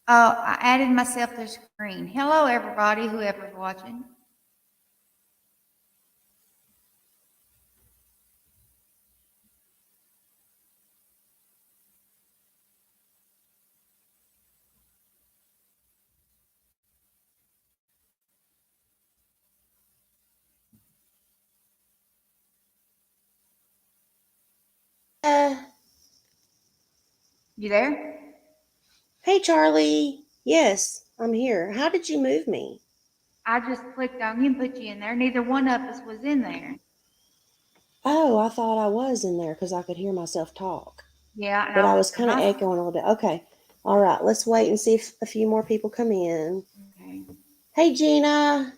Oh, I added myself to the screen. Hello, everybody, whoever's watching. Uh, You there? hey, Charlie. Yes, I'm here. How did you move me? I just clicked on you and put you in there. Neither one of us was in there. Oh, I thought I was in there because I could hear myself talk, Yeah, and but I I was was in kind of my. echoing a little bit. Okay. All right. Let's wait and see if a few more people come in. Okay. Hey, Gina.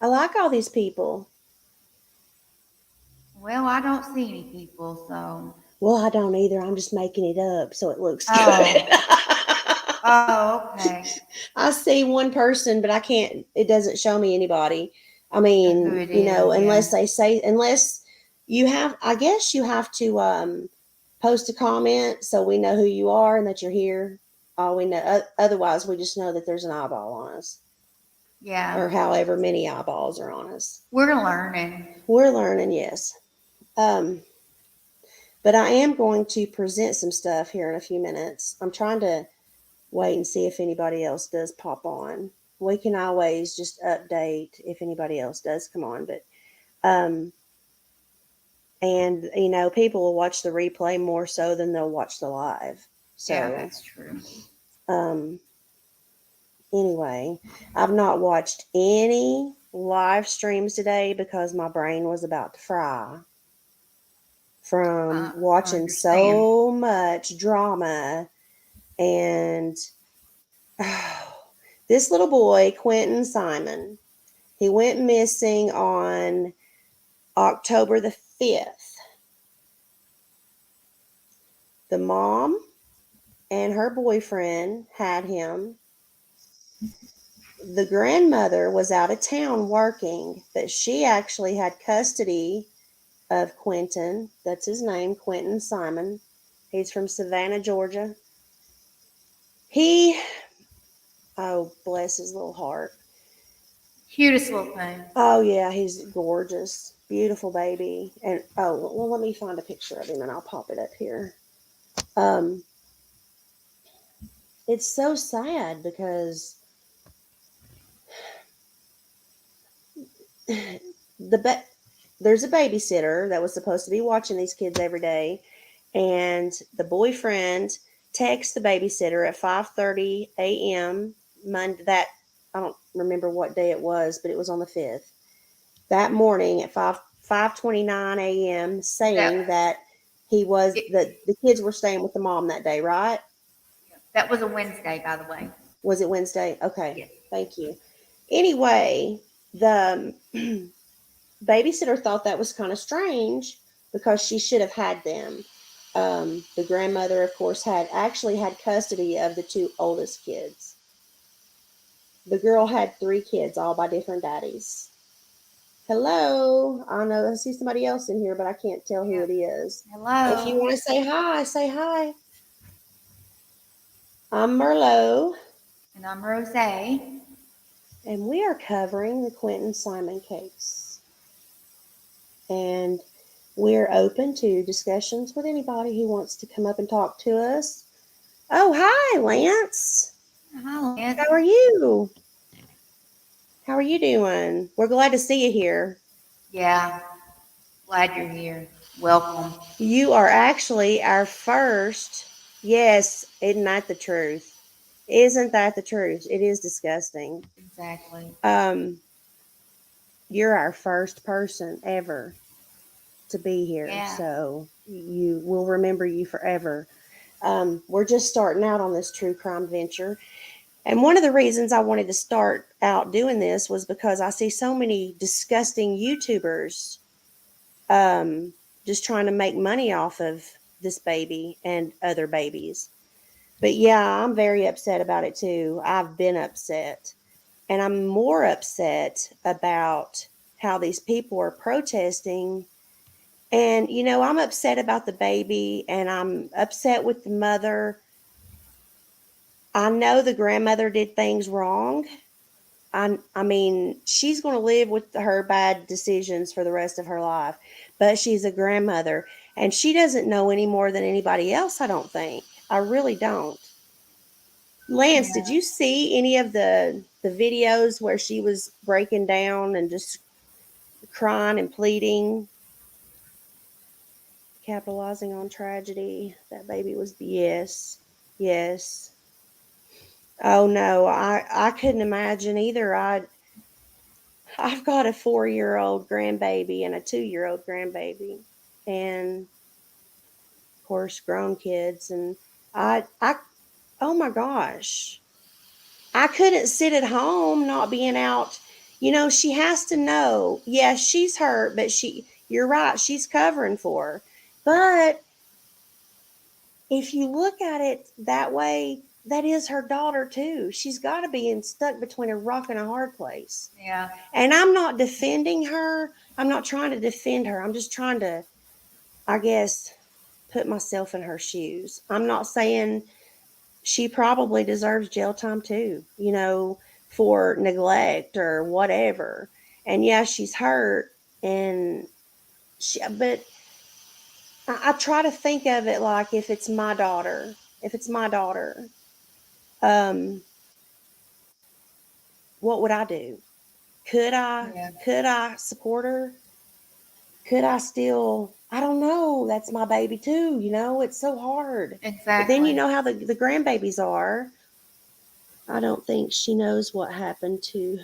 I like all these people. Well, I don't see any people, so. Well, I don't either. I'm just making it up so it looks good. Oh, oh, okay. I see one person, but I can't, it doesn't show me anybody. I Who mean, it is? unless Yeah. they say, unless you have, I guess you have to post a comment so we know who you are and that you're here. All we know, otherwise, we just know that there's an eyeball on us Yeah. or however many eyeballs are on us. We're learning. We're learning, yes. Um, but I am going to present some stuff here in a few minutes. I'm trying to wait and see if anybody else does pop on. We can always just update if anybody else does come on, but um and people will watch the replay more so than they'll watch the live. Yeah, So, that's true. um anyway, I've not watched any live streams today because my brain was about to fry from I watching understand. so much drama and this little boy, Quentin Simon, he went missing on October the 5th. The mom and her boyfriend had him. The grandmother was out of town working, but she actually had custody of Quinton. That's his name, Quinton Simon. He's from Savannah, Georgia. He, oh, bless his little heart. Cutest little thing. Oh, yeah, he's gorgeous. Beautiful baby. And, oh, well, let me find a picture of him and I'll pop it up here. Um, it's so sad because the ba- there's a babysitter that was supposed to be watching these kids every day, and the boyfriend texts the babysitter at 5:30 a.m. Monday. That I don't remember what day it was, but it was on the 5th. That morning at 5:29 a.m. saying That that he was it, the kids were staying with the mom that day, right? that was a Wednesday, by the way. Was it Wednesday? Okay, Yes. thank you. Anyway, the babysitter thought that was kind of strange because she should have had them. The grandmother, of course, had actually had custody of the two oldest kids. The girl had three kids, all by different daddies. Hello. I know I see somebody else in here, but I can't tell who Yeah. it is. If you Hello. want to say hi, say hi. I'm Merlot, And I'm Rose. Yeah. and we are covering the Quentin Simon case. And we're open to discussions with anybody who wants to come up and talk to us. Oh, hi, Lance. Hi, Lance. How are you? How are you doing? We're glad to see you here. Yeah. Glad you're here. Welcome. You are actually our first. Yes, isn't that the truth? Isn't that the truth? It is disgusting. Exactly. Um, you're our first person ever to be here, Yeah. so you will remember you forever. We're just starting out on this true crime venture. And one of the reasons I wanted to start out doing this was because I see so many disgusting YouTubers um, just trying to make money off of this baby and other babies. But yeah, I'm very upset about it too. I've been upset. And I'm more upset about how these people are protesting. And, I'm upset about the baby and I'm upset with the mother. I know the grandmother did things wrong. I mean, she's going to live with her bad decisions for the rest of her life, but she's a grandmother and she doesn't know any more than anybody else, I don't think. I really don't. Lance, did Yeah. you see any of the videos where she was breaking down and just crying and pleading, capitalizing on tragedy? That baby was yes. Yes. Oh no, I couldn't imagine either. I've got a 4-year-old grandbaby and a 2-year-old grandbaby, and of course grown kids. And I, oh my gosh, I couldn't sit at home not being out. She has to know. Yes, she's hurt, but you're right, she's covering for her. But if you look at it that way, that is her daughter too. She's got to be stuck between a rock and a hard place. Yeah. And I'm not defending her. I'm not trying to defend her. I'm just trying to, I guess, put myself in her shoes. I'm not saying she probably deserves jail time too, for neglect or whatever. And yeah, she's hurt, and but I try to think of it like if it's my daughter, um, what would I do? Could I Yeah. could I support her? Could I still, I don't know. That's my baby too, it's so hard. But then you Exactly. know how the grandbabies are. I don't think she knows what happened to,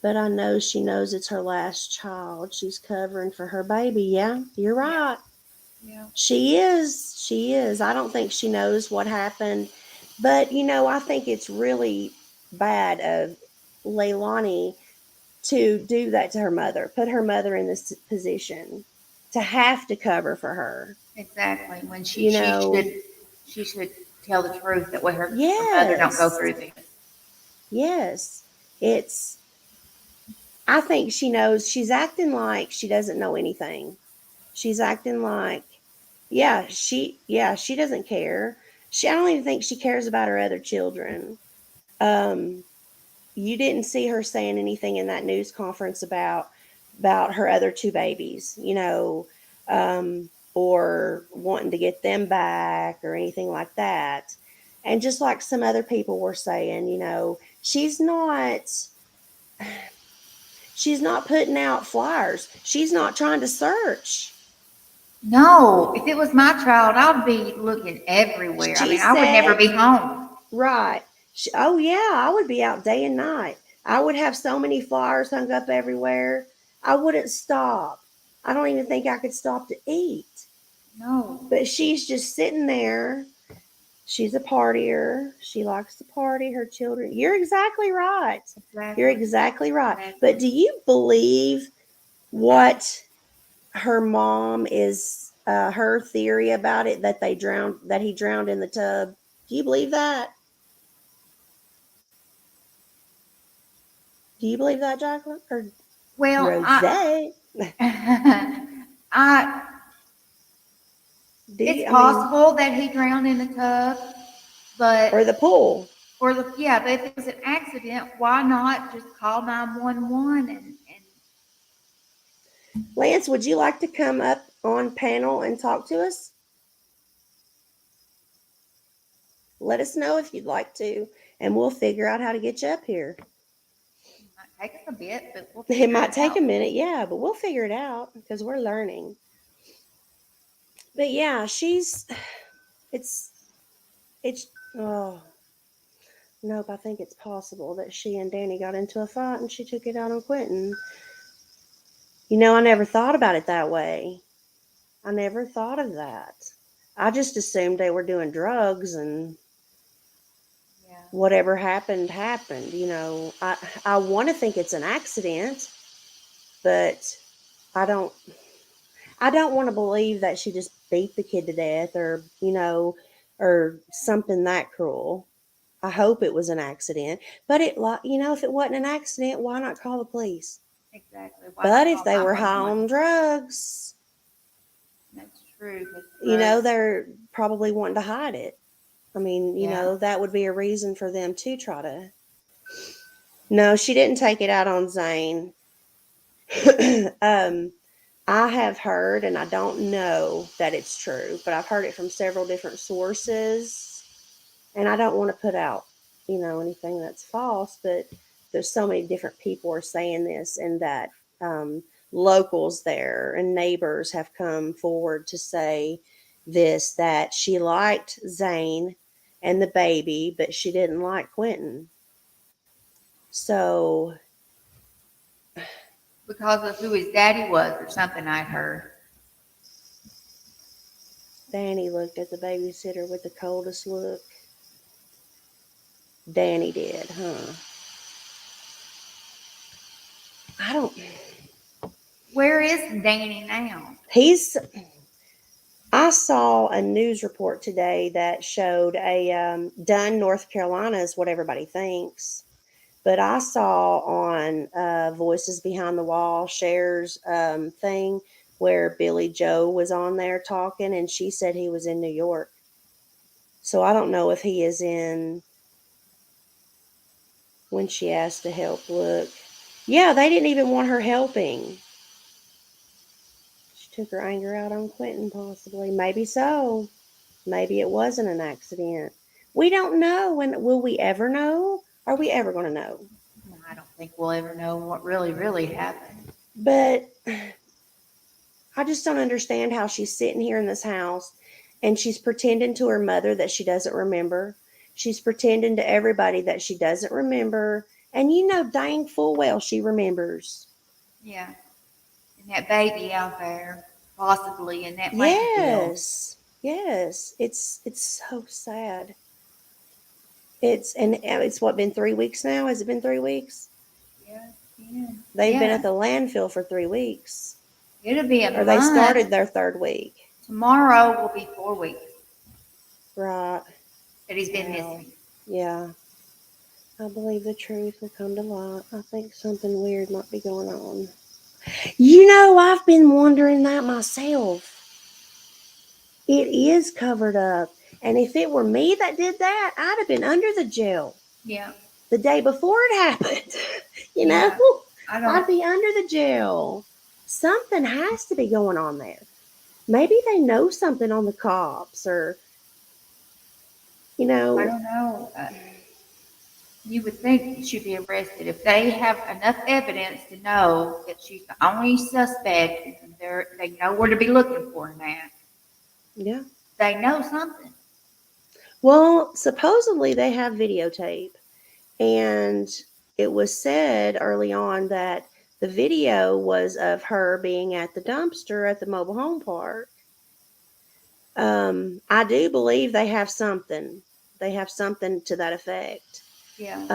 but I know she knows it's her last child. She's covering for her baby. Yeah, you're Yeah. right. Yeah. She is. She is. I don't think she knows what happened. But, I think it's really bad of Leilani to do that to her mother, put her mother in this position to have to cover for her. Exactly. When You know, she should tell the truth. That way her mother don't go yes, through this. yes. It's, I think she knows she's acting like she doesn't know anything. She's acting like, she doesn't care. I don't even think she cares about her other children. Um, you didn't see her saying anything in that news conference about her other two babies, or wanting to get them back or anything like that. And just like some other people were saying, she's not putting out flyers. She's not trying to search. No, if it was my child, I'd be looking everywhere. I She mean, I would never said, be home. right. Oh, yeah, I would be out day and night. I would have so many flyers hung up everywhere. I wouldn't stop. I don't even think I could stop to eat. No. But she's just sitting there. She's a partier. She likes to party. Her children. You're exactly right. You're Exactly. exactly right. But Exactly. do you believe what her mom is, her theory about it, that he drowned in the tub? Do you believe that? Do you believe that, Jacqueline? Or Well, Rose? I, Do it's you? I mean, possible that he drowned in the tub, but or the pool? yeah, but if it was an accident, why not just call 911 and Lance, would you like to come up on panel and talk to us? Let us know if you'd like to, and we'll figure out how to get you up here. it might take us a bit, but we'll It figure might it take out. a minute, yeah, but we'll figure it out because we're learning. But yeah, it's, it's, oh, nope, I think it's possible that she and Danny got into a fight and she took it out on Quentin. I never thought about it that way. I never thought of that. I just assumed they were doing drugs and Yeah. whatever happened happened. I want to think it's an accident, but I don't I don't want to believe that she just beat the kid to death, or something that cruel. I hope it was an accident, but if it wasn't an accident, why not call the police? Exactly. Why But not if call they were high 911? on drugs, That's true. Because drugs, they're probably wanting to hide it. I mean, Yeah. that would be a reason for them to try to. No, she didn't take it out on Zane. um, I have heard, and I don't know that it's true, but I've heard it from several different sources, and I don't want to put out, anything that's false, but there's so many different people are saying this, and that locals there and neighbors have come forward to say this, that she liked Zane and the baby, but she didn't like Quentin. So, Because of who his daddy was or something I'd heard. Danny looked at the babysitter with the coldest look. Danny did, huh? I don't. Where is Danny now? I saw a news report today that showed Dunn, North Carolina is what everybody thinks. But I saw on Voices Behind the Wall, Cher's thing, where Billie Joe was on there talking, and she said he was in New York. So I don't know if he is in, when she asked to help look. Yeah, they didn't even want her helping. She took her anger out on Quentin, possibly. Maybe so. Maybe it wasn't an accident. We don't know. And will we ever know? Are we ever going to know? No, I don't think we'll ever know what really happened. But I just don't understand how she's sitting here in this house and she's pretending to her mother that she doesn't remember. She's pretending to everybody that she doesn't remember. And dang full well she remembers. Yeah. And that baby out there, possibly in that landfill. Yes. It's so sad. It's what, been 3 weeks now? Has it been 3 weeks? Yeah. They've been at the landfill for 3 weeks. It'll be a Or month. they started their 3rd week. Tomorrow will be 4 weeks Right. that he's been missing. Yeah. I believe the truth will come to light. I think something weird might be going on. I've been wondering that myself. It is covered up. And if it were me that did that, I'd have been under the jail. Yeah. The day before it happened. Yeah. I'd be under the jail. Something has to be going on there. Maybe they know something on the cops, or, I don't know. You would think he should be arrested if they have enough evidence to know that she's the only suspect and they know where to be looking for him at. Yeah. They know something. Well, supposedly they have videotape, and it was said early on that the video was of her being at the dumpster at the mobile home park. I do believe they have something. They have something to that effect. Yeah.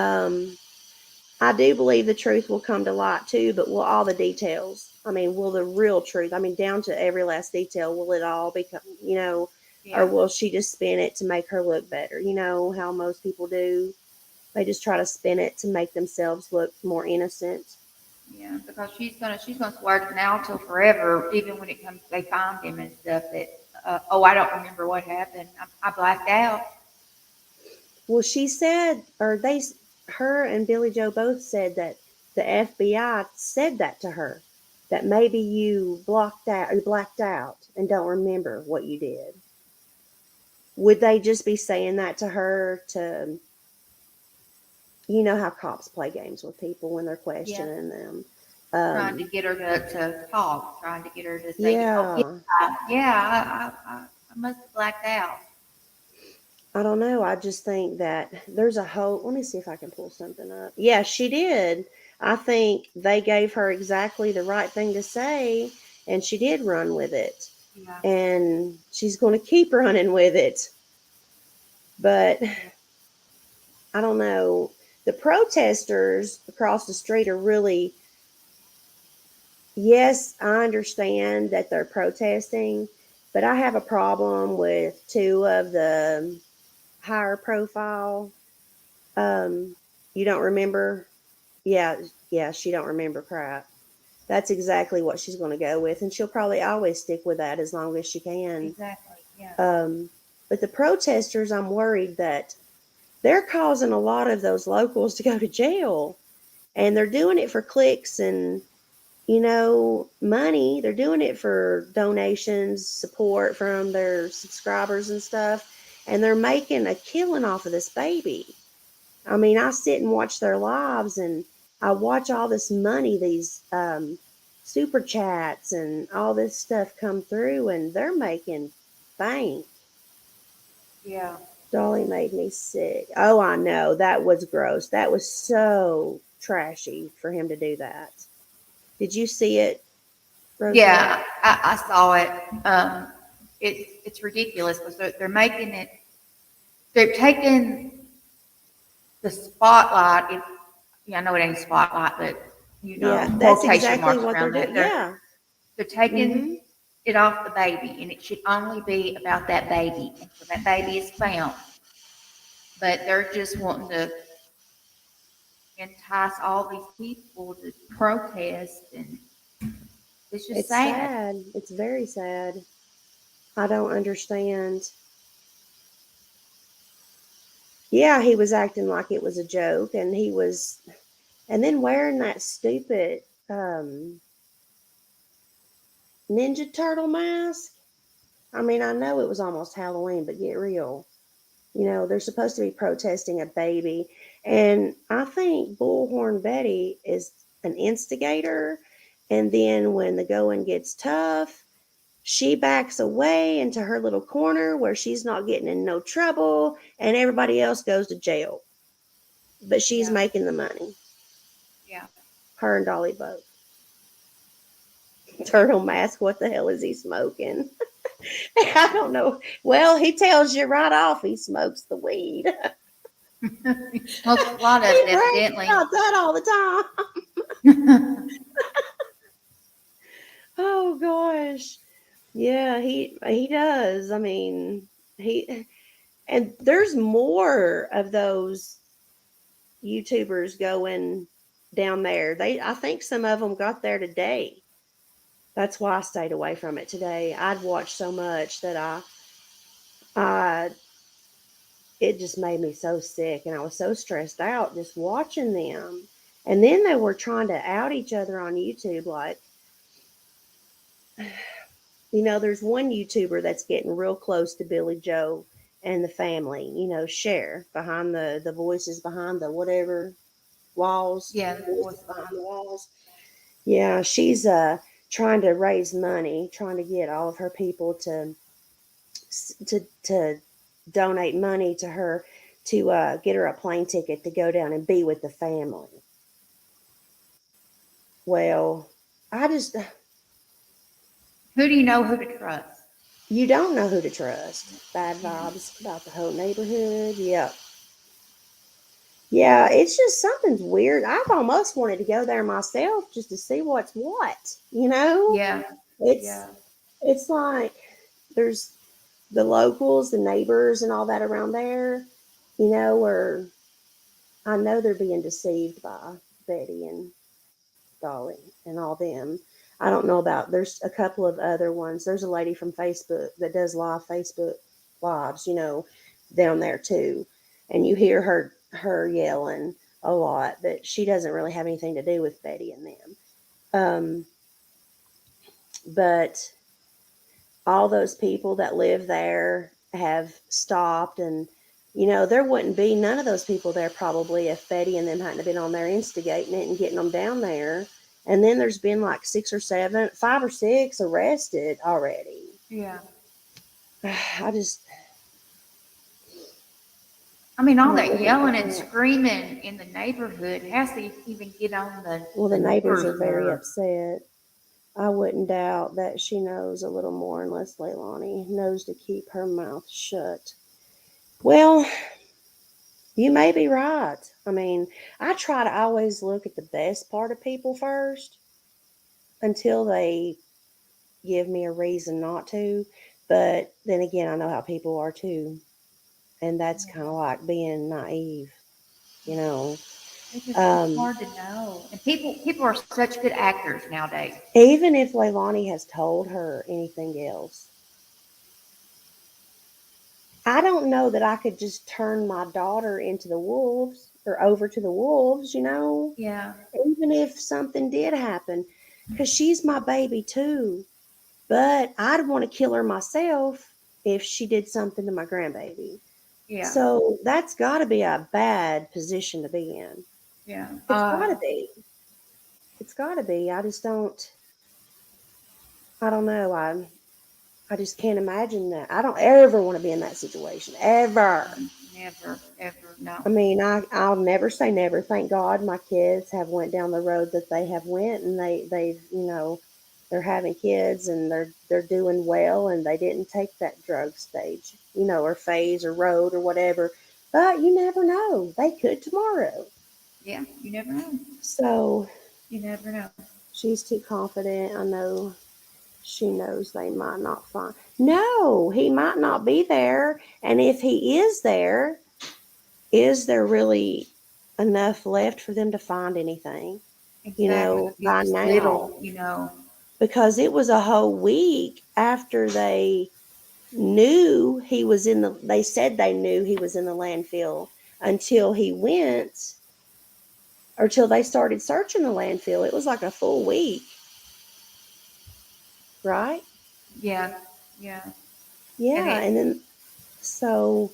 I do believe the truth will come to light too, but will all the details? I mean, will the real truth? I mean, down to every last detail, will it all become? Yeah. Or will she just spin it to make her look better? How most people do. They just try to spin it to make themselves look more innocent. Yeah, because she's gonna swear now till forever, even when it comes they find him and stuff. That I don't remember what happened. I blacked out. Well, she said, her and Billie Joe both said that the FBI said that to her, that maybe you blacked out and don't remember what you did. Would they just be saying that to her to, how cops play games with people when they're questioning them? Trying to get her to talk, trying to get her to say, I must have blacked out. I don't know. I just think that there's a whole, let me see if I can pull something up. Yeah, she did. I think they gave her exactly the right thing to say, and she did run with it. Yeah. And she's going to keep running with it. But I don't know. The protesters across the street are really, yes, I understand that they're protesting, but I have a problem with 2 of the higher profile. You don't remember? Yeah, she don't remember crap. That's exactly what she's going to go with, and she'll probably always stick with that as long as she can. Exactly. Yeah. But the protesters, I'm worried that they're causing a lot of those locals to go to jail. And they're doing it for clicks and, money. They're doing it for donations, support from their subscribers and stuff. And they're making a killing off of this baby. I mean, I sit and watch their lives and I watch all this money, these super chats and all this stuff come through, and they're making bank. Yeah. Dolly made me sick. Oh, I know. That was gross. That was so trashy for him to do that. Did you see it, Rosemary? Yeah, I saw it. It's ridiculous because they're making it. They're taking the spotlight. I know it ain't spotlight, but Yeah, that's quotation exactly marks what they're around doing. that. Yeah. They're taking Mm-hmm. it off the baby, and it should only be about that baby until that baby is found. But they're just wanting to entice all these people to protest, and it's just It's sad. sad. It's very sad. I don't understand. Yeah, he was acting like it was a joke, and then wearing that stupid Ninja Turtle mask. I mean, I know it was almost Halloween, but get real. They're supposed to be protesting a baby. And I think Bullhorn Betty is an instigator. And then when the going gets tough, she backs away into her little corner where she's not getting in no trouble and everybody else goes to jail. But she's Yeah, making the money. yeah. Her and Dolly both. Turtle mask, what the hell is he smoking? I don't know. Well, he tells you right off he smokes the weed. He smokes a lot of He it, brags evidently. about that all the time. Oh gosh. Yeah, he does. I mean, he and there's more of those YouTubers going down there. I think some of them got there today. That's why I stayed away from it today. I'd watched so much that I it just made me so sick and I was so stressed out just watching them. And then they were trying to out each other on YouTube like there's one YouTuber that's getting real close to Billie Joe and the family, Cher behind the voices behind the whatever walls, Yeah, the voices behind the walls. Yeah, she's trying to raise money, trying to get all of her people to donate money to her to get her a plane ticket to go down and be with the family. Well, I just who do you know who to trust? you don't know who to trust. Bad vibes about the whole neighborhood. Yep. Yeah, it's just something's weird. I've almost wanted to go there myself just to see what's what. Yeah, It's yeah, it's like there's the locals, the neighbors, and all that around there. Or I know they're being deceived by Betty and Dolly and all them. I don't know about. There's a couple of other ones. There's a lady from Facebook that does live Facebook lives. Down there too, and you hear her yelling a lot, but she doesn't really have anything to do with Betty and them. But all those people that live there have stopped, and there wouldn't be none of those people there probably if Betty and them hadn't been on there instigating it and getting them down there. And then there's been like 5 or 6 arrested already. yeah. I just I mean, I all don't know that what yelling to and think. screaming in the neighborhood has to even get on Well, the the neighbors neighbors' are very nerve. upset. I wouldn't doubt that she knows a little more unless Leilani knows to keep her mouth shut. Well, you may be right. I mean, I try to always look at the best part of people first until they give me a reason not to. But then again, I know how people are too. And that's kind of like being naive, you know. It's Um, hard to know. And people are such good actors nowadays. Even if Leilani has told her anything else, I don't know that I could just turn my daughter into the wolves or over to the wolves, Yeah. even if something did happen, because she's my baby too. But I'd want to kill her myself if she did something to my grandbaby. Yeah. So that's got to be a bad position to be in. Yeah. It's got to be. It's got to be. I don't know. I just can't imagine that. I don't ever want to be in that situation. Ever. Never, ever, no. I mean, I'll never say never. Thank God my kids have went down the road that they have went, and they've they're having kids and they're doing well, and they didn't take that drug stage, or phase or road or whatever. But you never know; they could tomorrow. Yeah, you never know. So You never know. she's too confident. I know she knows they might not find. No, he might not be there, and if he is there, is there really enough left for them to find anything, Exactly. by It's now? little. Because it was a whole week after they knew he was they said they knew he was in the landfill until he went, or till they started searching the landfill. It was like a full week, right? Yeah, yeah. And Yeah. it, And then, so,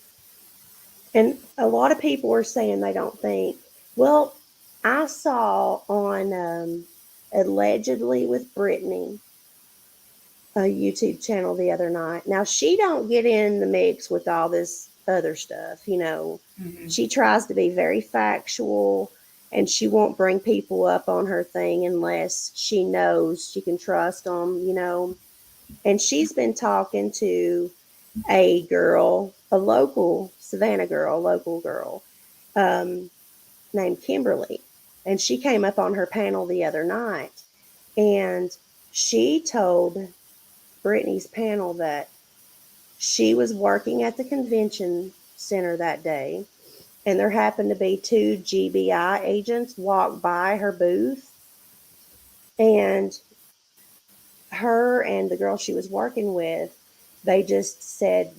and a lot of people are saying they don't think, well, I saw on, allegedly with Brittany, a YouTube channel the other night. Now she don't get in the mix with all this other stuff, mhm. She tries to be very factual, and she won't bring people up on her thing unless she knows she can trust them. And she's been talking to a girl, a local Savannah girl, local girl, um, named Kimberly. And she came up on her panel the other night, and she told Brittany's panel that she was working at the convention center that day, and there happened to be two GBI agents walk by her booth, and her and the girl she was working with, they just said,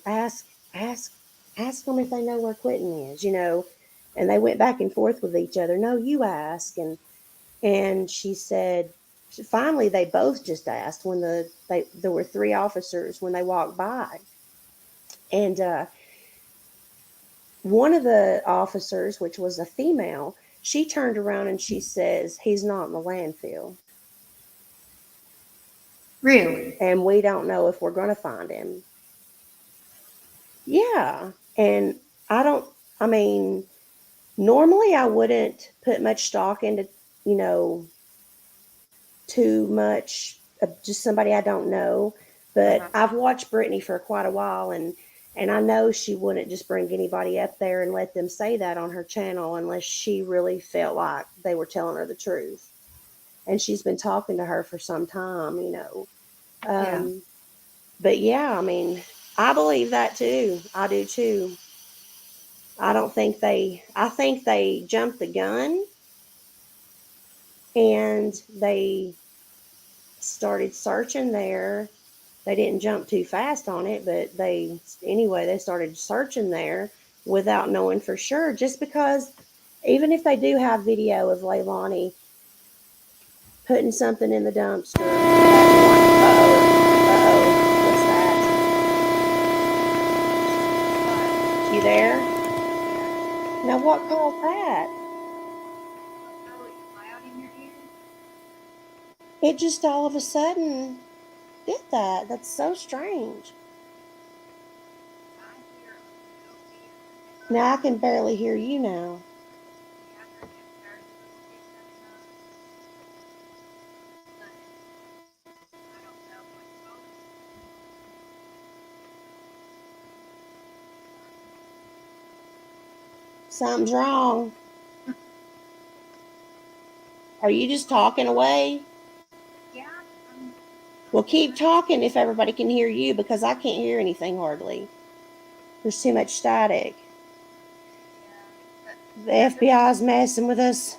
ask ask them if they know where Quentin is. And they went back and forth with each other. No, you ask. And she said, finally they both just asked when there were three officers when they walked by. And one of the officers, which was a female, she turned around and she says, he's not in the landfill. Really? And we don't know if we're going to find him. Yeah. And I don't, I mean, normally I wouldn't put much stock into, you know, too much of just somebody I don't know. But Uh-huh. I've watched Brittany for quite a while, and I know she wouldn't just bring anybody up there and let them say that on her channel unless she really felt like they were telling her the truth. And she's been talking to her for some time. Yeah. Um, but yeah, I mean, I believe that too. I do too. I think they jumped the gun and they started searching there. They didn't jump too fast on it, but they started searching there without knowing for sure. Just because, even if they do have video of Leilani putting something in the dumpster, what's that? You there? Now, what caused that? Oh, it's loud in your ear? It just all of a sudden did that. That's so strange. I hear a little bit. Now I can barely hear you now. Yeah, I heard that very little bit sometimes, but I don't know what's causing Something's wrong. Are you just talking away? it. Yeah, Well, keep talking if everybody can hear you, because I can't hear anything hardly. There's too much static. but The FBI's messing with us.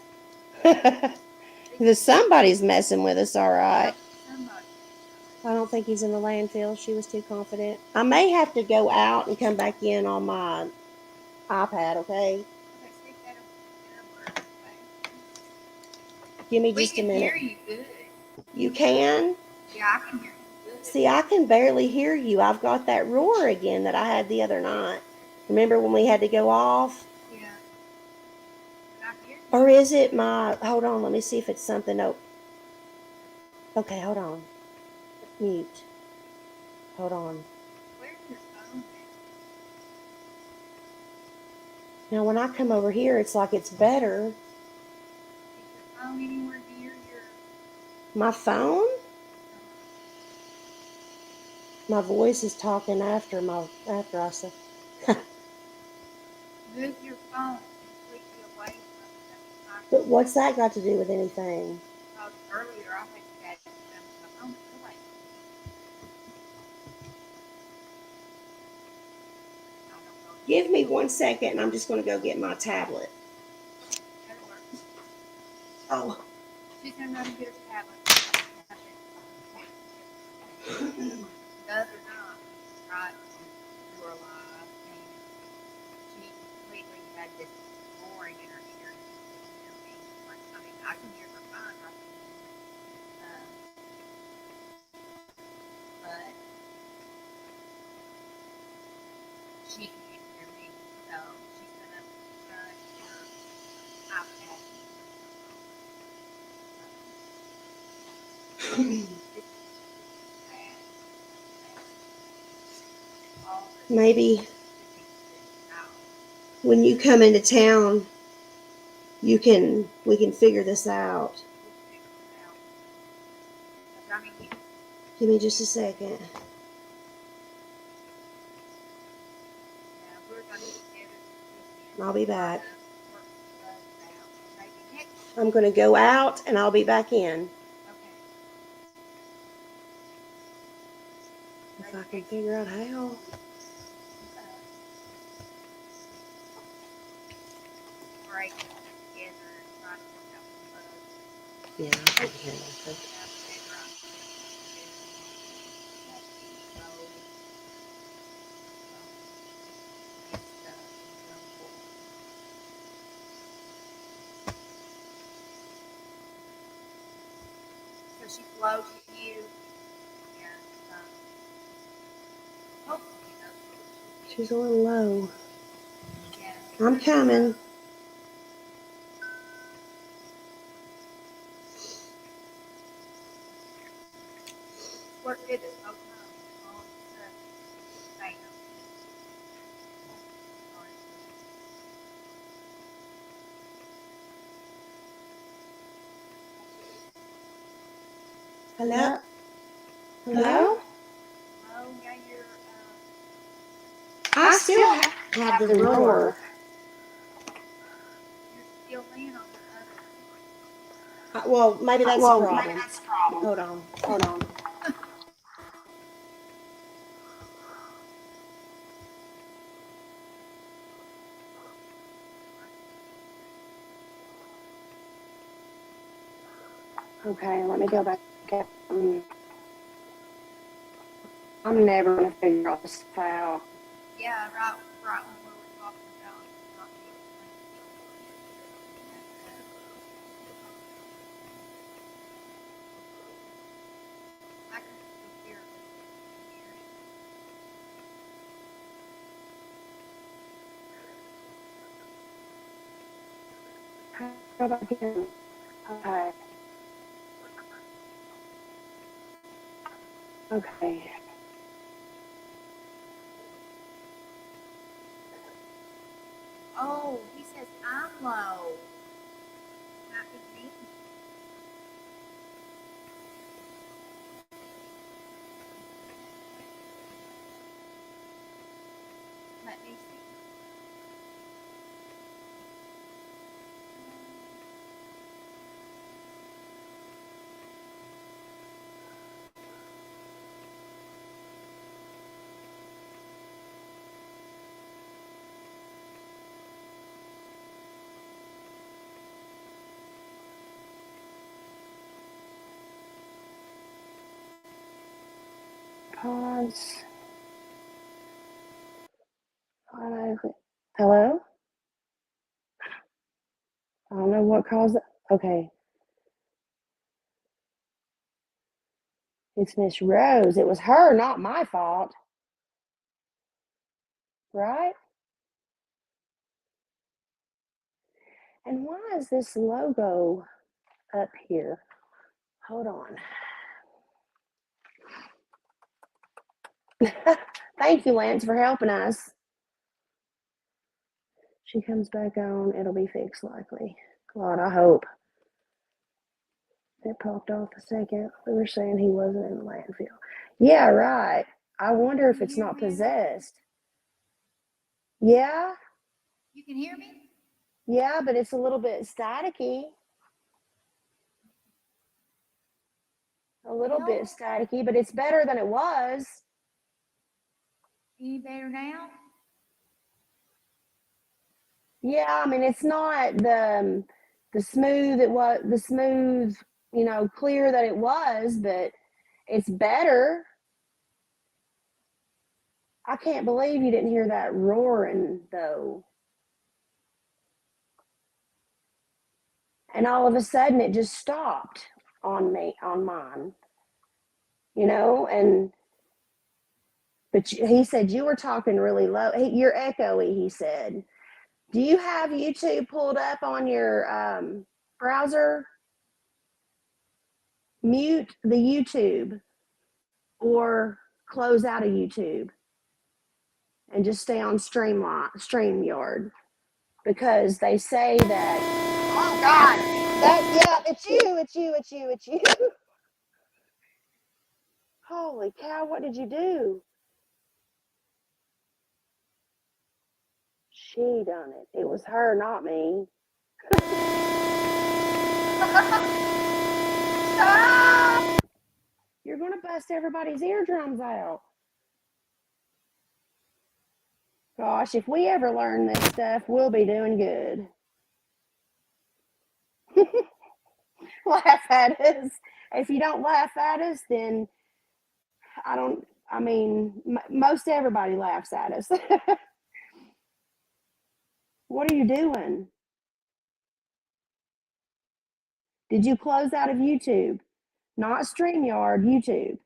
Somebody's messing with us, all right. somebody. I don't think he's in the landfill. She was too confident. I may have to go out and come back in on my iPad, okay? Okay, see if that'll work. Okay. Give me We just a can minute. hear you good. You can? Yeah, I can hear you good. See, I can barely hear you. I've got that roar again that I had the other night. Remember when we had to go off? Yeah. But I hear you. Or is it my, hold on, let me see if it's something. Okay, hold on. Mute. Hold on. Where's your phone at? Now, when I come over here, it's like it's better. Is your phone anywhere near your... My phone? My voice is talking after I said. Move your phone completely away from the microphone. But what's that got to do with anything? Because earlier I had that my phone away. I don't know. Give me 1 second, and I'm just going to go get my tablet. That'll work. Oh. She's going to run and get her tablet. The other night, right, we were alive, and she completely had this roaring in her ear. She couldn't hear me. Like, I mean, I can hear her fine right then. But she can't hear me, so she's going to run her iPad. Maybe when you come into town, we can figure this out. Give me just a second. I'll be back. I'm going to go out and I'll be back in. If I can figure out how. Yeah, I can hear you. So she flows with you. And, She's a little low. Yeah. I'm coming. Work good this whole time. All this bam. Hello? Hello? Oh, yeah, you're, I still have the roar. you're still laying on the other. Well, maybe that's the problem. Hold on. Okay, let me go back. I'm never going to figure all this out. Yeah, right when we were talking about not being I can still hear it. Go back in. Okay. Okay. Oh, he says I'm low. Not with me. Let me see. Pause. Hello? I don't know what caused it. Okay. It's Miss Rose. It was her, not my fault. Right? And why is this logo up here? Hold on. Thank you, Lance, for helping us. She comes back on, it'll be fixed likely. God, I hope. It popped off a second. We were saying he wasn't in the landfill. Yeah, right. I wonder if it's not possessed. Yeah? You can hear me? Yeah, but it's a little bit staticky. A little bit staticky, but it's better than it was. Any better now? Yeah, I mean, it's not the smooth it was, the smooth, clear that it was, but it's better. I can't believe you didn't hear that roaring though. And all of a sudden it just stopped on mine, but he said you were talking really low. Hey, you're echoey, he said. Do you have YouTube pulled up on your browser? Mute the YouTube or close out of YouTube and just stay on Streamyard, because they say that, oh God, it's you. Holy cow, what did you do? She done it. It was her, not me. Stop! You're going to bust everybody's eardrums out. Gosh, if we ever learn this stuff, we'll be doing good. Laugh at us. If you don't laugh at us, then most everybody laughs at us. What are you doing? Did you close out of YouTube? Not StreamYard, YouTube.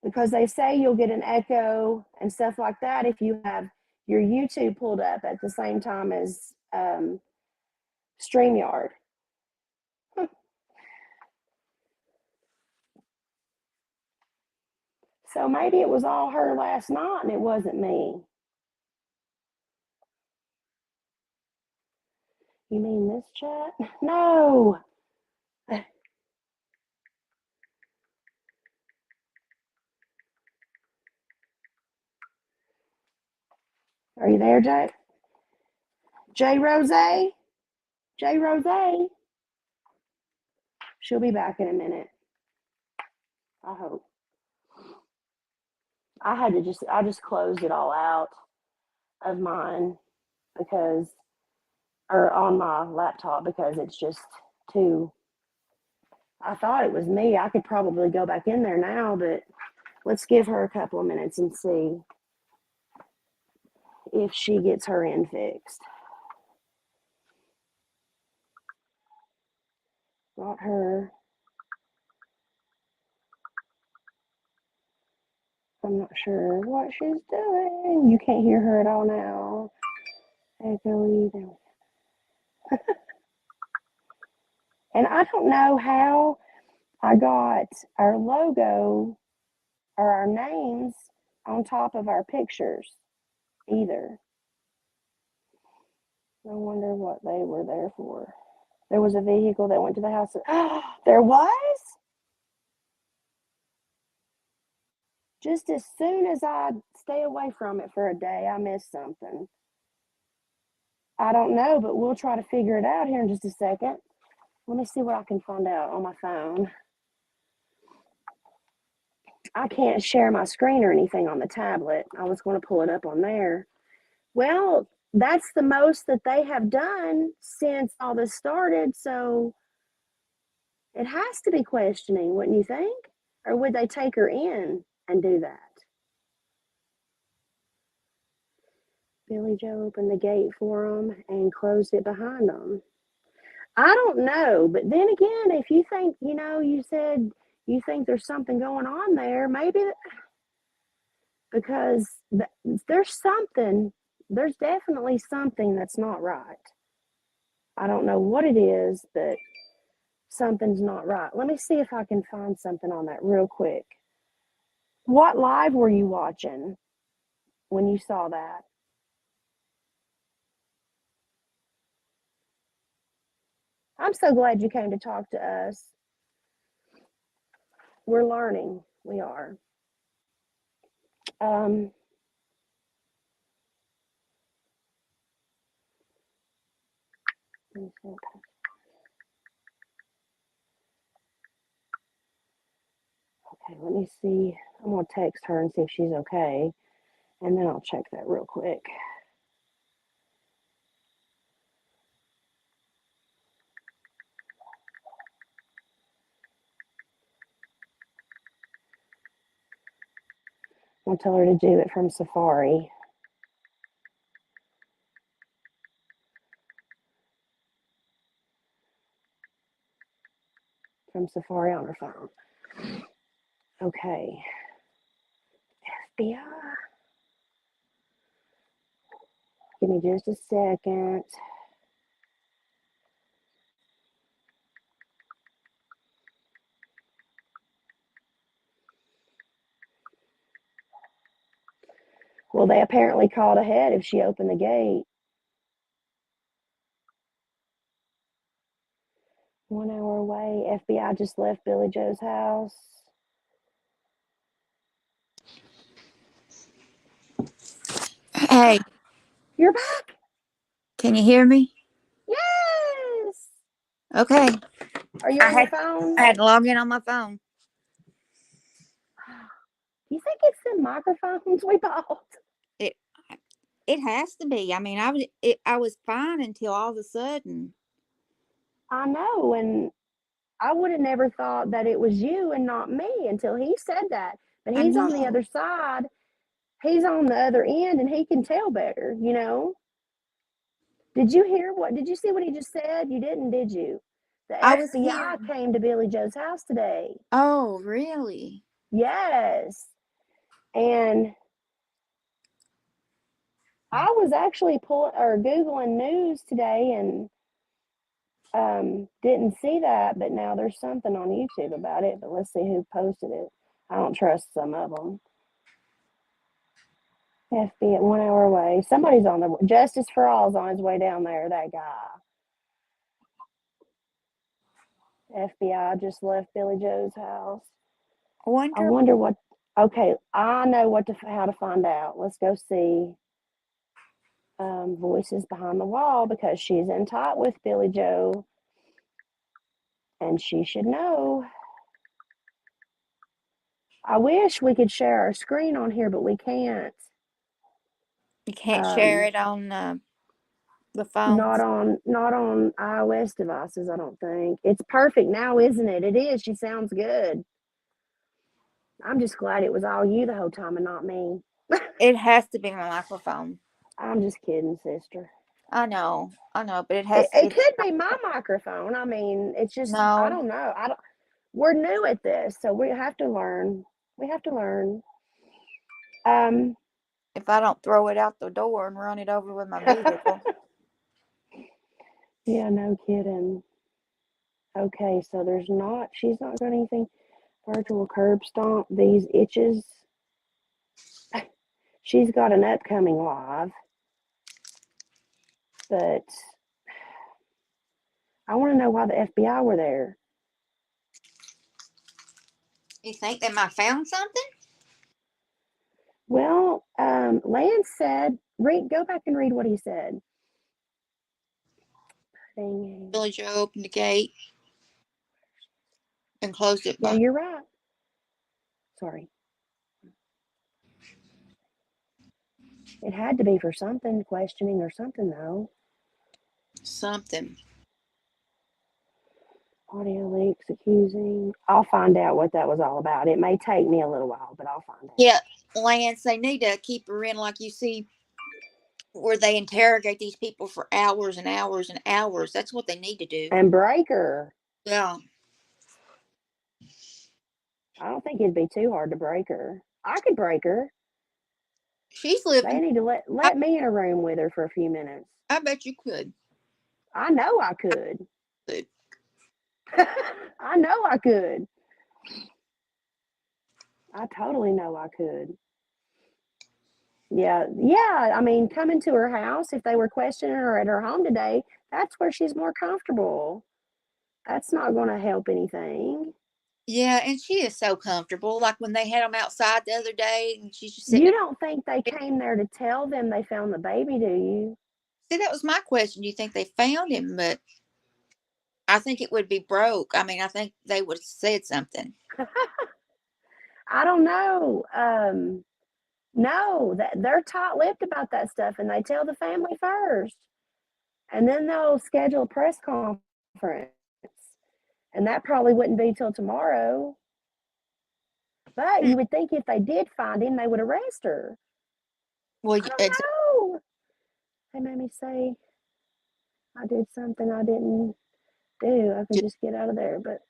Because they say you'll get an echo and stuff like that if you have your YouTube pulled up at the same time as StreamYard. So maybe it was all her last night and it wasn't me. You mean this chat? No. Are you there, Jay? J Rose? J Rose? She'll be back in a minute. I hope. I just closed it all out of mine on my laptop because it's just too, I thought it was me. I could probably go back in there now, but let's give her a couple of minutes and see if she gets her end fixed. Got her. I'm not sure what she's doing. You can't hear her at all now. Echoey. And I don't know how I got our logo or our names on top of our pictures either. I wonder what they were there for. There was a vehicle that went to the house. There was? Just as soon as I stay away from it for a day, I miss something. I don't know, but we'll try to figure it out here in just a second. Let me see what I can find out on my phone. I can't share my screen or anything on the tablet. I was going to pull it up on there. Well, that's the most that they have done since all this started, so it has to be questioning, wouldn't you think? Or would they take her in? and do that. Billie Joe opened the gate for them and closed it behind them. I don't know, but then again, if you think, you said you think there's something going on there, maybe because there's definitely something that's not right. I don't know what it is, but something's not right. Let me see if I can find something on that real quick. What live were you watching when you saw that? I'm so glad you came to talk to us. We're learning. We are. Okay, let me see. I'm going to text her and see if she's okay. And then I'll check that real quick. I'll tell her to do it from Safari. From Safari on her phone. Okay. FBI. Give me just a second. Well, they apparently called ahead if she opened the gate. 1 hour away. FBI just left Billie Joe's house. Hey, You're back? can you hear me? Yes! Okay. Are you on your phone? I had to log in on my phone. You think it's the microphones we bought? It has to be. I mean, I was fine until all of a sudden. I know, and I would have never thought that it was you and not me until he said that. But I he's on the know. other side. He's on the other end, and he can tell better, Did you see what he just said? You didn't, did you? The I was FBI here. came to Billie Joe's house today. Oh, really? Yes. And I was actually Googling news today and didn't see that, but now there's something on YouTube about it, but let's see who posted it. I don't trust some of them. FBI 1 hour away. Somebody's on the Justice for All is on his way down there, that guy. FBI just left Billie Joe's house. I wonder what. Okay, I know how to find out. Let's go see Voices Behind the Wall because she's in talk with Billie Joe, and she should know. I wish we could share our screen on here, but we can't. You can't share it on the phone. Not on iOS devices, I don't think. It's perfect now, isn't it? It is. She sounds good. I'm just glad it was all you the whole time and not me. It has to be my microphone. I'm just kidding, sister. I know, but it has. It could be my microphone. I mean, it's just I don't know. We're new at this, so we have to learn. If I don't throw it out the door and run it over with my vehicle. Yeah, no kidding. Okay, so she's not got anything. Virtual curb stomp, these itches. She's got an upcoming live, but I want to know why the FBI were there. You think they might found something? Well, Lance said, go back and read what he said. Billie Joe opened the gate and closed it. Yeah, you're right. Sorry. It had to be for something, questioning or something, though. Something. Audio leaks accusing. I'll find out what that was all about. It may take me a little while, but I'll find out. Yeah, Lance, they need to keep her in like you see where they interrogate these people for hours and hours and hours. That's what they need to do. And break her. Yeah. I don't think it'd be too hard to break her. I could break her. She's They living. need to let me in a room with her for a few minutes. I bet you could. I know I could. Could. I know I could. I totally know I could. Yeah. I mean, coming to her house, if they were questioning her at her home today, that's where she's more comfortable. That's not going to help anything. Yeah, and she is so comfortable. Like when they had them outside the other day, and she's just sitting. You don't think they came there to tell them they found the baby, do you? See, that was my question. Do you think they found him? But I think it would be broke. I mean, I think they would have said something. I don't know. No, that they're tight-lipped about that stuff, and they tell the family first, and then they'll schedule a press conference, and that probably wouldn't be till tomorrow. But you would think if they did find him, they would arrest her. Well, I don't know. They made me say I did something I didn't do. I could just get out of there, but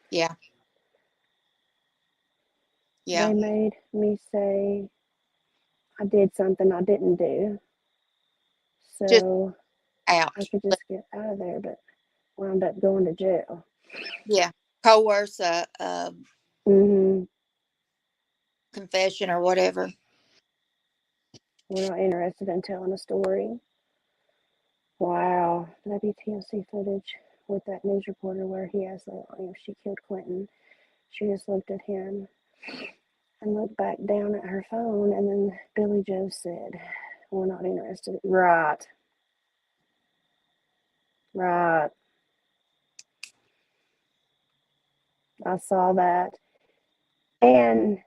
yeah. Yeah. They made me say I did something I didn't do. So just out. I could just get out of there, but wound up going to jail. Yeah. Coerce Mm-hmm. confession or whatever. We're not interested in telling a story. Wow. WTLC footage with that news reporter where he asked Leilani if she killed Quentin. She just looked at him and looked back down at her phone, and then Billie Joe said, we're not interested. Right. I saw that. And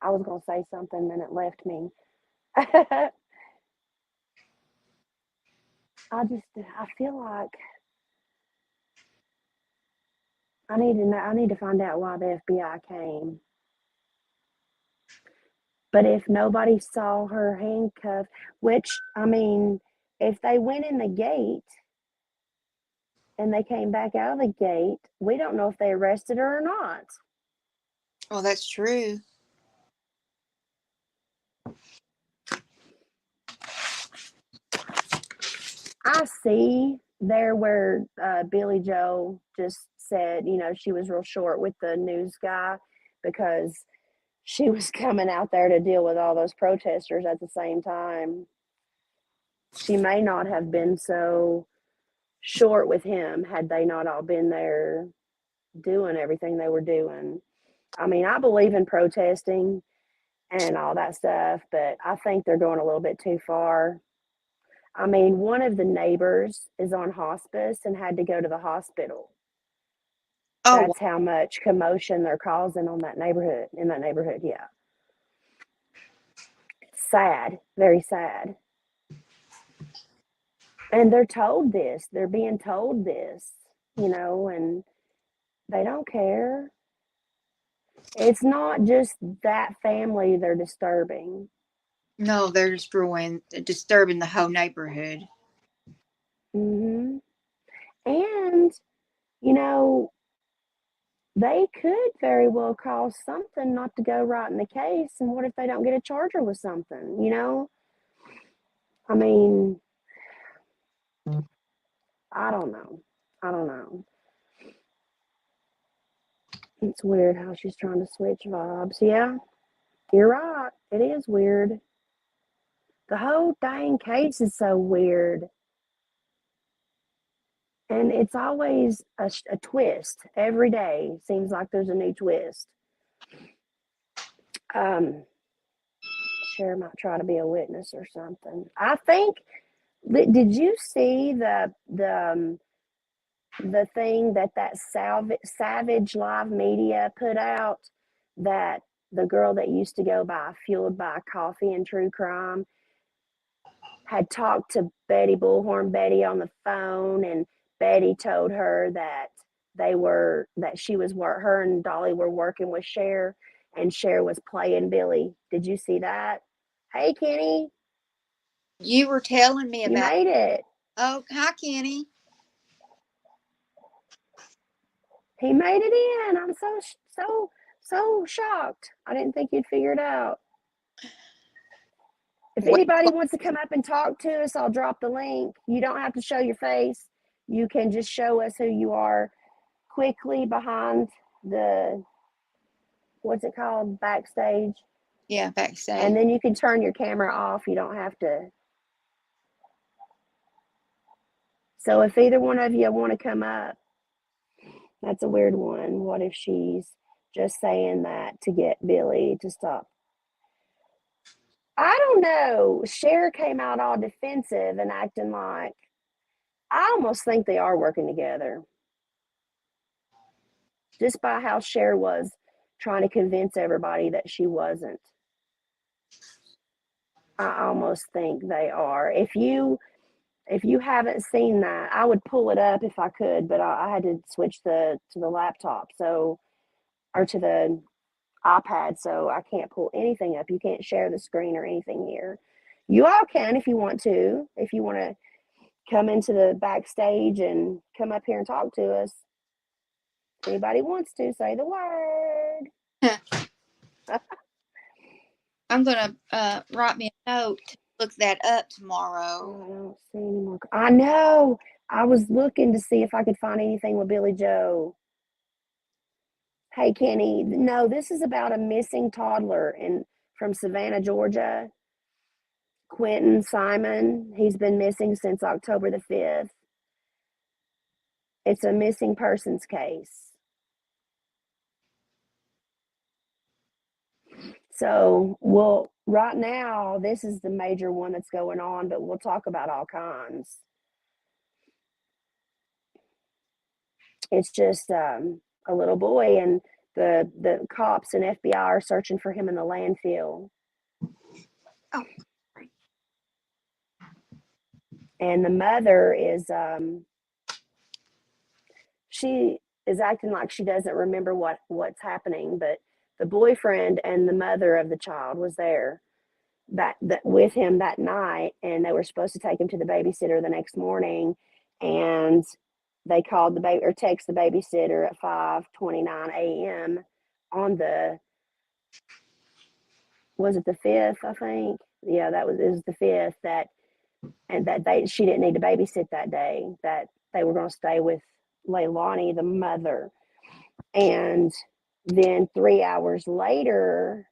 I was going to say something, then it left me. I feel like I need to find out why the FBI came. But if nobody saw her handcuffed, which, I mean, if they went in the gate and they came back out of the gate, we don't know if they arrested her or not. Oh, that's true. I see there where Billie Joe just said, she was real short with the news guy because she was coming out there to deal with all those protesters at the same time. She may not have been so short with him had they not all been there doing everything they were doing. I mean, I believe in protesting and all that stuff, but I think they're going a little bit too far. I mean, one of the neighbors is on hospice and had to go to the hospital. Oh, That's how much commotion they're causing in that neighborhood, yeah. It's sad, very sad. And they're being told this, and they don't care. It's not just that family they're disturbing. no, they're disturbing the whole neighborhood. Mm-hmm. And, they could very well cause something not to go right in the case. And what if they don't get a charger with something, I mean, I don't know. It's weird how she's trying to switch vibes. Yeah, you're right. It is weird. The whole dang case is so weird. And it's always a twist. Every day seems like there's a new twist. Cher might try to be a witness or something. I think. Did you see the thing that Savage Live Media put out, that the girl that used to go by Fueled by Coffee and True Crime, had talked to Betty on the phone, and Betty told her that her and Dolly were working with Cher, and Cher was playing Billie. Did you see that? Hey, Kenny. You were telling me You about. made it. Oh, hi, Kenny. He made it in. I'm so shocked. I didn't think you'd figure it out. If anybody wants to come up and talk to us, I'll drop the link. You don't have to show your face. You can just show us who you are quickly behind the, what's it called, backstage. Yeah, backstage. And then you can turn your camera off. You don't have to. So if either one of you want to come up, that's a weird one. What if she's just saying that to get Billie to stop? I don't know. Cher came out all defensive and acting like, I almost think they are working together. Just by how Cher was trying to convince everybody that she wasn't. I almost think they are. If you haven't seen that, I would pull it up if I could, but I had to switch to the laptop, or to the iPad, so I can't pull anything up. You can't share the screen or anything here. You all can if you want to. If you want to come into the backstage and come up here and talk to us. If anybody wants to, say the word. I'm going to write me a note to look that up tomorrow. I don't see any more. I know. I was looking to see if I could find anything with Billie Joe. Hey, Kenny. No, this is about a missing toddler from Savannah, Georgia. Quinton Simon. He's been missing since October the 5th. It's a missing persons case. So, right now, this is the major one that's going on, but we'll talk about all kinds. It's just a little boy, and the cops and FBI are searching for him in the landfill. Oh. And the mother is, she is acting like she doesn't remember what's happening, but the boyfriend and the mother of the child was there that with him that night, and they were supposed to take him to the babysitter the next morning, and they called the baby or text the babysitter at 5:29 a.m. on was it the 5th, I think? Yeah, it was the 5th, that she didn't need to babysit that day, that they were going to stay with Leilani, the mother. And then 3 hours later,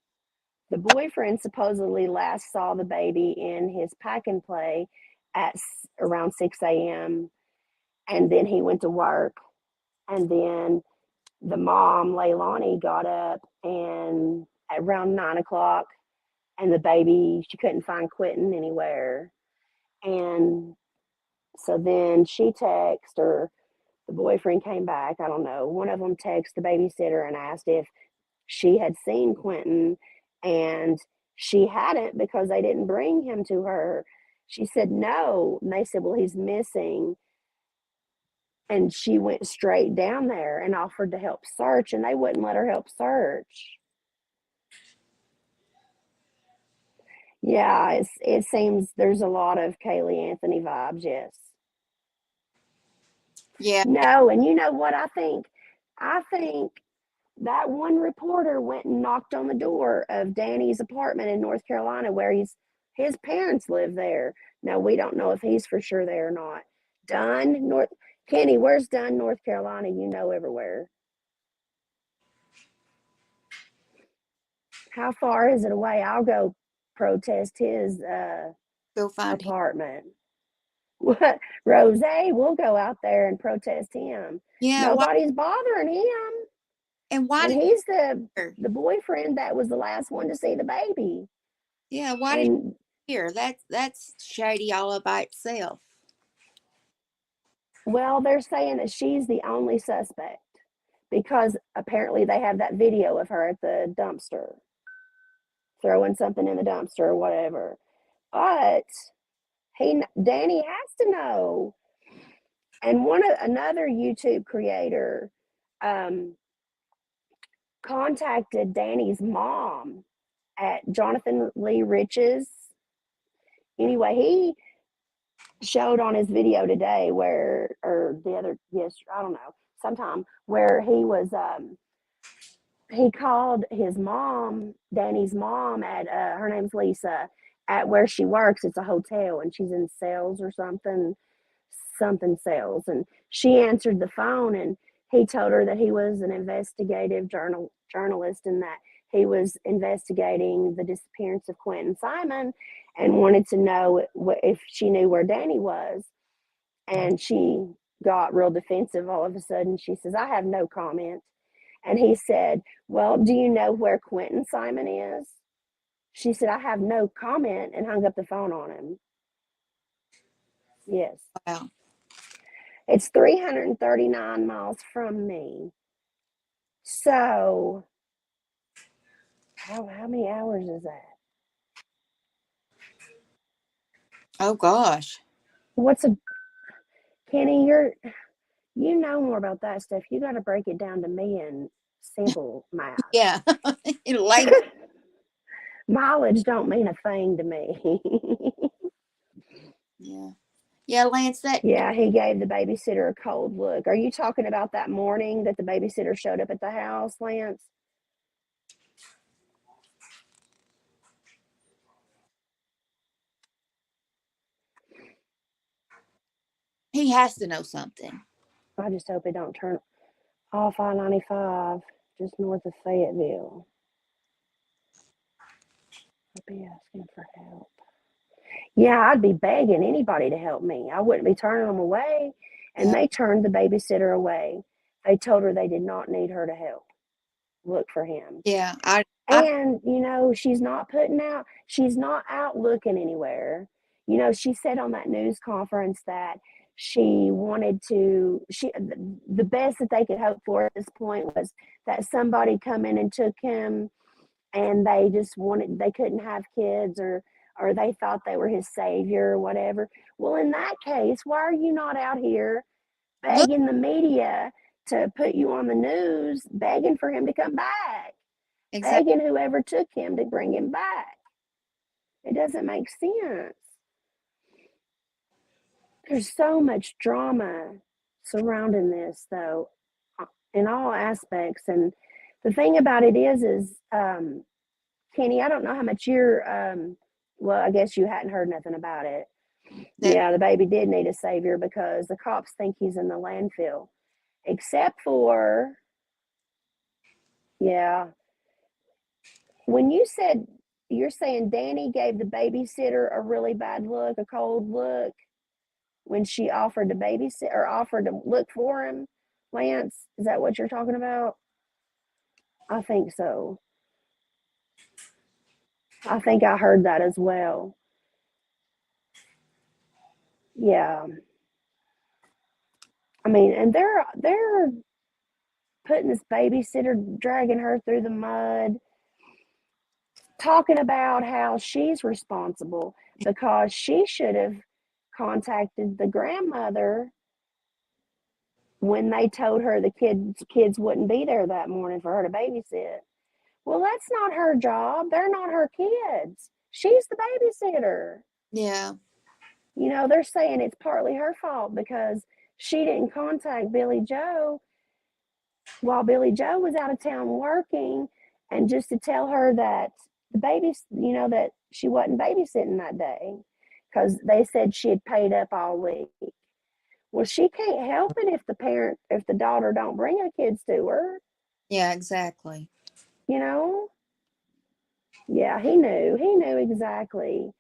the boyfriend supposedly last saw the baby in his pack and play at around 6 a.m. And then he went to work. And then the mom, Leilani, got up and at around 9 o'clock, and the baby, she couldn't find Quentin anywhere. And so then she texted, or the boyfriend came back, I don't know. One of them texted the babysitter and asked if she had seen Quentin, and she hadn't, because they didn't bring him to her. She said no, and they said, well, he's missing. And she went straight down there and offered to help search, and they wouldn't let her help search. Yeah, it seems there's a lot of Kaylee Anthony vibes, yes. Yeah. No, and you know what I think? I think that one reporter went and knocked on the door of Danny's apartment in North Carolina, where his parents live there. Now, we don't know if he's for sure there or not. Kenny, where's Dunn, North Carolina? You know everywhere. How far is it away? I'll go protest his Go find apartment. What, Rose? We'll go out there and protest him. Yeah. Nobody's bothering him. And why? And he's the boyfriend that was the last one to see the baby. Yeah. Why did you hear? That's shady all by itself. Well, they're saying that she's the only suspect, because apparently they have that video of her at the dumpster, throwing something in the dumpster or whatever. But Danny has to know. And another YouTube creator contacted Danny's mom at Jonathan Lee Rich's. Anyway, he showed on his video today I don't know, sometime, where he called his mom, Danny's mom, at her name's Lisa, at where she works. It's a hotel, and she's in sales or something sales. And she answered the phone, and he told her that he was an investigative journalist, and that he was investigating the disappearance of Quentin Simon, and wanted to know if she knew where Danny was. And she got real defensive all of a sudden. She says, I have no comment. And he said, well, do you know where Quentin Simon is? She said, I have no comment, and hung up the phone on him. Yes. Wow. It's 339 miles from me. So, how many hours is that? Oh, gosh. Kenny, you know more about that stuff. You got to break it down to me in simple math. Yeah. Mileage don't mean a thing to me. Yeah. Yeah, Lance, Yeah, he gave the babysitter a cold look. Are you talking about that morning that the babysitter showed up at the house, Lance? he has to know something. I just hope it don't turn off I-95 just north of Fayetteville. I'd be asking for help. Yeah, I'd be begging anybody to help me. I wouldn't be turning them away. And they turned the babysitter away. They told her they did not need her to help look for him. Yeah. And, she's not out looking anywhere. She said on that news conference that she wanted the best that they could hope for at this point was that somebody come in and took him, and they couldn't have kids, or they thought they were his savior or whatever. Well, in that case, why are you not out here begging the media to put you on the news, begging for him to come back? Begging whoever took him to bring him back. It doesn't make sense. There's so much drama surrounding this, though, in all aspects. And the thing about it is Kenny, I don't know how much well, I guess you hadn't heard nothing about it. Yeah, the baby did need a savior because the cops think he's in the landfill. Except for, yeah. When you're saying Danny gave the babysitter a really bad look, a cold look, when she offered to babysit or offered to look for him, Lance, is that what you're talking about? I think so. I think I heard that as well. Yeah. I mean, and they're putting this babysitter, dragging her through the mud, talking about how she's responsible because she should have contacted the grandmother when they told her the kids wouldn't be there that morning for her to babysit. Well, that's not her job. They're not her kids. She's the babysitter. Yeah. They're saying it's partly her fault because she didn't contact Billie Joe while Billie Joe was out of town working, and just to tell her that the babies, that she wasn't babysitting that day because they said she had paid up all week. Well, she can't help it if the daughter don't bring her kids to her. Yeah, exactly. Yeah, he knew exactly.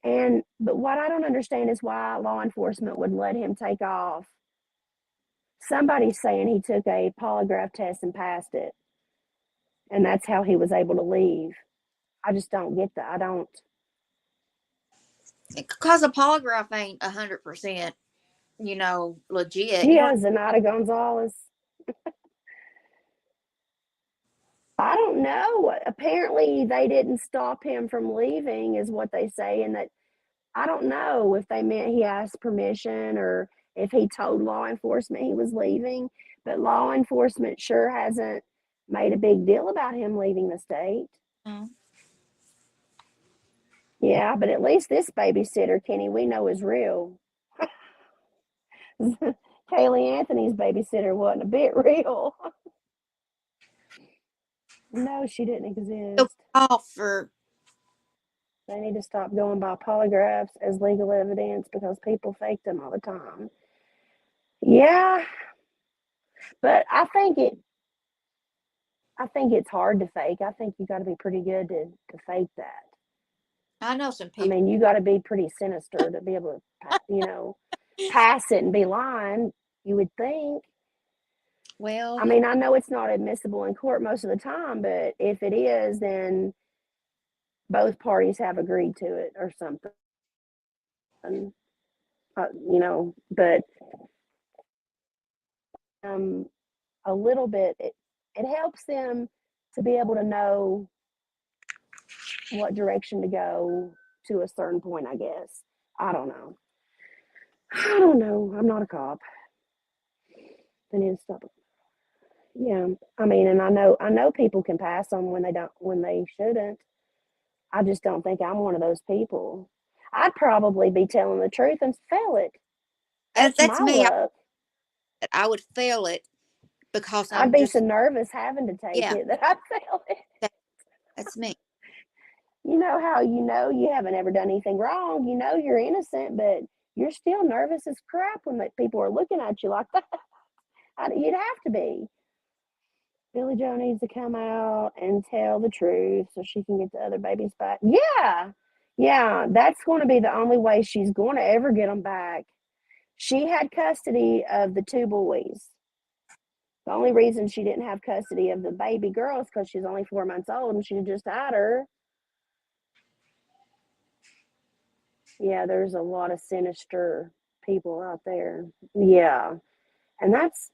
But what I don't understand is why law enforcement would let him take off. Somebody's saying he took a polygraph test and passed it, and that's how he was able to leave. I just don't get that. I don't. Because a polygraph ain't 100%, legit. Yeah, Zenaida Gonzalez. I don't know. Apparently, they didn't stop him from leaving, is what they say, and that I don't know if they meant he asked permission or if he told law enforcement he was leaving, but law enforcement sure hasn't made a big deal about him leaving the state. Oh. Yeah, but at least this babysitter, Kenny, we know is real. Kaylee Anthony's babysitter wasn't a bit real. No, she didn't So exist. for They need to stop going by polygraphs as legal evidence because people fake them all the time. Yeah, but I think it's hard to fake. I think you got to be pretty good to fake that. I know some I people. mean, you got to be pretty sinister to be able to, pass it and be lying. You would think. Well, I mean, I know it's not admissible in court most of the time, but if it is, then both parties have agreed to it or something. But a little bit, it helps them to be able to know what direction to go to a certain point, I guess. I don't know. I'm not a cop. They need to stop it. Yeah. I mean, and I know people can pass them when they shouldn't. I just don't think I'm one of those people. I'd probably be telling the truth and fail it. That's that's my me. luck. I would fail it because I'd I'm be just so nervous having to take yeah. it that I'd fail it. That's me. You know how you haven't ever done anything wrong. You know you're innocent, but you're still nervous as crap when people are looking at you like that. You'd have to be. Billie Joe needs to come out and tell the truth so she can get the other babies back. Yeah, that's going to be the only way she's going to ever get them back. She had custody of the two boys. The only reason she didn't have custody of the baby girl is because she's only 4 months old and she just had her. Yeah, there's a lot of sinister people out there. Yeah. And that's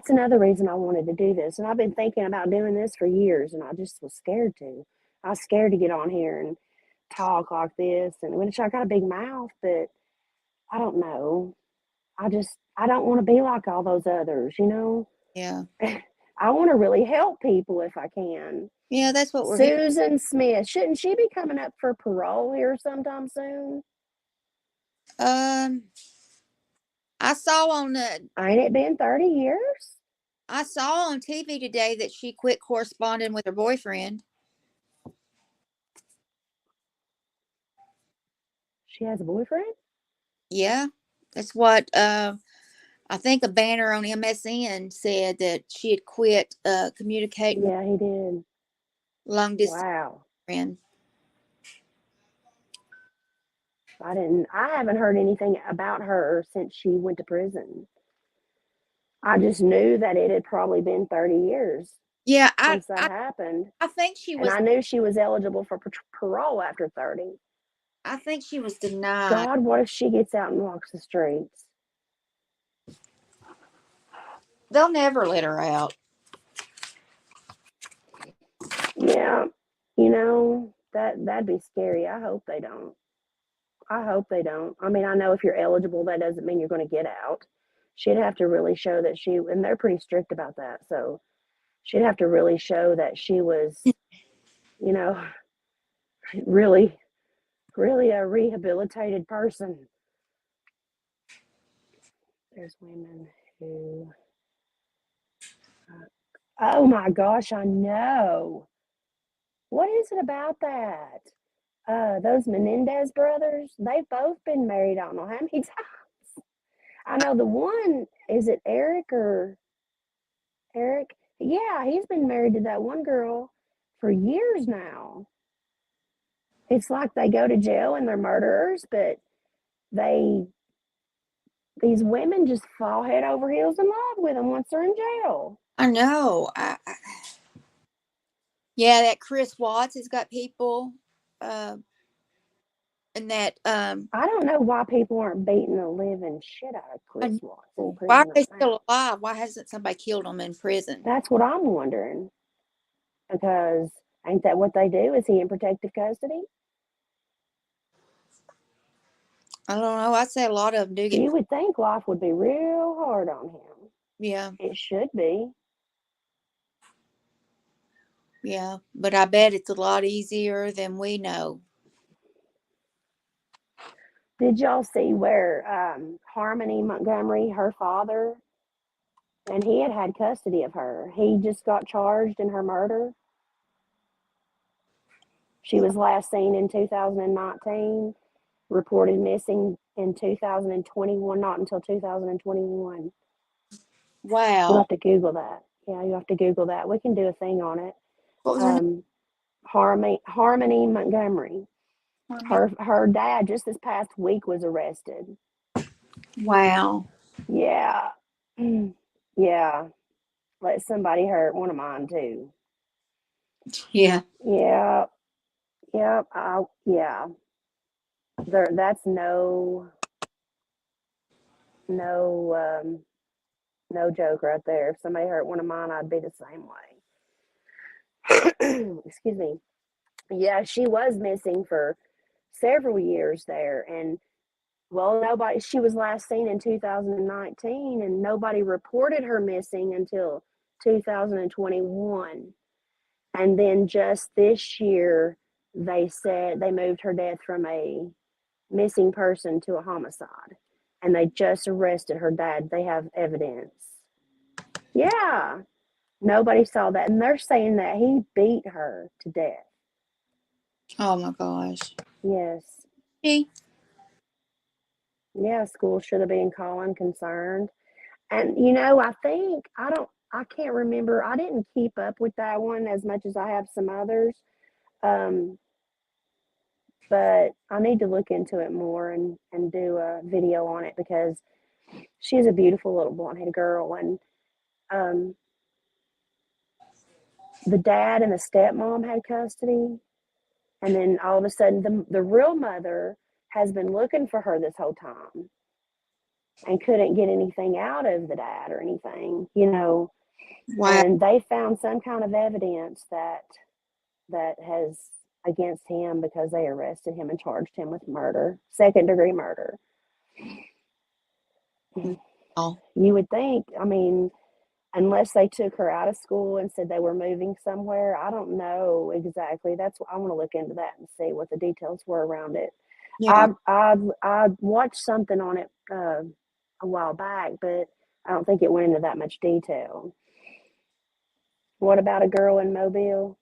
another reason I wanted to do this. And I've been thinking about doing this for years and I just was scared to. I was scared to get on here and talk like this. And which I got a big mouth, but I don't know. I don't want to be like all those others, Yeah. I want to really help people if I can. Yeah, that's what we're here. Susan Smith, shouldn't she be coming up for parole here sometime soon? I saw on the Ain't it been 30 years? I saw on TV today that she quit corresponding with her boyfriend. She has a boyfriend? Yeah, that's what I think a banner on MSN said that she had quit communicating with Yeah, he did. long distance Wow. friend. I haven't heard anything about her since she went to prison. I just knew that it had probably been 30 years Yeah, since that happened. I think she And was I knew she was eligible for parole after 30. I think she was denied. God, what if she gets out and walks the streets? They'll never let her out. Yeah, that'd be scary. I hope they don't. I mean, I know if you're eligible, that doesn't mean you're going to get out. She'd have to really show that and they're pretty strict about that. So she'd have to really show that she was, really, really a rehabilitated person. There's women who, oh my gosh, I know. What is it about that? Those Menendez brothers, they've both been married, I don't know how many times. I know the one, is it Eric or Eric? Yeah, he's been married to that one girl for years now. It's like they go to jail and they're murderers, but these women just fall head over heels in love with them once they're in jail. I know. Yeah, that Chris Watts has got people and that I don't know why people aren't beating the living shit out of Chris Watts in prison. why are they right still now. alive? Why hasn't somebody killed them in prison? That's what I'm wondering. Because ain't that what they do? Is he in protective custody? I don't know. I'd say a lot of them do get. You would think life would be real hard on him. Yeah, It should be. yeah. But I bet it's a lot easier than we know. Did y'all see where Harmony Montgomery, her father, and he had custody of her? He just got charged in her murder. She was last seen in 2019, reported missing in 2021, not until 2021. You'll Wow. have to Google that. Yeah, you have to Google that. We can do a thing on it. What was her name? Harmony Montgomery. Her dad just this past week was arrested. Wow. Yeah. Yeah. Let somebody hurt one of mine too. Yeah. Yeah. Yep. Yeah. That's no joke right there. If somebody hurt one of mine, I'd be the same way. Excuse me. Yeah, she was missing for several years there, and well, nobody. She was last seen in 2019, and nobody reported her missing until 2021. And then just this year, they said they moved her death from a missing person to a homicide, and they just arrested her dad. They have evidence. Yeah, nobody saw that, and they're saying that he beat her to death. Oh my gosh. Yes. She. Yeah, school should have been calling concerned. And I can't remember. I didn't keep up with that one as much as I have some others. Um, but I need to look into it more and do a video on it because she's a beautiful little blonde headed girl. And um, the dad and the stepmom had custody. And then all of a sudden, the real mother has been looking for her this whole time and couldn't get anything out of the dad or anything, Wow. and they found some kind of evidence that has against him because they arrested him and charged him with murder, second-degree murder. Oh. You would think, I mean, unless they took her out of school and said they were moving somewhere, I don't know exactly. I want to look into that and see what the details were around it. Yeah. I watched something on it a while back, but I don't think it went into that much detail. What about a girl in Mobile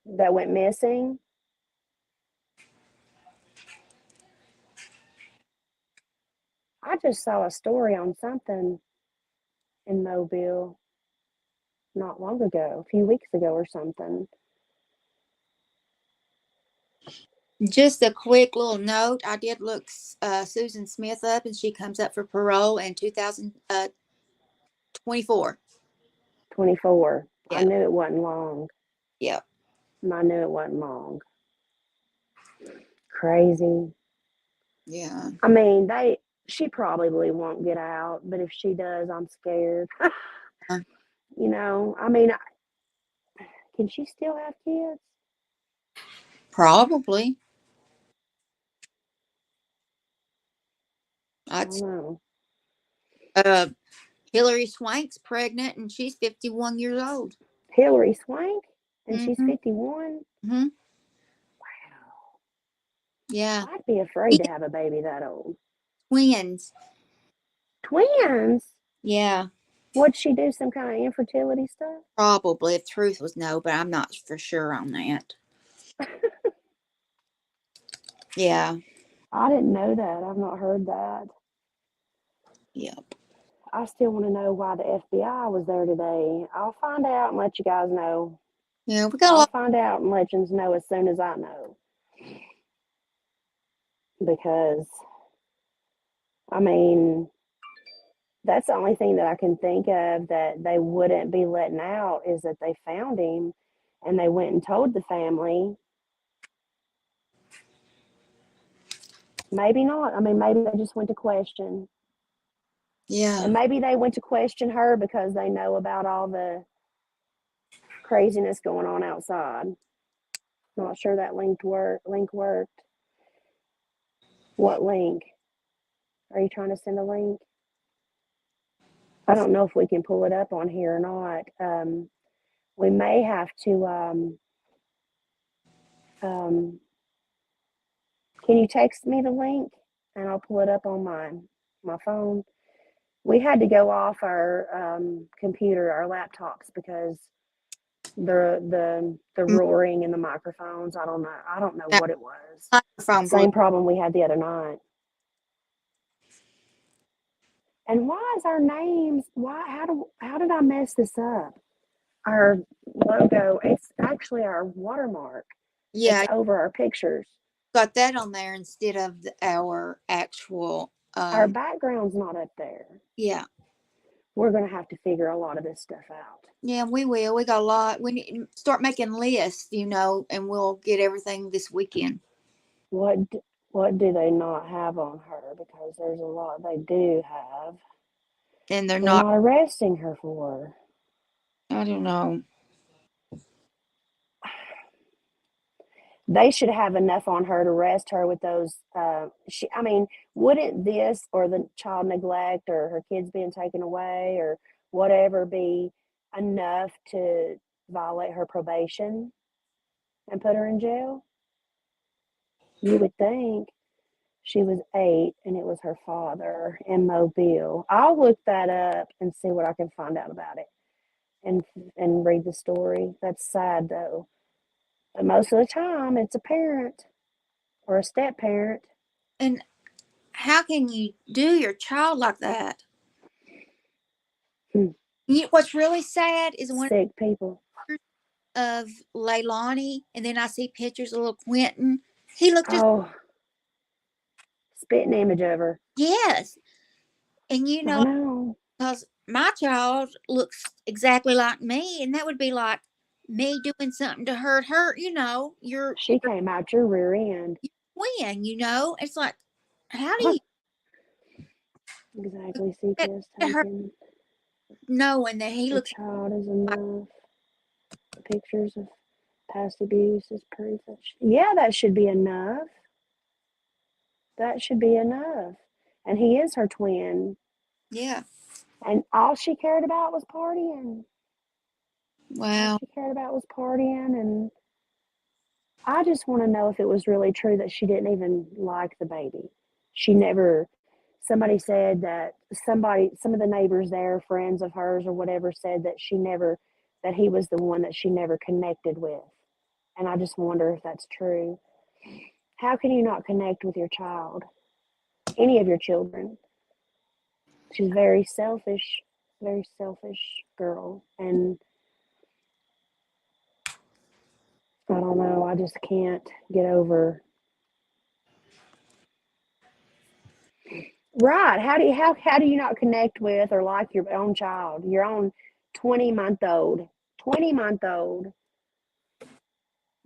that went missing? I just saw a story on something in Mobile not long ago, a few weeks ago or something. Just a quick little note. I did look Susan Smith up, and she comes up for parole in 2024. 24. I Yeah. knew it wasn't long. Yeah. I knew it wasn't long. Crazy. Yeah. I mean, she probably won't get out, but if she does, I'm scared. I mean, can she still have kids? Probably. I I'd. don't know. Hillary Swank's pregnant, and she's 51 years old. Hillary Swank, and she's Mm-hmm. 51. Mm-hmm. Wow. Yeah. I'd be afraid to have a baby that old. Twins. Twins? Yeah. What'd she do? Some kind of infertility stuff? Probably. If truth was no, but I'm not for sure on that. Yeah. I didn't know that. I've not heard that. Yep. I still want to know why the FBI was there today. I'll find out and let you guys know. Yeah, we got a I'll lot. find out and let you know as soon as I know. Because, I mean, that's the only thing that I can think of that they wouldn't be letting out is that they found him and they went and told the family. Maybe not. I mean, maybe they just went to question. Yeah. And maybe they went to question her because they know about all the craziness going on outside. Not sure that link worked. What link? Are you trying to send a link? I don't know if we can pull it up on here or not. We may have to. Can you text me the link and I'll pull it up on my phone? We had to go off our computer, our laptops, because the roaring in the microphones. I don't know That what it was. microphone blew. Same problem we had the other night. And why is our names? How did I mess this up? Our logo. It's actually our watermark. Yeah, It's over our pictures. got that on there instead of our actual. Our background's not up there. Yeah. We're gonna have to figure a lot of this stuff out. Yeah, we will. We got a lot. We need to start making lists, and we'll get everything this weekend. What do they not have on her? Because there's a lot they do have. And they're not not arresting her for. I don't know. They should have enough on her to arrest her with those. Wouldn't this or the child neglect or her kids being taken away or whatever be enough to violate her probation and put her in jail? You would think. She was 8 and it was her father in Mobile. I'll look that up and see what I can find out about it and read the story. That's sad though. But most of the time it's a parent or a step parent. And how can you do your child like that? What's really sad is when Sick people. of Leilani, and then I see pictures of little Quentin. He looked just spitting image of her. Yes. And I know. Because my child looks exactly like me, and that would be like me doing something to hurt her, She came out your rear end. When, it's like, how do you exactly CPS taken? Knowing that he looks child is enough. Pictures of past abuse is proof that that should be enough. That should be enough. And he is her twin. Yeah. And all she cared about was partying. Wow. All she cared about was partying. And I just want to know if it was really true that she didn't even like the baby. Somebody said that some of the neighbors there, friends of hers or whatever, said that that he was the one that she never connected with. And I just wonder if that's true. How can you not connect with your child? Any of your children? She's very selfish girl. And I don't know, I just can't get over. Right. How do you not connect with or like your own child, your own 20-month-old?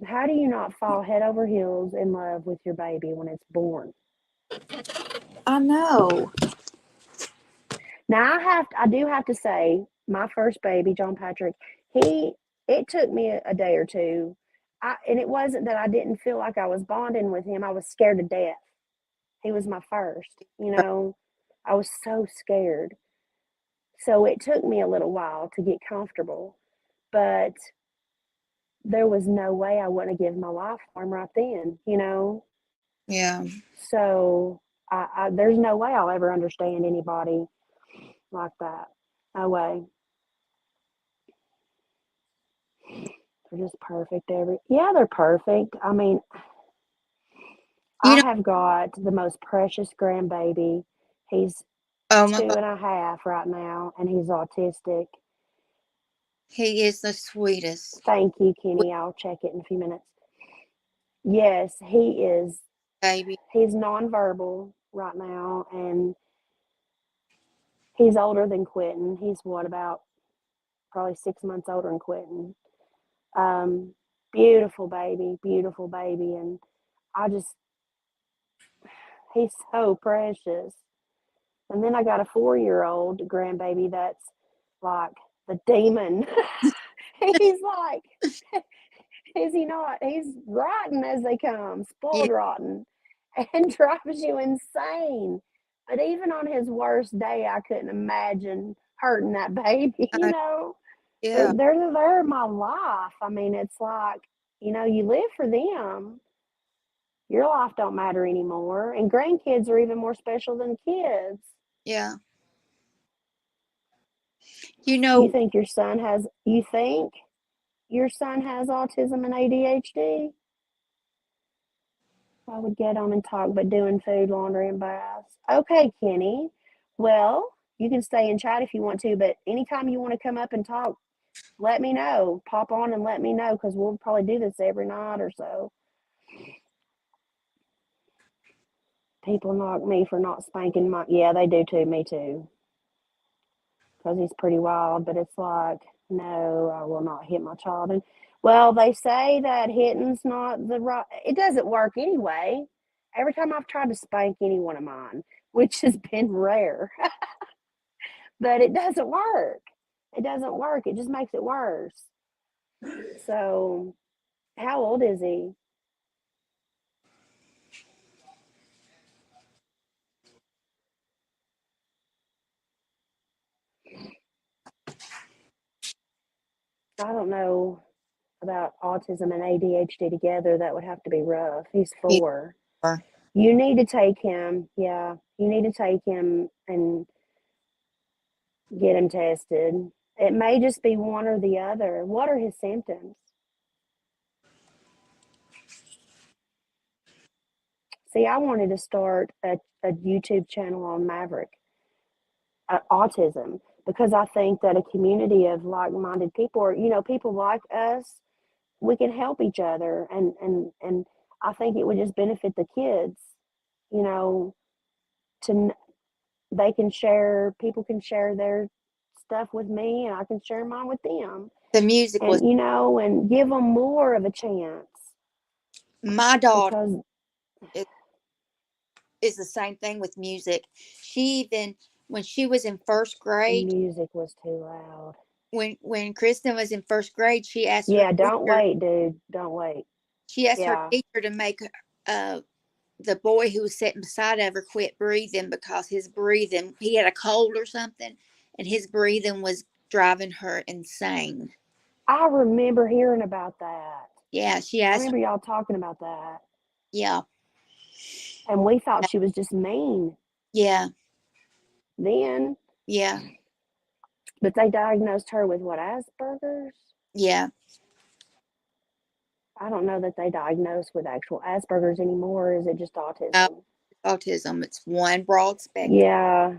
How do you not fall head over heels in love with your baby when it's born? I know. Now I do have to say, my first baby, John Patrick, it took me a day or two. And it wasn't that I didn't feel like I was bonding with him. I was scared to death. He was my first, I was so scared. So it took me a little while to get comfortable, but there was no way I wouldn't have given my life for him right then, Yeah. So there's no way I'll ever understand anybody like that. No way. They're just perfect. They're perfect. I mean, I have got the most precious grandbaby. He's 2.5 right now, and he's autistic. He is the sweetest. Thank you, Kenny. I'll check it in a few minutes. Yes, he is. Baby. He's nonverbal right now, and he's older than Quentin. He's probably 6 months older than Quentin. Beautiful baby, and he's so precious. And then I got a 4-year-old grandbaby that's like the demon. He's like Is he not? He's rotten as they come, Yeah. spoiled rotten, and drives you insane. But even on his worst day, I couldn't imagine hurting that baby, you know? Yeah. They're my life. I mean, it's like, you know, you live for them. Your life don't matter anymore. And grandkids are even more special than kids. Yeah. You think your son has autism and ADHD? I would get on and talk, but doing food, laundry, and baths. Okay, Kenny. Well, you can stay and chat if you want to, but anytime you want to come up and talk, let me know. Pop on and let me know, because we'll probably do this every night or so. People knock me for not spanking my. Yeah, they do too. Me too. Because he's pretty wild, but it's like, no, I will not hit my child. And well, they say that hitting's not the right. It doesn't work anyway. Every time I've tried to spank any one of mine, which has been rare, but it doesn't work. It doesn't work. It just makes it worse. So, how old is he? I don't know about autism and ADHD together. That would have to be rough. He's 4. Yeah. You need to take him. Yeah, you need to take him and get him tested. It may just be one or the other. What are his symptoms? See, I wanted to start a YouTube channel on Maverick autism, because I think that a community of like-minded people, or you know, people like us, we can help each other, and I think it would just benefit the kids. You know, to they can share, people can share their stuff with me, and I can share mine with them. The music was. And you know, and give them more of a chance. My daughter Because is the same thing with music. She even, when she was in first the grade, music was too loud. when Kristen was in first grade, she asked her Yeah, don't teacher. wait, dude. Don't wait. She asked her Yeah. teacher to make the boy who was sitting beside of her quit breathing, because his breathing, he had a cold or something, and his breathing was driving her insane. I remember hearing about that. Yeah, she I asked her. remember y'all talking about that. Yeah, And we thought she was just mean yeah, then. yeah, But they diagnosed her with what, Asperger's? yeah. I don't know that they diagnose with actual Asperger's anymore. Is it just autism? Autism. It's one broad spectrum. Yeah.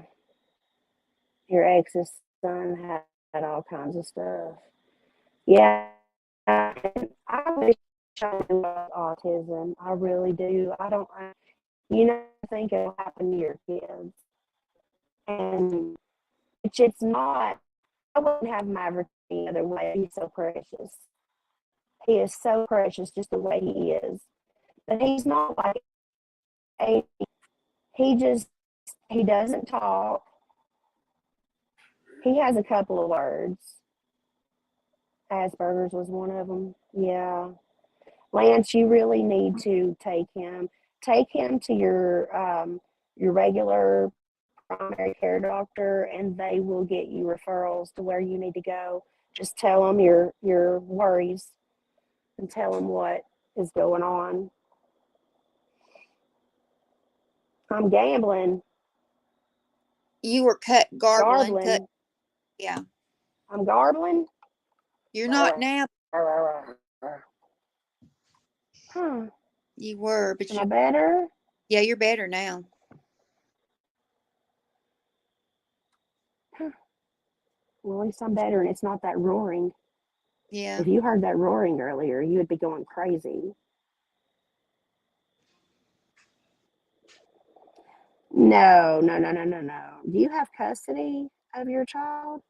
Your ex's son had all kinds of stuff. Yeah. I wish I knew about autism. I really do. You know, I think it'll happen to your kids. And which it's not, I wouldn't have Maverick any other way. He's so precious. He is so precious just the way he is. But he's not like a, he doesn't talk. He has a couple of words. Asperger's was one of them. Yeah. Lance, you really need to take him. Take him to your regular primary care doctor, and they will get you referrals to where you need to go. Just tell them your worries and tell them what is going on. I'm gambling. You were garbling. Garbling. Yeah. I'm garbling. You're not now. Huh. You were, but Am I better? yeah, you're better now. Well, at least I'm better, and it's not that roaring. Yeah. If you heard that roaring earlier, you would be going crazy. No. Do you have custody of your child?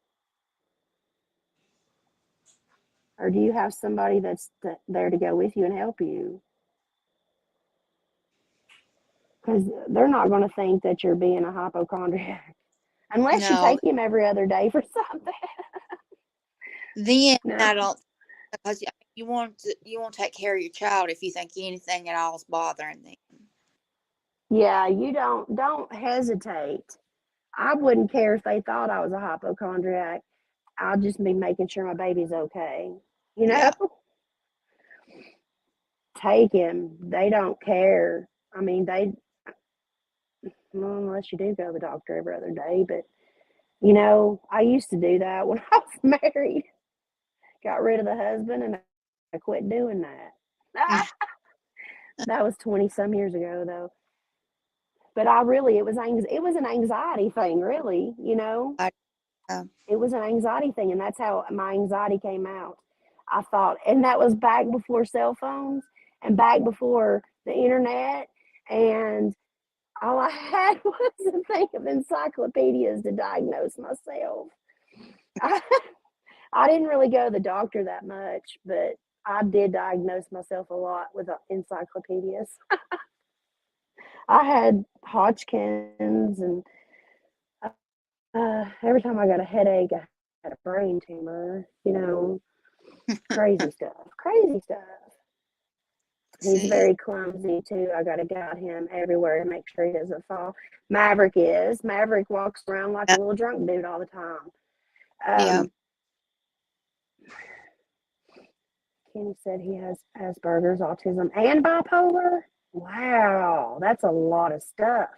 Or do you have somebody that's there to go with you and help you? Because they're not going to think that you're being a hypochondriac unless you No. take him every other day for something. Then No. I don't, because you want to take care of your child if you think anything at all is bothering them. Yeah, you don't hesitate. I wouldn't care if they thought I was a hypochondriac. I'll just be making sure my baby's okay. You know, Yeah. take him. They don't care. I mean, well, unless you do go to the doctor every other day. But, I used to do that when I was married. Got rid of the husband and I quit doing that. That was 20 some years ago, though. But it was an anxiety thing, really, It was an anxiety thing, and that's how my anxiety came out. I thought, and that was back before cell phones and back before the internet, and all I had was a thing of encyclopedias to diagnose myself. I didn't really go to the doctor that much, but I did diagnose myself a lot with encyclopedias. I had Hodgkin's, and every time I got a headache, I had a brain tumor, crazy stuff, crazy stuff. He's See? very clumsy too. I got to guide him everywhere to make sure he doesn't fall. Maverick walks around like a little drunk dude all the time. Yeah. Kenny said he has Asperger's, autism, and bipolar. Wow, that's a lot of stuff.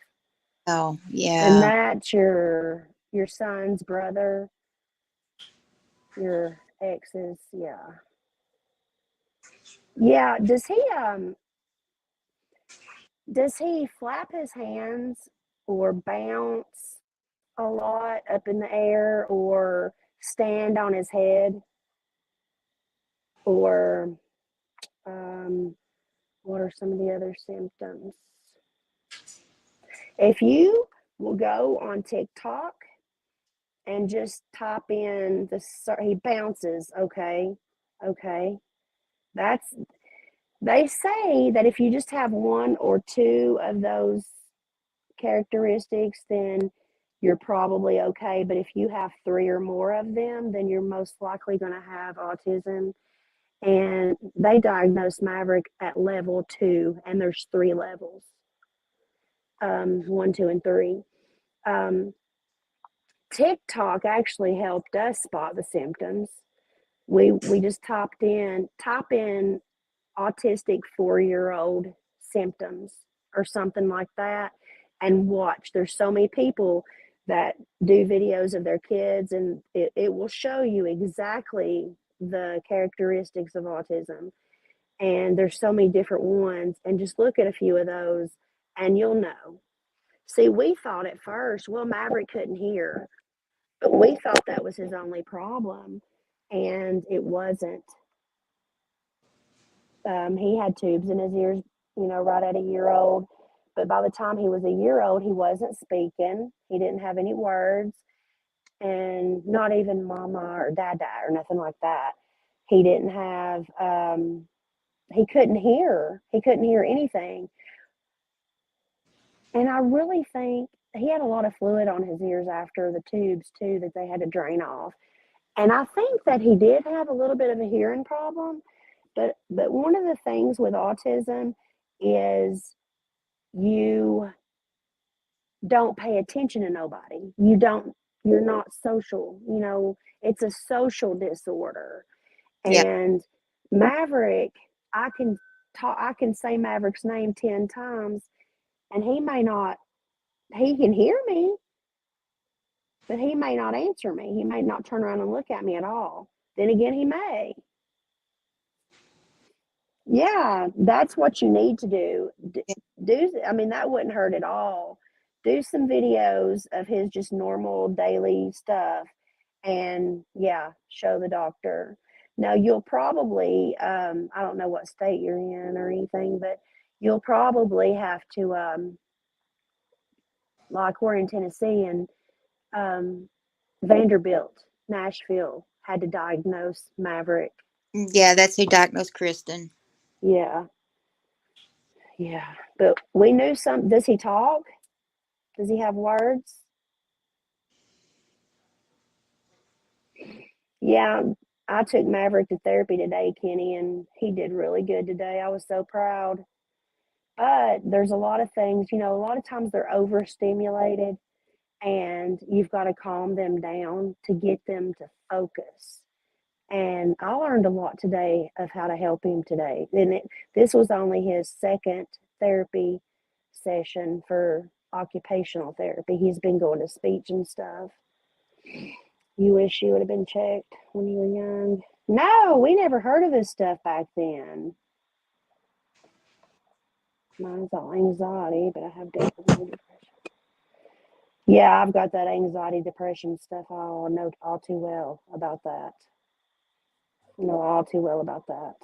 Oh, And yeah. that's your son's brother, your ex's, yeah. Yeah, does he flap his hands or bounce a lot up in the air or stand on his head? Or what are some of the other symptoms? If you will go on TikTok and just type in he bounces, okay. They say that if you just have one or two of those characteristics, then you're probably okay. But if you have three or more of them, then you're most likely going to have autism. And they diagnosed Maverick at level 2, and there's 3 levels, 1, 2, and 3. TikTok actually helped us spot the symptoms. We just type in autistic 4-year-old symptoms or something like that, and watch. There's so many people that do videos of their kids, and it will show you exactly the characteristics of autism. And there's so many different ones, and just look at a few of those and you'll know. See, we thought at first, well, Maverick couldn't hear, but we thought that was his only problem, and it wasn't. He had tubes in his ears, right at a year old. But by the time he was a year old, he wasn't speaking. He didn't have any words, and not even mama or dada or nothing like that. He didn't have, he couldn't hear. He couldn't hear anything. And I really think he had a lot of fluid on his ears after the tubes, too, that they had to drain off. And I think that he did have a little bit of a hearing problem. But one of the things with autism is you don't pay attention to nobody. You're not social. It's a social disorder. Yeah. And Maverick, I can say Maverick's name 10 times, and he can hear me, but he may not answer me. He may not turn around and look at me at all. Then again, he may. Yeah, that's what you need to do. That wouldn't hurt at all. Do some videos of his just normal daily stuff, and show the doctor. Now, you'll probably, I don't know what state you're in or anything, but you'll probably have to, like we're in Tennessee, and Vanderbilt, Nashville, had to diagnose Maverick. Yeah, that's who diagnosed Kristen. Yeah. But we knew does he talk? Does he have words? Yeah, I took Maverick to therapy today, Kenny, and he did really good today. I was so proud. But there's a lot of things, a lot of times they're overstimulated and you've got to calm them down to get them to focus. And I learned a lot today of how to help him today. And this was only his second therapy session for occupational therapy. He's been going to speech and stuff. You wish you would have been checked when you were young. No, we never heard of this stuff back then. Mine's all anxiety, but I have definitely depression. Yeah, I've got that anxiety, depression stuff. I know all too well about that. Know all too well about that.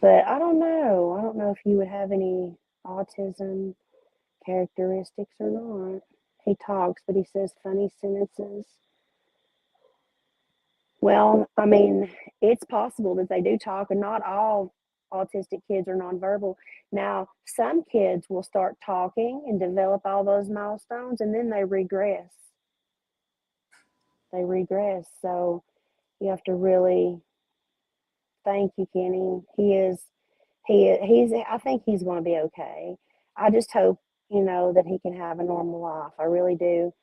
But I don't know. I don't know if you would have any autism characteristics or not. He talks, but he says funny sentences. Well, I mean, it's possible that they do talk, and not all autistic kids are nonverbal. Now, some kids will start talking and develop all those milestones, and then they regress. They regress. So you have to really thank you, Kenny. I think he's going to be okay. I just hope, that he can have a normal life. I really do.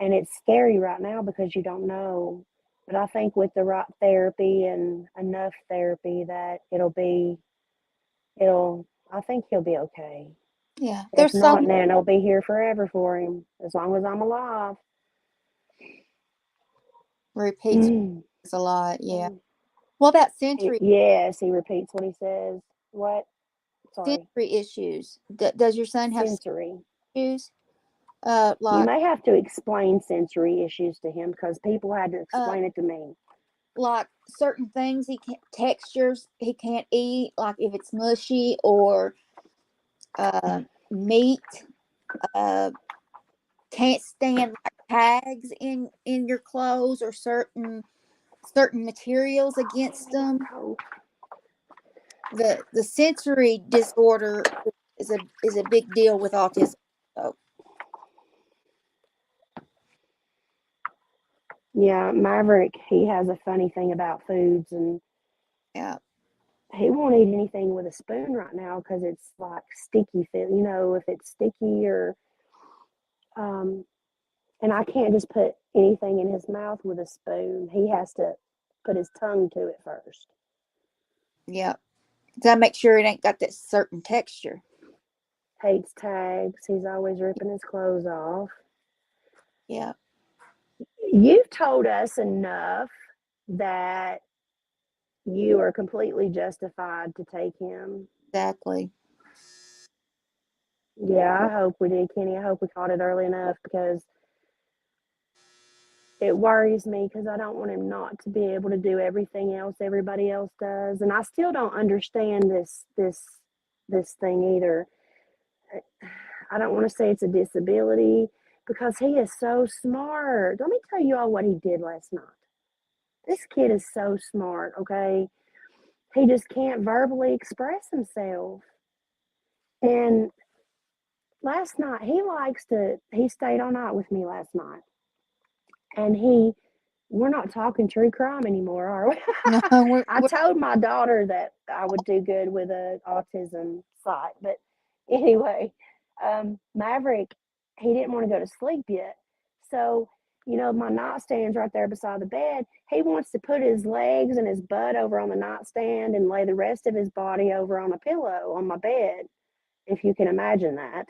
And it's scary right now because you don't know. But I think with the right therapy and enough therapy that I think he'll be okay. Yeah. If not, then I'll be here forever for him as long as I'm alive. Repeats a lot. Yeah. What about sensory? Yes, he repeats what he says. What? Sorry. Sensory issues. Does your son have sensory issues? You may have to explain sensory issues to him because people had to explain it to me. Like certain things textures he can't eat, like if it's mushy or meat. Can't stand like tags in your clothes or certain materials against them. The sensory disorder is a big deal with autism. So. Yeah, Maverick, he has a funny thing about foods, and yeah, he won't eat anything with a spoon right now because it's like sticky. If it's sticky or and I can't just put anything in his mouth with a spoon. He has to put his tongue to it first. Yeah. Gotta make sure it ain't got that certain texture. Hates tags. He's always ripping his clothes off. Yeah. You've told us enough that you are completely justified to take him. Exactly. Yeah, I hope we did, Kenny. I hope we caught it early enough because it worries me because I don't want him not to be able to do everything else everybody else does. And I still don't understand this thing either. I don't want to say it's a disability because he is so smart. Let me tell you all what he did last night. This kid is so smart, okay? He just can't verbally express himself. And last night, he stayed all night with me last night. And we're not talking true crime anymore, are we? No, I told my daughter that I would do good with an autism site. But anyway, Maverick, he didn't want to go to sleep yet. So, my nightstand's right there beside the bed. He wants to put his legs and his butt over on the nightstand and lay the rest of his body over on a pillow on my bed, if you can imagine that.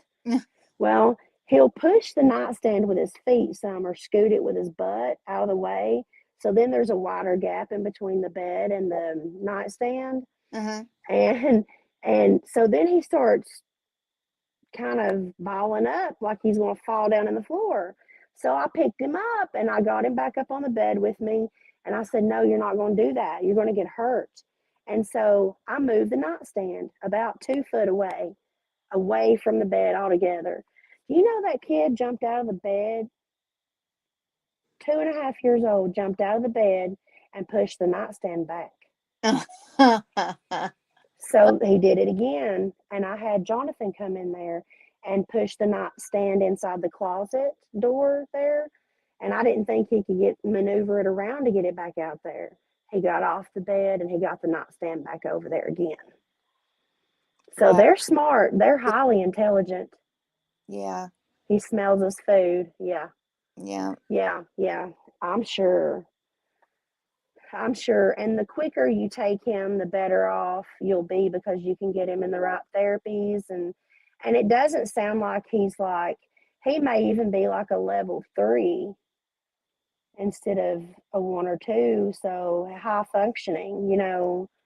Well, he'll push the nightstand with his feet some or scoot it with his butt out of the way. So then there's a wider gap in between the bed and the nightstand. Uh-huh. And so then he starts kind of balling up like he's going to fall down on the floor. So I picked him up and I got him back up on the bed with me. And I said, no, you're not going to do that. You're going to get hurt. And so I moved the nightstand about 2 foot away from the bed altogether. Do you know that kid jumped out of the bed, 2.5 years old, jumped out of the bed and pushed the nightstand back. So he did it again. And I had Jonathan come in there and push the nightstand inside the closet door there. And I didn't think he could maneuver it around to get it back out there. He got off the bed and he got the nightstand back over there again. So Wow. they're smart. They're highly intelligent. Yeah. He smells his food. Yeah. Yeah. Yeah. I'm sure. And the quicker you take him, the better off you'll be, because you can get him in the right therapies. And it doesn't sound like he may even be like a level 3 instead of a 1 or 2. So high functioning,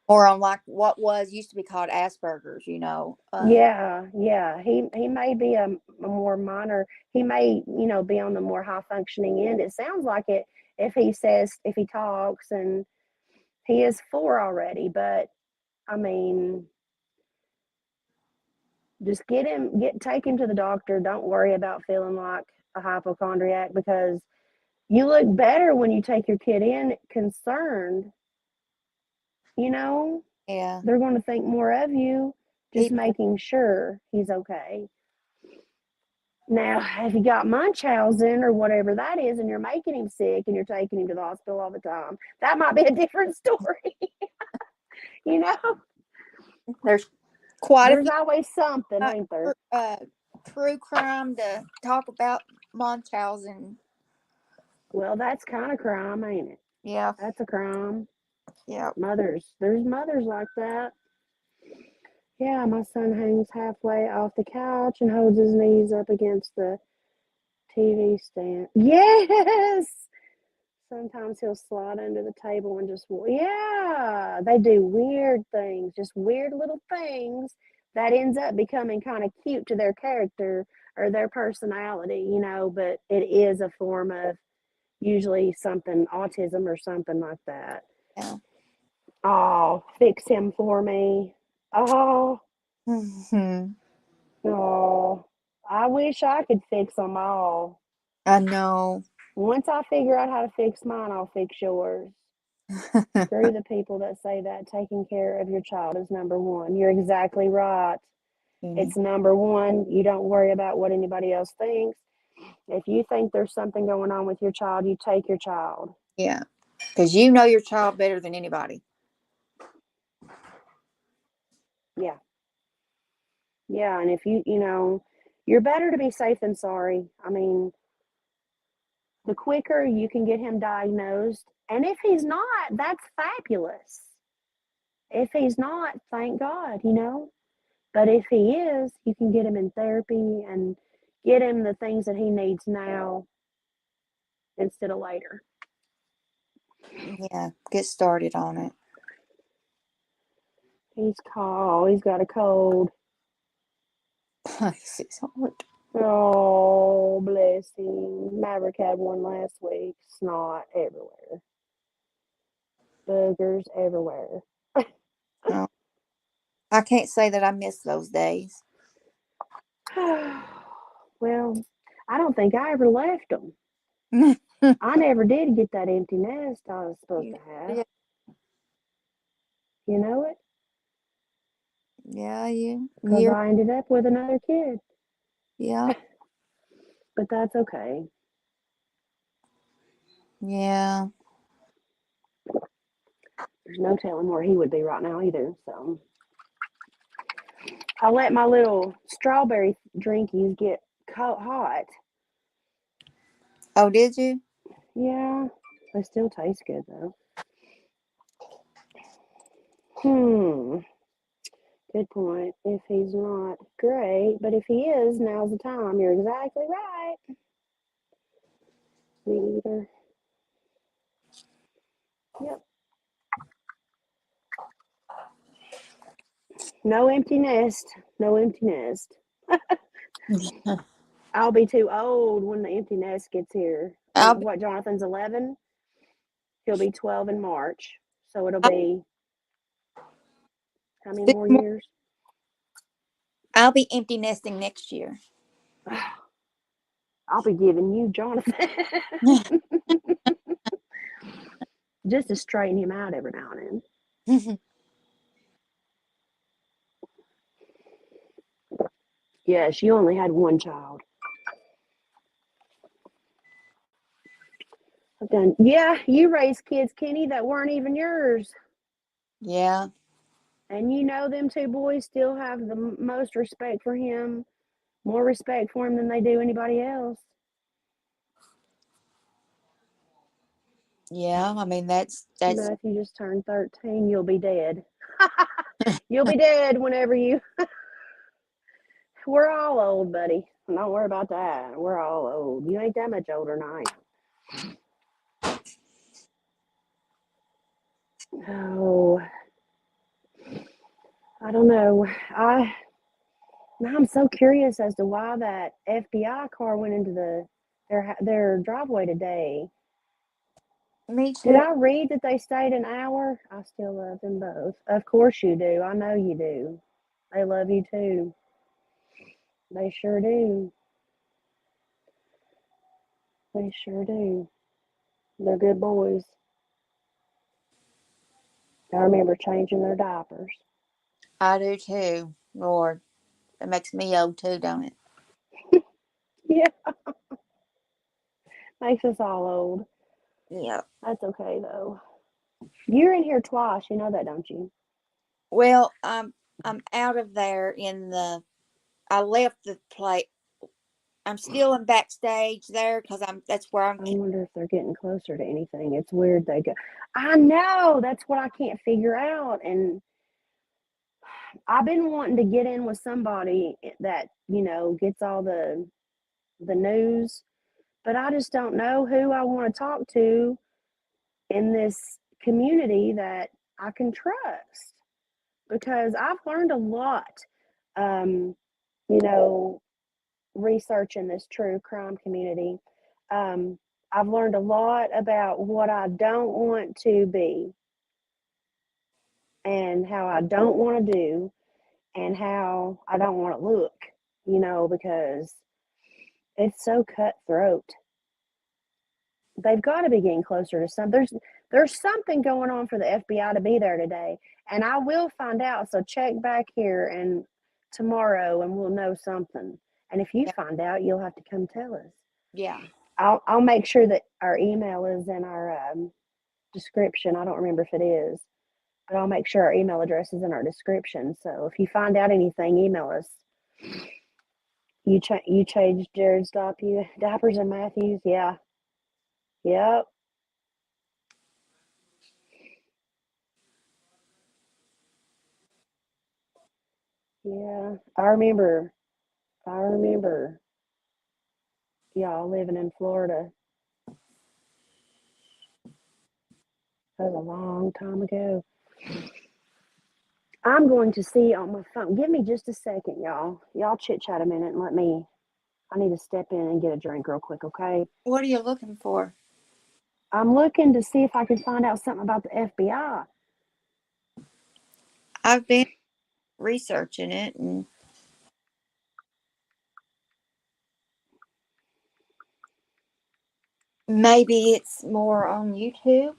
Or on like what used to be called Asperger's, Yeah. He may be a more minor. He may, be on the more high functioning end. It sounds like it if he talks, and he is 4 already. But I mean, just take him to the doctor. Don't worry about feeling like a hypochondriac, because you look better when you take your kid in concerned. Yeah. They're going to think more of you, just People. making sure he's okay. Now, if you got Munchausen or whatever that is, and you're making him sick and you're taking him to the hospital all the time, that might be a different story. There's quite a There's few always something, ain't there? true crime to talk about Munchausen. Well, that's kind of crime, ain't it? Yeah. That's a crime. Yeah. There's mothers like that. Yeah, my son hangs halfway off the couch and holds his knees up against the TV stand. Yes! Sometimes he'll slide under the table and yeah, they do weird things, just weird little things that ends up becoming kind of cute to their character or their personality, but it is a form of usually something, autism or something like that. Yeah. Oh, fix him for me. Oh, I wish I could fix them all. I know. Once I figure out how to fix mine, I'll fix yours. Screw the people that say that taking care of your child is number one. You're exactly right. It's number one. You don't worry about what anybody else thinks. If you think there's something going on with your child, you take your child. Yeah. Because you know your child better than anybody. Yeah. Yeah. And if you're better to be safe than sorry. I mean, the quicker you can get him diagnosed, and if he's not, that's fabulous. If he's not, thank God, But if he is, you can get him in therapy and get him the things that he needs now instead of later. Yeah. Get started on it. He's cold. He's got a cold. It's hard. Oh, bless him. Maverick had one last week. Snot everywhere. Boogers everywhere. Oh, I can't say that I miss those days. Well, I don't think I ever left them. I never did get that empty nest I was supposed to have. Yeah. You know it? Yeah, you. Because I ended up with another kid. Yeah. But that's okay. Yeah. There's no telling where he would be right now either. So I let my little strawberry drinkies get hot. Oh, did you? Yeah, they still taste good though. Good point. If he's not, great. But if he is, now's the time. You're exactly right. Me either. Yep. No empty nest. No empty nest. I'll be too old when the empty nest gets here. What, Jonathan's 11? He'll be 12 in March. So it'll be how many more years? I'll be empty nesting next year. I'll be giving you Jonathan. Just to straighten him out every now and then. Yes, you only had one child. Yeah, you raised kids, Kenny, that weren't even yours. Yeah. And you know them two boys still have the most respect for him, more respect for him than they do anybody else. Yeah. I mean, that's You know, if you just turn 13, you'll be dead. You'll be dead whenever you. We're all old, buddy. Don't worry about that. We're all old. You ain't that much older than I am. Oh, I don't know. Now I'm so curious as to why that FBI car went into their driveway today. me Did too. I read that they stayed an hour? I still love them both. Of course you do. I know you do. They love you too. They sure do. They sure do. They're good boys. I remember changing their diapers. I do too. Lord, that makes me old too, don't it? Yeah, makes us all old. Yeah. That's okay though. You're in here twice. You know that, don't you? Well, I'm out of there in the. I left the play. I'm still in backstage there because That's where I'm. I wonder if they're getting closer to anything. It's weird they go. I know. That's what I can't figure out. And I've been wanting to get in with somebody that, gets all the news, but I just don't know who I want to talk to in this community that I can trust because I've learned a lot, um, you know, researching this true crime community. Um, I've learned a lot about what I don't want to be and how I don't want to do and how I don't want to look, because it's so cutthroat. They've got to be getting closer to some. There's something going on for the FBI to be there today, and I will find out. So check back here and tomorrow, and we'll know something. And if you Yeah. find out, you'll have to come tell us. Yeah. I'll make sure that our email is in our description. I don't remember if it is, but I'll make sure our email address is in our description. So if you find out anything, email us. You changed Jared's diapers and Matthews, yeah, yep, yeah. I remember y'all living in Florida. That was a long time ago. I'm going to see on my phone. Give me just a second, y'all. Y'all chit chat a minute and I need to step in and get a drink real quick, okay? What are you looking for? I'm looking to see if I can find out something about the FBI. I've been researching it, and maybe it's more on YouTube.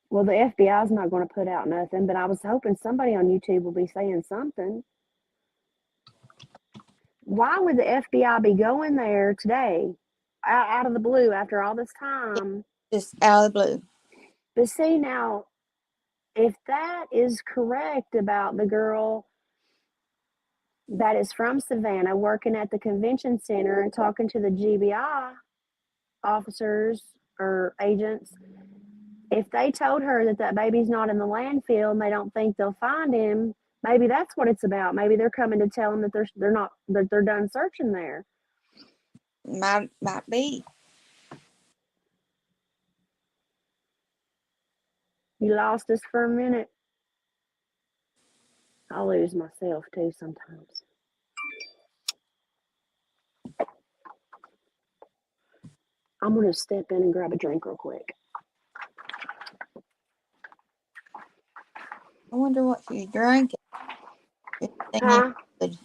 Well, the FBI is not going to put out nothing, but I was hoping somebody on YouTube will be saying something. Why would the FBI be going there today, out of the blue, after all this time? Just out of the blue. But see, now, if that is correct about the girl that is from Savannah working at the convention center and talking to the GBI officers or agents, if they told her that that baby's not in the landfill and they don't think they'll find him, maybe that's what it's about. Maybe they're coming to tell them that they're done searching there. Might be. You lost us for a minute. I lose myself too sometimes. I'm gonna step in and grab a drink real quick. I wonder what you drinking. Huh? Good.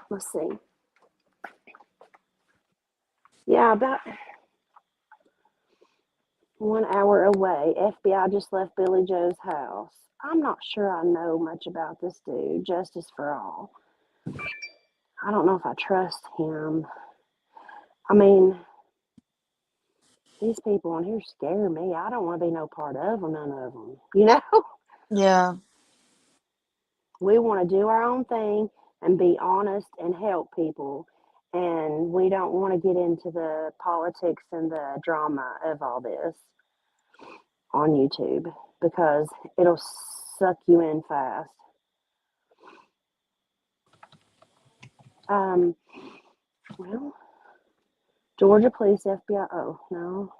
Let's see. Yeah, about 1 hour away. FBI just left Billy Joe's house. I'm not sure I know much about this dude. Justice for all. I don't know if I trust him. I mean, these people on here scare me. I don't want to be no part of them, none of them. You know? Yeah. We want to do our own thing and be honest and help people. And we don't want to get into the politics and the drama of all this on YouTube because it'll suck you in fast. Well, Georgia Police, FBI. Oh, no.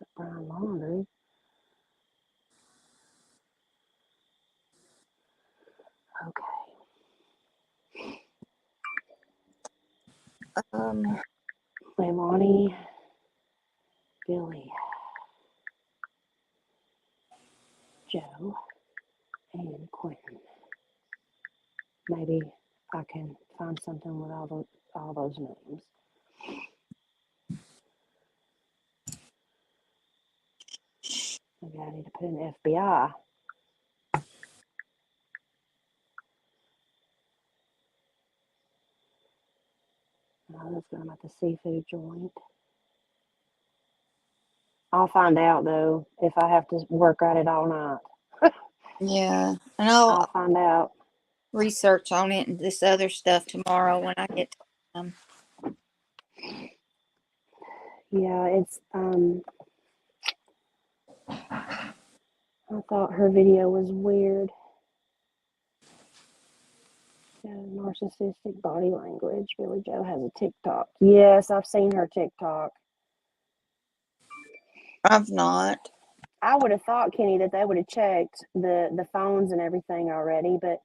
It's Brown Laundry. Okay. Leilani, Billie, Joe, and Quentin. Maybe I can find something with all those names. Maybe I need to put in FBI. Oh, that's going about the seafood joint. I'll find out though if I have to work at it all night. Yeah. And I'll find out. research on it and this other stuff tomorrow when I get time. Yeah, it's I thought her video was weird. Yeah, narcissistic body language. Billie Joe has a TikTok. Yes, I've seen her TikTok. I've not. I would have thought, Kenny, that they would have checked the phones and everything already, but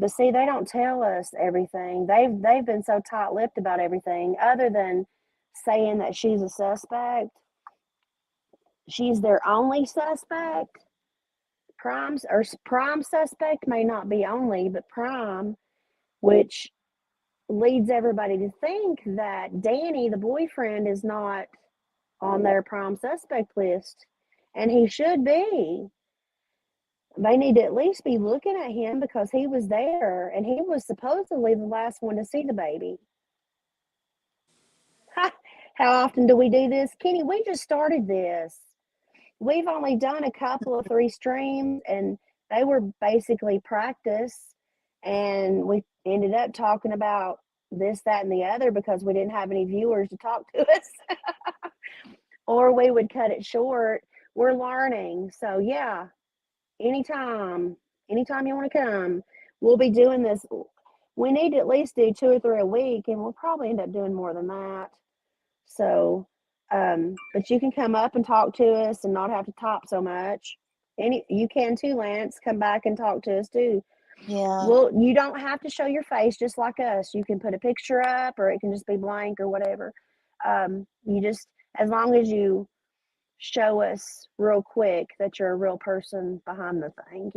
see, they don't tell us everything. They've been so tight-lipped about everything, other than saying that she's a suspect. She's their only suspect. Prime suspect may not be only, but prime, which leads everybody to think that Danny, the boyfriend, is not on their prime suspect list, and he should be. They need to at least be looking at him because he was there, and he was supposedly the last one to see the baby. How often do we do this? Kenny, we just started this. We've only done a couple of 3 streams, and they were basically practice, and we ended up talking about this, that, and the other because we didn't have any viewers to talk to us. Or we would cut it short. We're learning. So yeah, anytime you want to come, we'll be doing this. We need to at least do 2 or 3 a week, and we'll probably end up doing more than that. So, but you can come up and talk to us and not have to talk so much. You can too, Lance. Come back and talk to us too. Yeah. Well, you don't have to show your face just like us. You can put a picture up, or it can just be blank or whatever. You just, as long as you show us real quick that you're a real person behind the thing,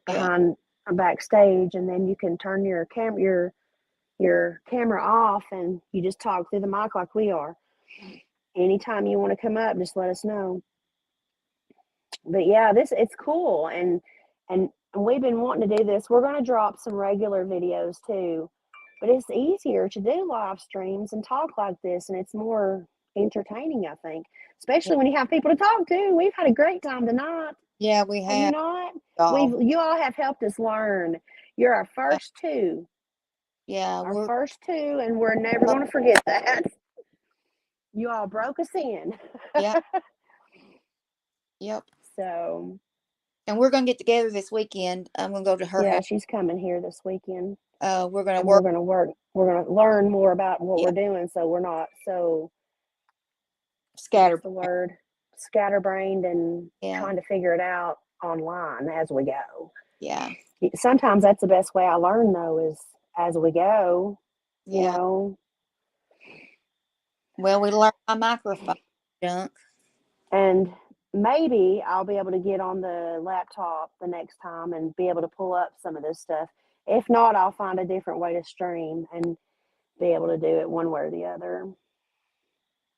behind backstage, and then you can turn your camera off and you just talk through the mic like we are. Anytime you want to come up, just let us know. But yeah, it's cool, and we've been wanting to do this. We're going to drop some regular videos too, but it's easier to do live streams and talk like this, and it's more entertaining, I think, especially when you have people to talk to. We've had a great time tonight. Yeah, we have. Have you not? You all have helped us learn. You're our first 2. Yeah, our first 2, and we're never going to forget that. You all broke us in. Yeah. Yep. So. And we're gonna get together this weekend. I'm gonna go to her house. Yeah, she's coming here this weekend. We're gonna We're work. gonna work. We're gonna learn more about what we're doing, so we're not so Scatterbrained. The word scatterbrained and trying to figure it out online as we go. Yeah. Sometimes that's the best way I learn, though, is as we go. Yeah. You know. Well, we learned my microphone junk. And maybe I'll be able to get on the laptop the next time and be able to pull up some of this stuff. If not, I'll find a different way to stream and be able to do it one way or the other.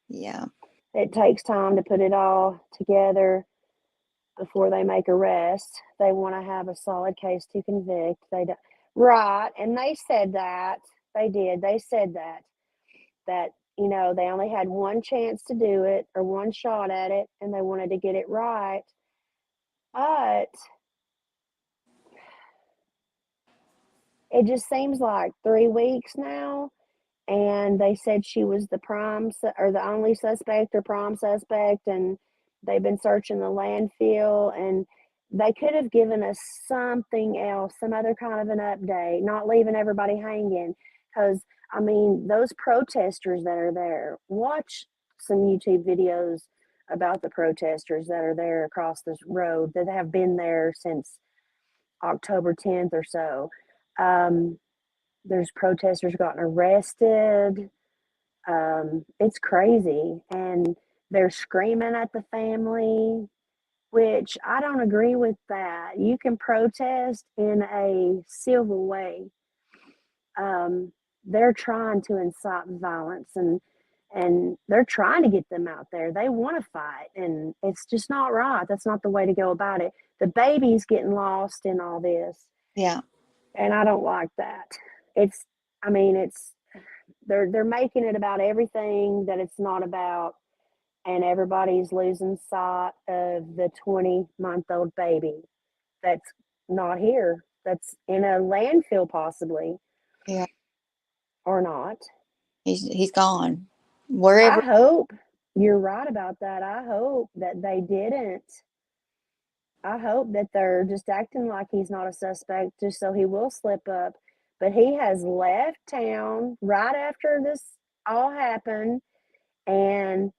Yeah. It takes time to put it all together before they make arrests. They want to have a solid case to convict. Right. And they said that. They did. They said that, they only had one chance to do it or one shot at it and they wanted to get it right. But it just seems like 3 weeks now. And they said she was the or the only suspect or prime suspect. And they've been searching the landfill and they could have given us something else, some other kind of an update, not leaving everybody hanging. Because, those protesters that are there, watch some YouTube videos about the protesters that are there across this road that have been there since October 10th or so. There's protesters gotten arrested. It's crazy. And they're screaming at the family, which I don't agree with that. You can protest in a civil way. They're trying to incite violence and they're trying to get them out there. They want to fight and it's just not right. That's not the way to go about it. The baby's getting lost in all this. Yeah. And I don't like that. It's they're making it about everything that it's not about, and everybody's losing sight of the 20-month-old baby that's not here, that's in a landfill possibly. Yeah. Or not. He's gone. I Wherever. hope you're right about that. I hope that they didn't. I hope that they're just acting like he's not a suspect just so he will slip up. But he has left town right after this all happened. And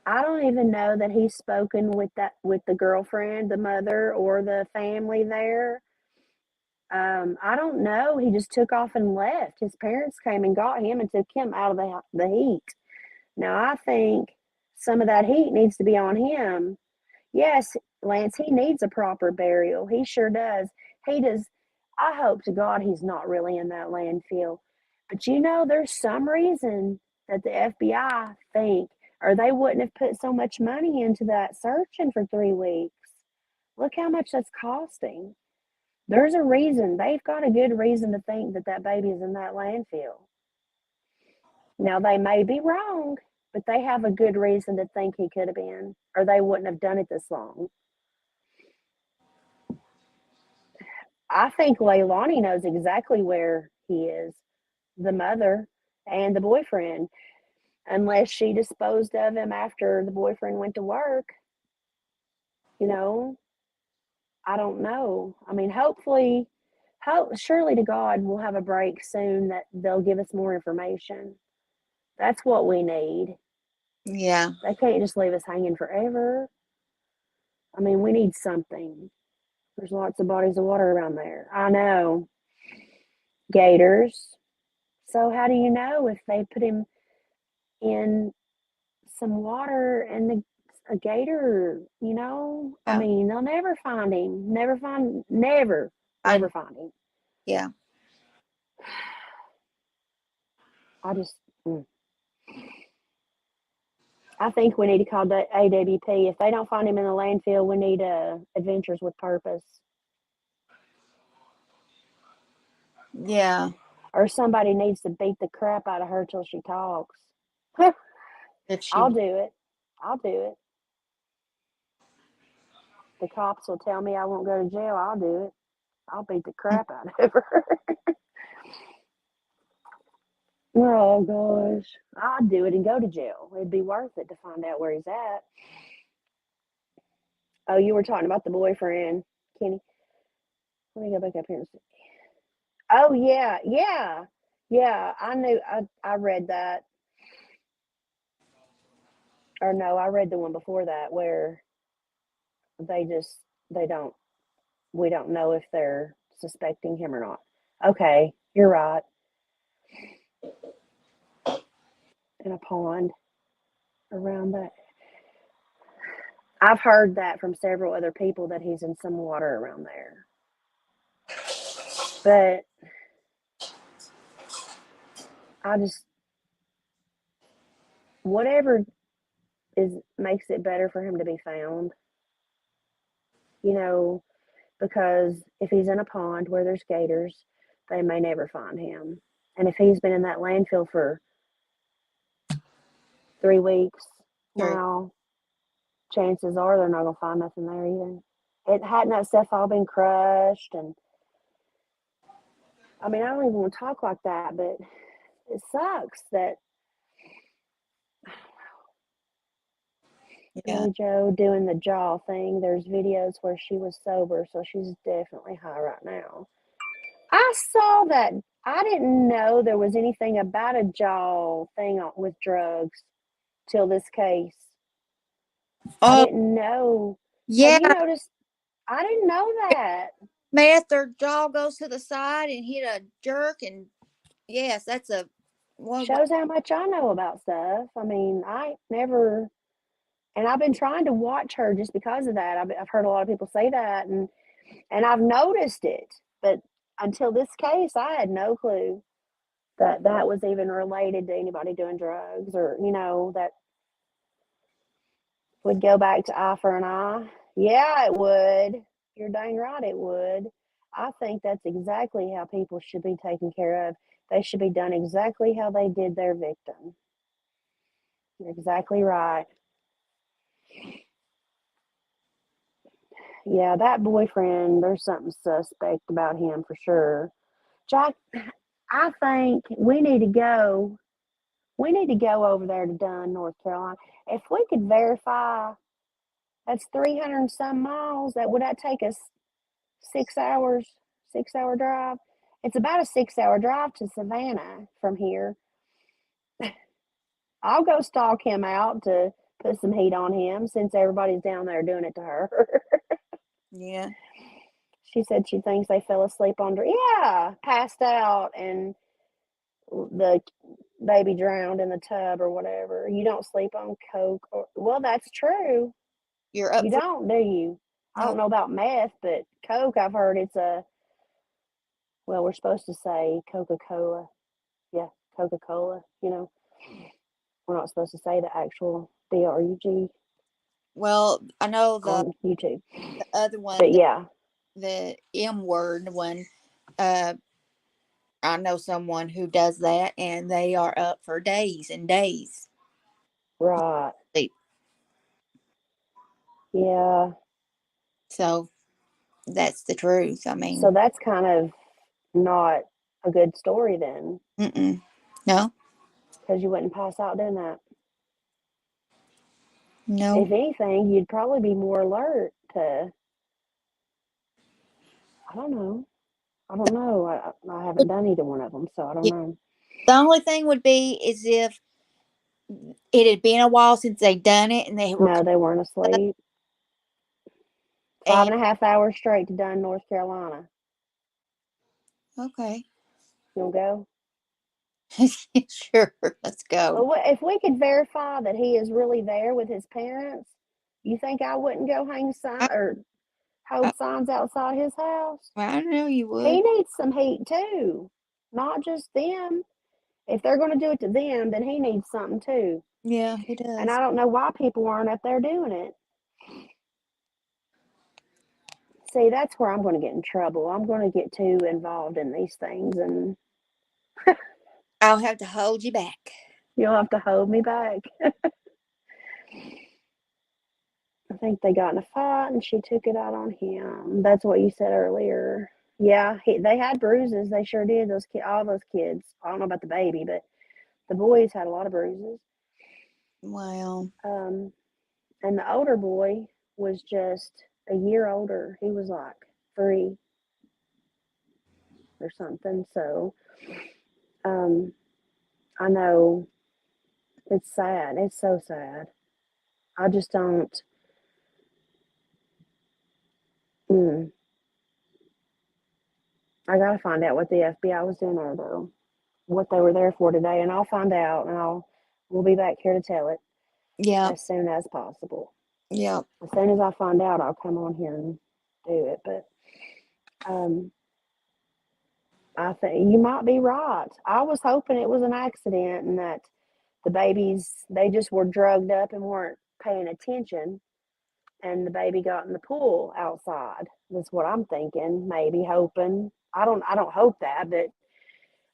I don't even know that he's spoken with the girlfriend, the mother, or the family there. I don't know. He just took off and left. His parents came and got him and took him out of the heat. Now I think some of that heat needs to be on him. Yes, Lance, he needs a proper burial. He sure does. He does. I hope to God he's not really in that landfill. But there's some reason that the FBI think, or they wouldn't have put so much money into that searching for 3 weeks. Look how much that's costing. There's a reason. They've got a good reason to think that baby is in that landfill. Now, they may be wrong, but they have a good reason to think he could have been, or they wouldn't have done it this long. I think Leilani knows exactly where he is, the mother and the boyfriend, unless she disposed of him after the boyfriend went to work. I don't know. Hopefully, surely to God, we'll have a break soon that they'll give us more information. That's what we need. Yeah. They can't just leave us hanging forever. We need something. There's lots of bodies of water around there. I know. Gators. So how do you know if they put him in some water and a gator, Yeah. they'll never find him. Never find him. Yeah. I think we need to call the AWP. If they don't find him in the landfill, we need Adventures with Purpose. Yeah. Or somebody needs to beat the crap out of her till she talks. If she. I'll do it. The cops will tell me I won't go to jail. I'll do it. I'll beat the crap out of her. Oh, gosh. I'd do it and go to jail. It'd be worth it to find out where he's at. Oh, you were talking about the boyfriend, Kenny. Let me go back up here and see. Oh, yeah. I knew. I read that. Or no, I read the one before that where we don't know if they're suspecting him or not. Okay, you're right. In a pond around that. I've heard that from several other people that he's in some water around there. But whatever makes it better for him to be found. because if he's in a pond where there's gators, they may never find him. And if he's been in that landfill for 3 weeks True. now, chances are they're not gonna find nothing there either. It hadn't that stuff all been crushed, and I mean, I don't even want to talk like that, but it sucks that Yeah. Billie Joe doing the jaw thing. There's videos where she was sober, so she's definitely high right now. I saw that. I didn't know there was anything about a jaw thing with drugs till this case. I Oh, didn't know. yeah. Have you noticed? I didn't know that. Meth, their jaw goes to the side and hit a jerk. And yes, that's a one. Shows how much I know about stuff. I mean, I never, and I've been trying to watch her just because of that. I've heard a lot of people say that, and I've noticed it, but until this case, I had no clue that that was even related to anybody doing drugs, or that would go back to eye for an eye. Yeah, it would. You're dang right, it would. I think that's exactly how people should be taken care of. They should be done exactly how they did their victim. You're exactly right. Yeah, that boyfriend, there's something suspect about him for sure. Jack, I think we need to go. We need to go over there to Dunn, North Carolina. If we could verify, that's 300 and some miles. Would that take us 6 hours? 6 hour drive. It's about a 6 hour drive to Savannah from here. I'll go stalk him out to put some heat on him since everybody's down there doing it to her. Yeah. She said she thinks they fell asleep under. Yeah, passed out and the baby drowned in the tub or whatever. You don't sleep on coke. Well, that's true. You're up You for don't, do you? I no. don't know about meth, but coke, I've heard it's well, we're supposed to say Coca-Cola. Yeah, Coca-Cola, We're not supposed to say the actual D-R-U-G Well, I know the on YouTube. other one, But yeah, the M word one. I know someone who does that, and they are up for days and days. right. Sleep. Yeah. So that's the truth. I mean, So that's kind of not a good story then, no, because you wouldn't pass out doing that. no. If anything, you'd probably be more alert to, I don't know. I haven't done either one of them, so I don't Yeah. know. The only thing would be is if it had been a while since they'd done it, and they were No, they weren't asleep. and 5.5 hours straight to Dunn, North Carolina. okay, You'll go? sure, let's go. Well, if we could verify that he is really there with his parents, you think I wouldn't go hang sign I, or hold signs outside his house? I know you He would. needs some heat too, not just them. If they're going to do it to them, then he needs something too. Yeah, he And does. I don't know why people aren't up there doing it. See, that's where I'm going to get in trouble. I'm going to get too involved in these things, and I'll have to hold you back. you'll have to hold me back. I think they got in a fight, and she took it out on him. That's what you said earlier. Yeah, they had bruises. They sure did. All those kids. I don't know about the baby, but the boys had a lot of bruises. Well, And the older boy was just a year older. He was like 3 or something. So, I know it's sad. It's so sad. I just don't. I gotta find out what the FBI was doing there, though. What they were there for today, and I'll find out, and we'll be back here to tell it yeah, as soon as possible. yeah. As soon as I find out, I'll come on here and do it. But I think you might be right. I was hoping it was an accident and that the babies, they just were drugged up and weren't paying attention. and the baby got in the pool outside. That's what I'm thinking, maybe hoping. I don't hope that, but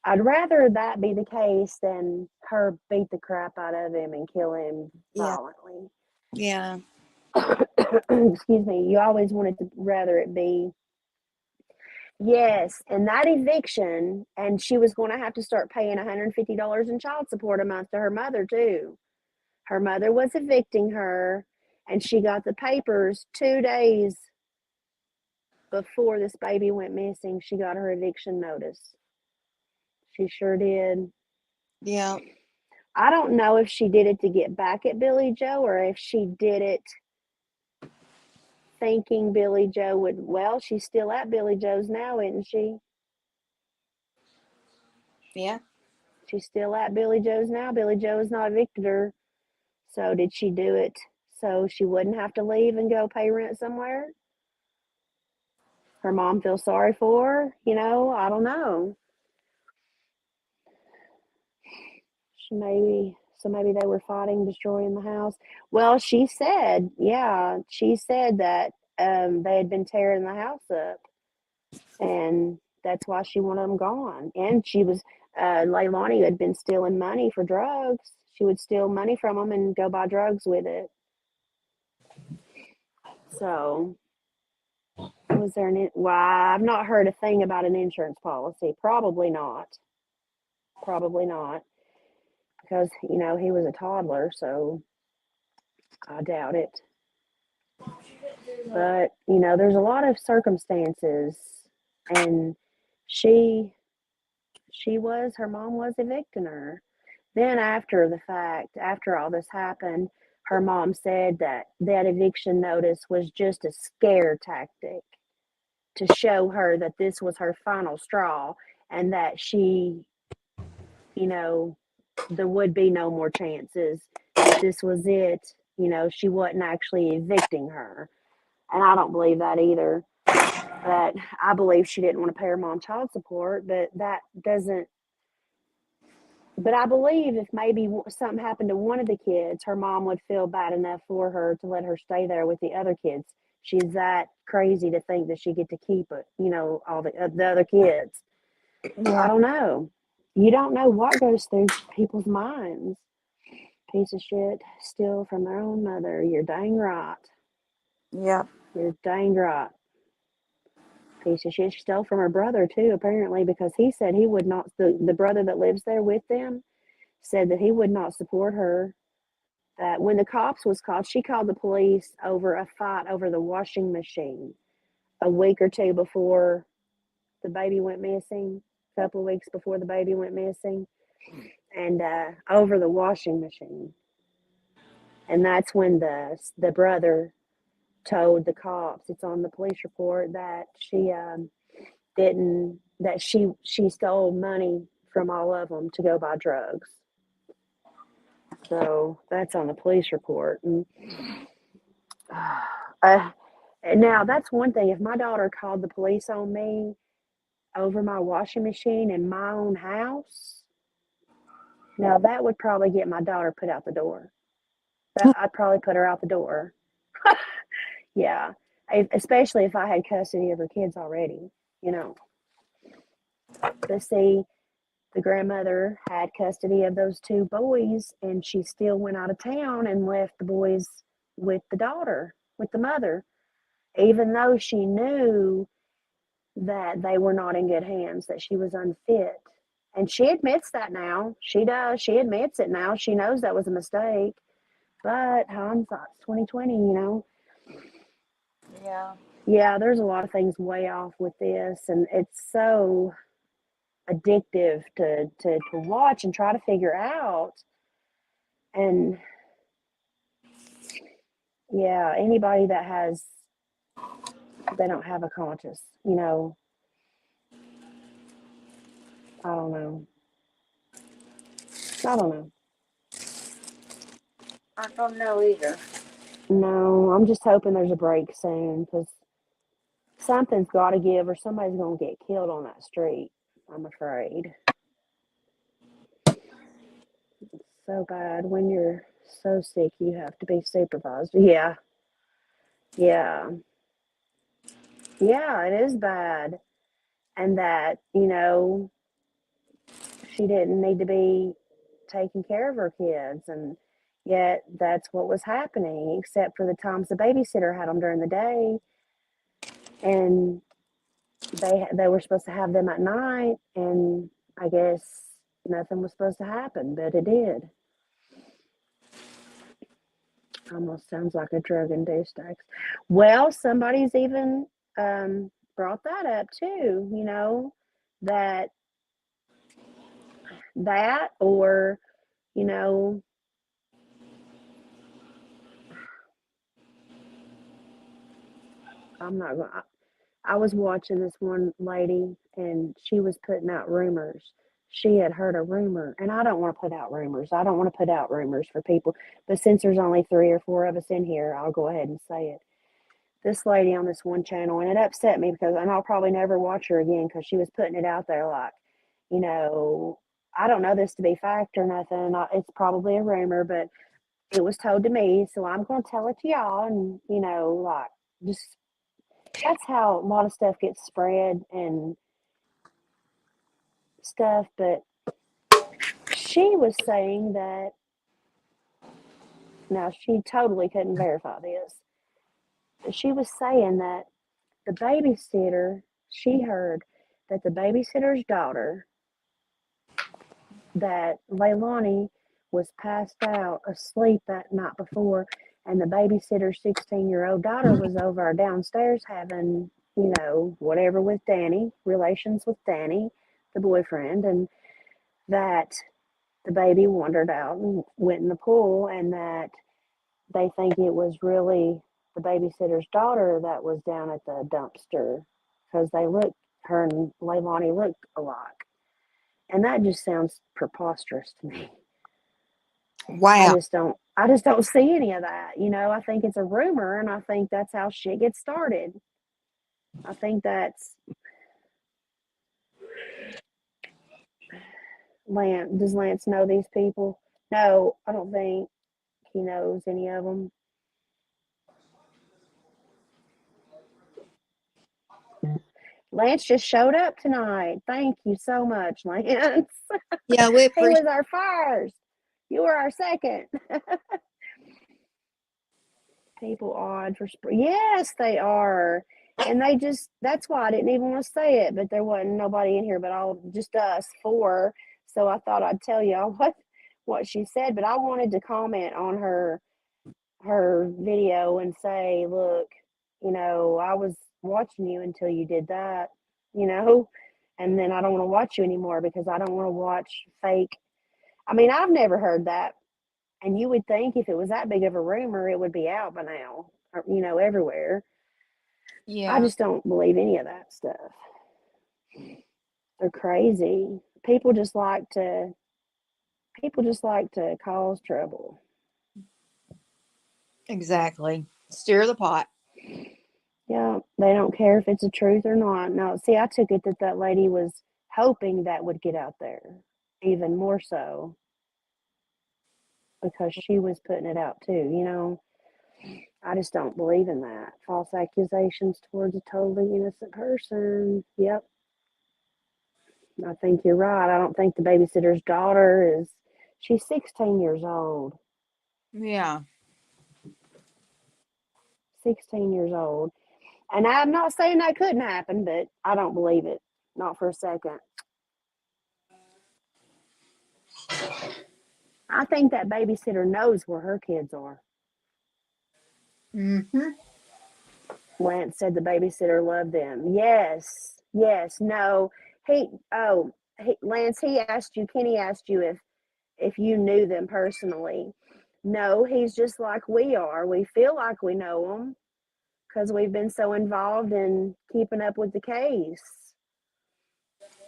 I'd rather that be the case than her beat the crap out of him and kill him Yeah. violently. Yeah. Excuse me. You always wanted to rather it be. Yes, and that eviction, and she was going to have to start paying $150 in child support a month to her mother too. Her mother was evicting her, and she got the papers 2 days before this baby went missing. She got her eviction notice. She sure did. Yeah. I don't know if she did it to get back at Billie Joe or if she did it thinking Billie Joe would. Well, she's still at Billie Joe's now, isn't she? Yeah. She's still at Billie Joe's now. Billie Joe has not evicted her. So did she do it so she wouldn't have to leave and go pay rent somewhere? Her mom feels sorry for her? I don't know. Maybe they were fighting, destroying the house. Well, she said that they had been tearing the house up, and that's why she wanted them gone. And she was Leilani had been stealing money for drugs. She would steal money from them and go buy drugs with it. So, was there why I've not heard a thing about an insurance policy. Probably not. Because, he was a toddler, so I doubt it. But, there's a lot of circumstances, and her mom was evicting her. Then after the fact, after all this happened, her mom said that eviction notice was just a scare tactic to show her that this was her final straw and that there would be no more chances. If this was it, she wasn't actually evicting her. And I don't believe that either. But I believe she didn't want to pay her mom child support, but that doesn't. But I believe if maybe something happened to one of the kids, her mom would feel bad enough for her to let her stay there with the other kids. She's that crazy to think that she get to keep it, all the other kids. Yeah. I don't know. You don't know what goes through people's minds. Piece of shit, steal from their own mother. You're dang right. Yeah. You're dang right. Piece of shit. She stole from her brother too, apparently, because he said he would not. The brother that lives there with them said that he would not support her. That when the cops was called, she called the police over a fight over the washing machine a week or two before the baby went missing. A couple of weeks before the baby went missing, and over the washing machine. And that's when the brother told the cops, it's on the police report, that she stole money from all of them to go buy drugs. So that's on the police report. And now that's one thing. If my daughter called the police on me over my washing machine in my own house, now that would probably get my daughter put out the door. I'd probably put her out the door. Yeah, especially if I had custody of her kids already, But see, the grandmother had custody of those two boys, and she still went out of town and left the boys with the daughter, with the mother, even though she knew that they were not in good hands, that she was unfit. And she admits that now. She does. She admits it now. She knows that was a mistake. But hindsight's 2020. Yeah. Yeah, there's a lot of things way off with this, and it's so addictive to watch and try to figure out. And yeah, anybody that they don't have a conscience, I don't know. I don't know. I don't know either. No, I'm just hoping there's a break soon, because something's got to give or somebody's going to get killed on that street, I'm afraid. It's so bad when you're so sick you have to be supervised. Yeah. Yeah. Yeah, it is bad. And that, she didn't need to be taking care of her kids. And yet that's what was happening, except for the times the babysitter had them during the day. And they were supposed to have them at night. And I guess nothing was supposed to happen, but it did. Almost sounds like a drug induced accident. Well, somebody's even brought that up too, that or, you know, I'm not going to. I was watching this one lady and she was putting out rumors. She had heard a rumor, and I don't want to put out rumors. I don't want to put out rumors for people, but since there's only 3 or 4 of us in here, I'll go ahead and say it. This lady on this one channel, and it upset me because, and I'll probably never watch her again because she was putting it out there like, I don't know this to be fact or nothing. It's probably a rumor, but it was told to me, so I'm going to tell it to y'all, and like just that's how a lot of stuff gets spread and stuff. But she was saying that now she totally couldn't verify this, but she was saying that the babysitter, she heard that the babysitter's daughter, that Leilani was passed out asleep that night before, and the babysitter's 16-year-old daughter was over downstairs having, whatever with Danny, relations with Danny, the boyfriend, and that the baby wandered out and went in the pool, and that they think it was really the babysitter's daughter that was down at the dumpster because her and Leilani looked alike. And that just sounds preposterous to me. Wow. I just don't see any of that. I think it's a rumor, and I think that's how shit gets started. I think that's Lance. Does Lance know these people? No, I don't think he knows any of them. Lance just showed up tonight. Thank you so much, Lance. Yeah, we He appreciate. was our first. You were our second. People odd for yes, they are. And that's why I didn't even want to say it, but there wasn't nobody in here but just us 4. So I thought I'd tell y'all what she said, but I wanted to comment on her video and say, look, I was watching you until you did that, and then I don't want to watch you anymore because I don't want to watch fake. I mean, I've never heard that. And you would think if it was that big of a rumor, it would be out by now, or, everywhere. Yeah. I just don't believe any of that stuff. They're crazy. People just like to cause trouble. Exactly. Stir the pot. Yeah, they don't care if it's the truth or not. No, see, I took it that lady was hoping that would get out there, even more so, because she was putting it out too, I just don't believe in that. False accusations towards a totally innocent person. Yep. I think you're right. I don't think the babysitter's daughter she's 16 years old. Yeah. 16 years old. And I'm not saying that couldn't happen, but I don't believe it. Not for a second. I think that babysitter knows where her kids are. Mm-hmm. Lance said the babysitter loved them. Yes. No. Lance, Kenny asked you if you knew them personally. No, he's just like we are. We feel like we know them because we've been so involved in keeping up with the case.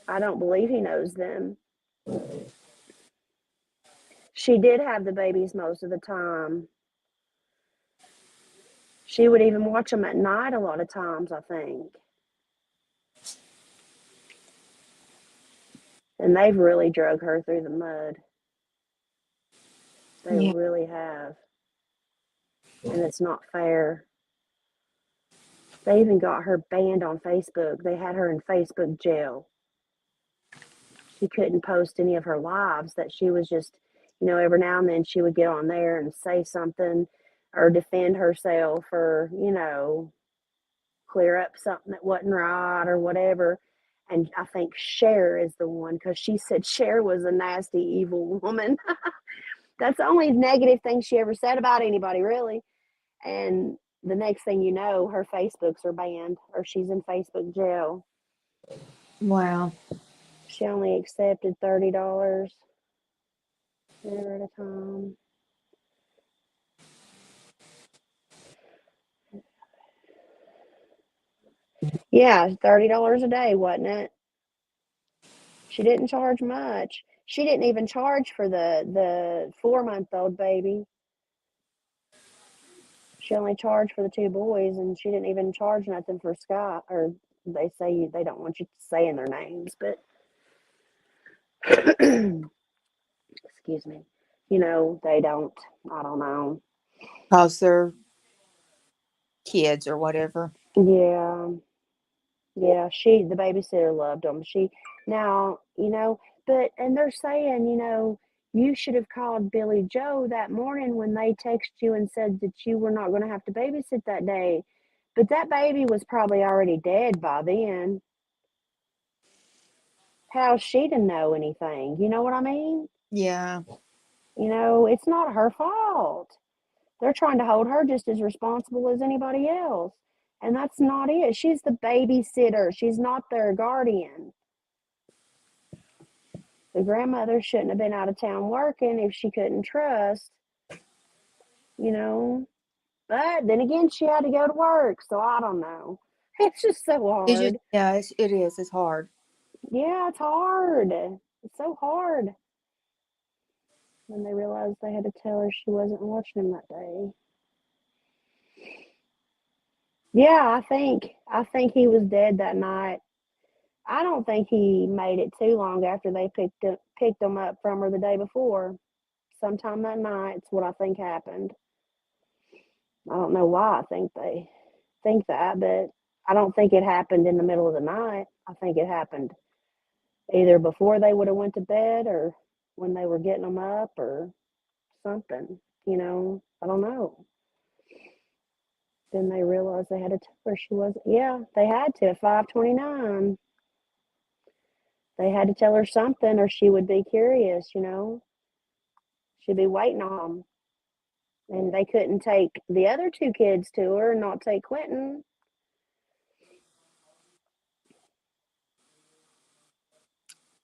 I don't believe he knows them. She did have the babies most of the time. She would even watch them at night a lot of times, I think. And they've really drug her through the mud. They really have. And it's not fair. They even got her banned on Facebook. They had her in Facebook jail. She couldn't post any of her lives, that she was just, every now and then she would get on there and say something or defend herself or, clear up something that wasn't right or whatever. And I think Cher is the one, because she said Cher was a nasty, evil woman. That's the only negative thing she ever said about anybody, really. And the next thing you know, her Facebooks are banned, or she's in Facebook jail. Wow. She only accepted $30 there at a time. Yeah, $30 a day, wasn't it? She didn't charge much. She didn't even charge for the 4-month-old baby. She only charged for the 2 boys, and she didn't even charge nothing for Scott. Or they say they don't want you saying their names, but excuse me. They don't. I don't know. Because they're kids or whatever. Yeah. Yeah, the babysitter loved them. Now, and they're saying, you should have called Billy Joe that morning when they texted you and said that you were not going to have to babysit that day. But that baby was probably already dead by then. How's she to know anything? You know what I mean? Yeah. It's not her fault. They're trying to hold her just as responsible as anybody else. And that's not it. She's the babysitter. She's not their guardian. The grandmother shouldn't have been out of town working if she couldn't trust, you know. But then again, she had to go to work, so I don't know. It's just so hard. It is. It's hard. Yeah, it's hard. It's so hard. When they realized they had to tell her she wasn't watching him that day. Yeah, I think he was dead that night. I don't think he made it too long after they picked him up from her the day before. Sometime that night, it's what I think happened. I don't know why I think they think that, but I don't think it happened in the middle of the night. I think it happened either before they would have went to bed or when they were getting them up or something. I don't know. Then they realized they had to tell her she wasn't. Yeah, they had to at 5:29. They had to tell her something, or she would be curious. She'd be waiting on them, and they couldn't take the other 2 kids to her and not take Quentin.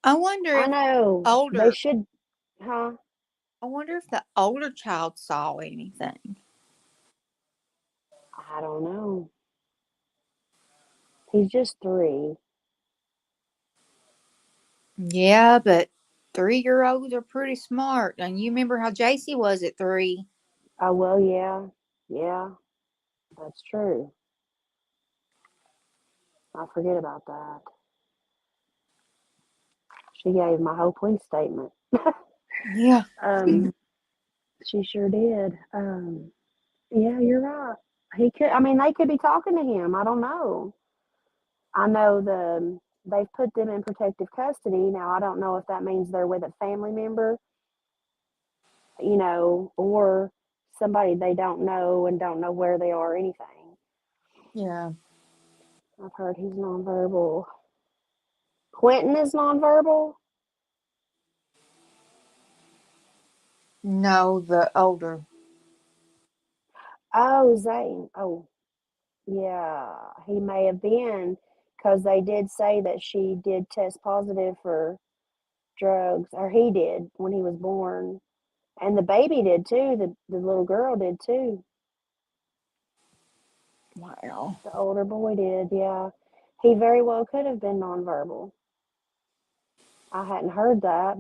I wonder I if know they older. should, huh? I wonder if the older child saw anything. I don't know. He's just 3. Yeah, but 3-year-olds are pretty smart. And you remember how JC was at 3. Oh, well, yeah, that's true. I forget about that. She gave my whole police statement. Yeah. She sure did. Yeah, you're right. They could be talking to him. I don't know. I know they've put them in protective custody. Now, I don't know if that means they're with a family member, or somebody they don't know and don't know where they are or anything. Yeah. I've heard he's nonverbal. Quentin is nonverbal? No, the older. Oh, Zane. Oh, yeah. He may have been, because they did say that she did test positive for drugs, or he did when he was born. And the baby did too. The little girl did too. Wow. The older boy did, yeah. He very well could have been nonverbal. I hadn't heard that,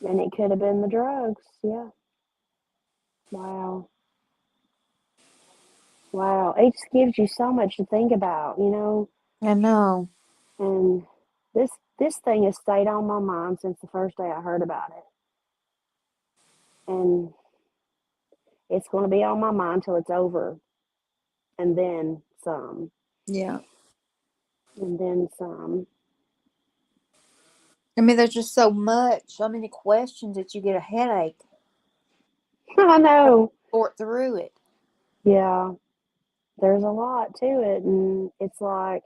and it could have been the drugs, yeah. Wow. Wow. It just gives you so much to think about, I know. and this thing has stayed on my mind since the first day I heard about it. And it's going to be on my mind till it's over. and then some, Yeah. and then some. I mean, there's just so many questions that you get a headache. I know. Sort through it. Yeah, there's a lot to it, and it's like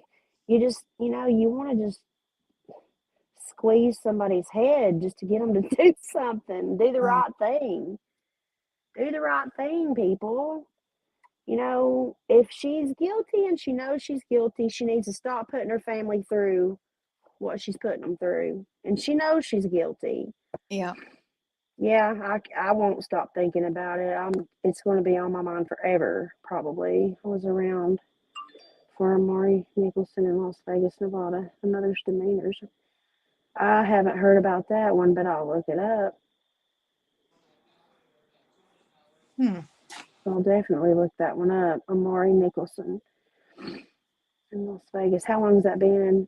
you just, you want to just squeeze somebody's head just to get them to do something, do the right thing. Do the right thing, people. If she's guilty and she knows she's guilty, she needs to stop putting her family through what she's putting them through. And she knows she's guilty. Yeah. Yeah, I won't stop thinking about it. It's going to be on my mind forever, probably. I was around for Maury Nicholson in Las Vegas, Nevada, and others' demeanors. I haven't heard about that one, but I'll look it up. I'll definitely look that one up. Amari Nicholson in Las Vegas. How long has that been?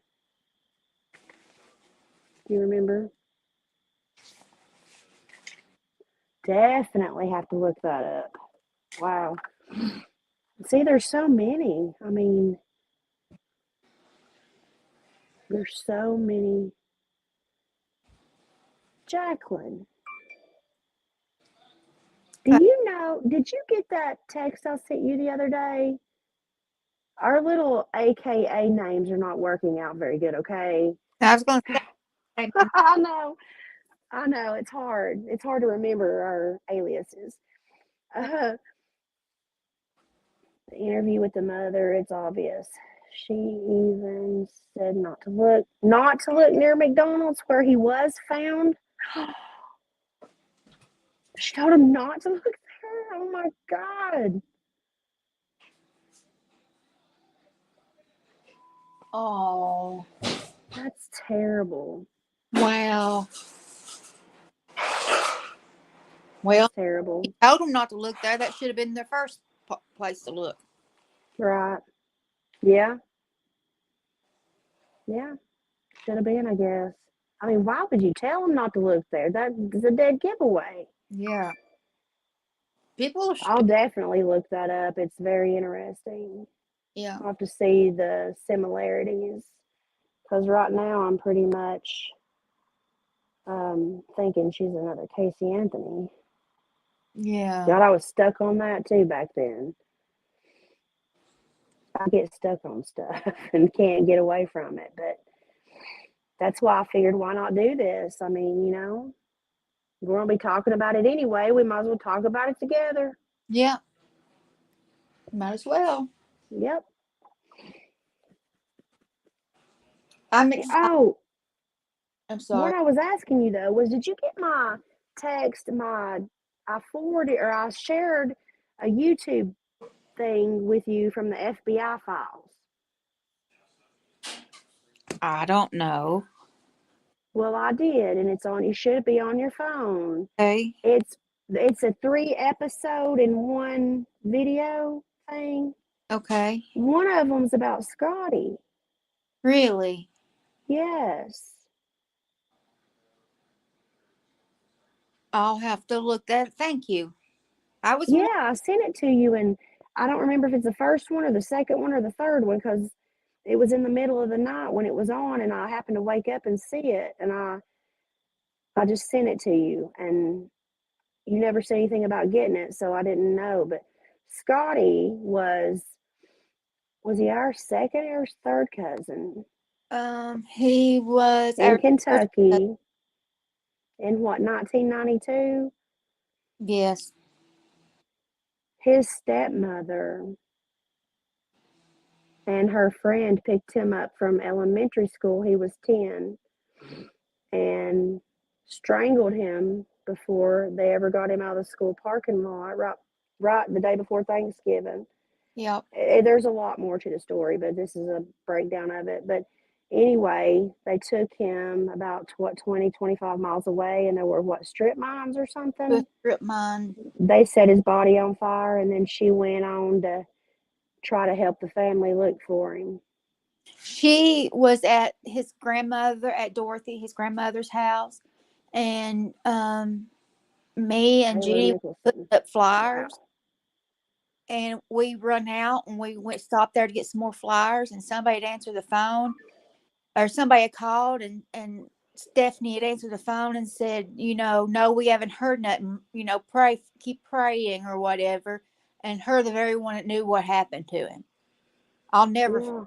Do you remember? Definitely have to look that up. Wow. See, there's so many. I mean, there's so many. Jacqueline, did you get that text I sent you the other day? Our little AKA names are not working out very good, okay? I was going to say. I know, it's hard. It's hard to remember our aliases. The interview with the mother, it's obvious. She even said not to look near McDonald's where he was found. She told him not to look there. Oh my God. Oh. That's terrible. Wow. Well, That's terrible. he told him not to look there. That should have been their first place to look. Right. Yeah. Yeah. Should have been, I guess. I mean, why would you tell him not to look there? That is a dead giveaway. Yeah. People are I'll definitely look that up. It's very interesting. Yeah. I'll have to see the similarities. Because right now I'm pretty much thinking she's another Casey Anthony. Yeah. God, I was stuck on that too back then. I get stuck on stuff and can't get away from it. But that's why I figured, why not do this? I mean, we're going to be talking about it anyway. We might as well talk about it together. Yeah. Might as well. Yep. I'm excited. Oh, I'm sorry. what I was asking you though was, did you get my text? I forwarded or I shared a YouTube thing with you from the FBI files. I don't know. Well, I did, and it's on. It should be on your phone. Okay. It's a 3-episode in one video thing. Okay. One of them's about Scotty. Really? Yes. I'll have to look that. Thank you. I sent it to you, and I don't remember if it's the first one or the second one or the third one because it was in the middle of the night when it was on, and I happened to wake up and see it, and I just sent it to you, and you never said anything about getting it, so I didn't know. But Scotty was he our second or third cousin? He was in Kentucky in what, 1992? Yes. His stepmother and her friend picked him up from elementary school. He was 10 and strangled him before they ever got him out of the school parking lot, right the day before Thanksgiving. Yep. There's a lot more to the story, but this is a breakdown of it. But anyway, they took him about 25 miles away, and there were strip mines or something? Strip mine. They set his body on fire, and then she went on to try to help the family look for him. She was at his grandmother's house, and me and Judy put up flyers, and we run out and we went stopped there to get some more flyers, and somebody had answered the phone, or somebody had called, and Stephanie had answered the phone and said, no, we haven't heard nothing, keep praying or whatever. And her, the very one that knew what happened to him. I'll never Yeah.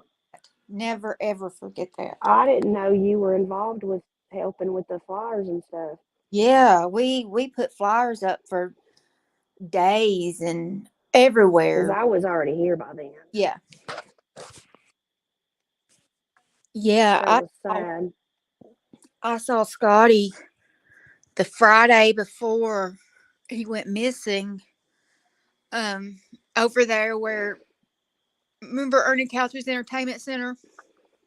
never ever forget that. I didn't know you were involved with helping with the flyers and stuff. Yeah, we put flyers up for days and Because everywhere. I was already here by then. Yeah. Yeah, That was sad. I saw Scotty the Friday before he went missing. Over there where, remember Ernie Couch's Entertainment Center?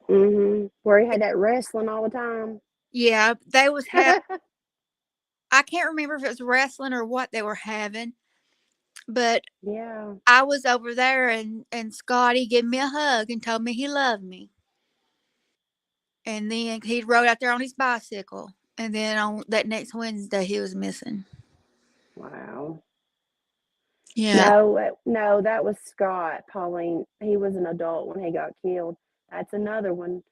Where he had that wrestling all the time. Yeah, they was having, I can't remember if it was wrestling or what they were having, but Yeah. I was over there, and Scotty gave me a hug and told me he loved me. And then he rode out there on his bicycle. And then on that next Wednesday, he was missing. Wow. Yeah. No, that was Scott, Pauline. He was an adult when he got killed. That's another one.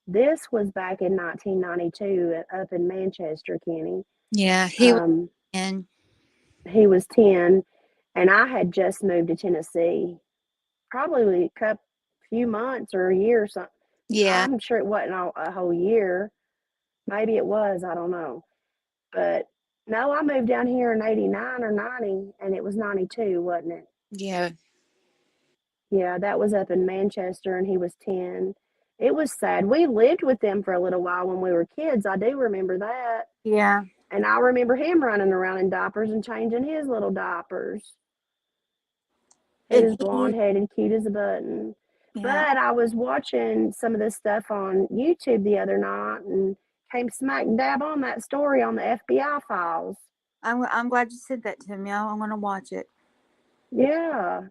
This was back in 1992 up in Manchester, Kenny. Yeah. He was, Um, and he was 10, and I had just moved to Tennessee, probably a few months or a year or something. yeah. I'm sure it wasn't a whole year. Maybe it was. I don't know. But no, I moved down here in 89 or 90, and it was 92, wasn't it? Yeah. Yeah, that was up in Manchester, and he was 10. It was sad. We lived with them for a little while when we were kids. I do remember that. Yeah. And I remember him running around in diapers and changing his little diapers. He And was blonde headed, cute as a button. yeah. But I was watching some of this stuff on YouTube the other night and came smack dab on that story on the FBI files. I'm glad you said that to me. I'm going to watch it. Yeah.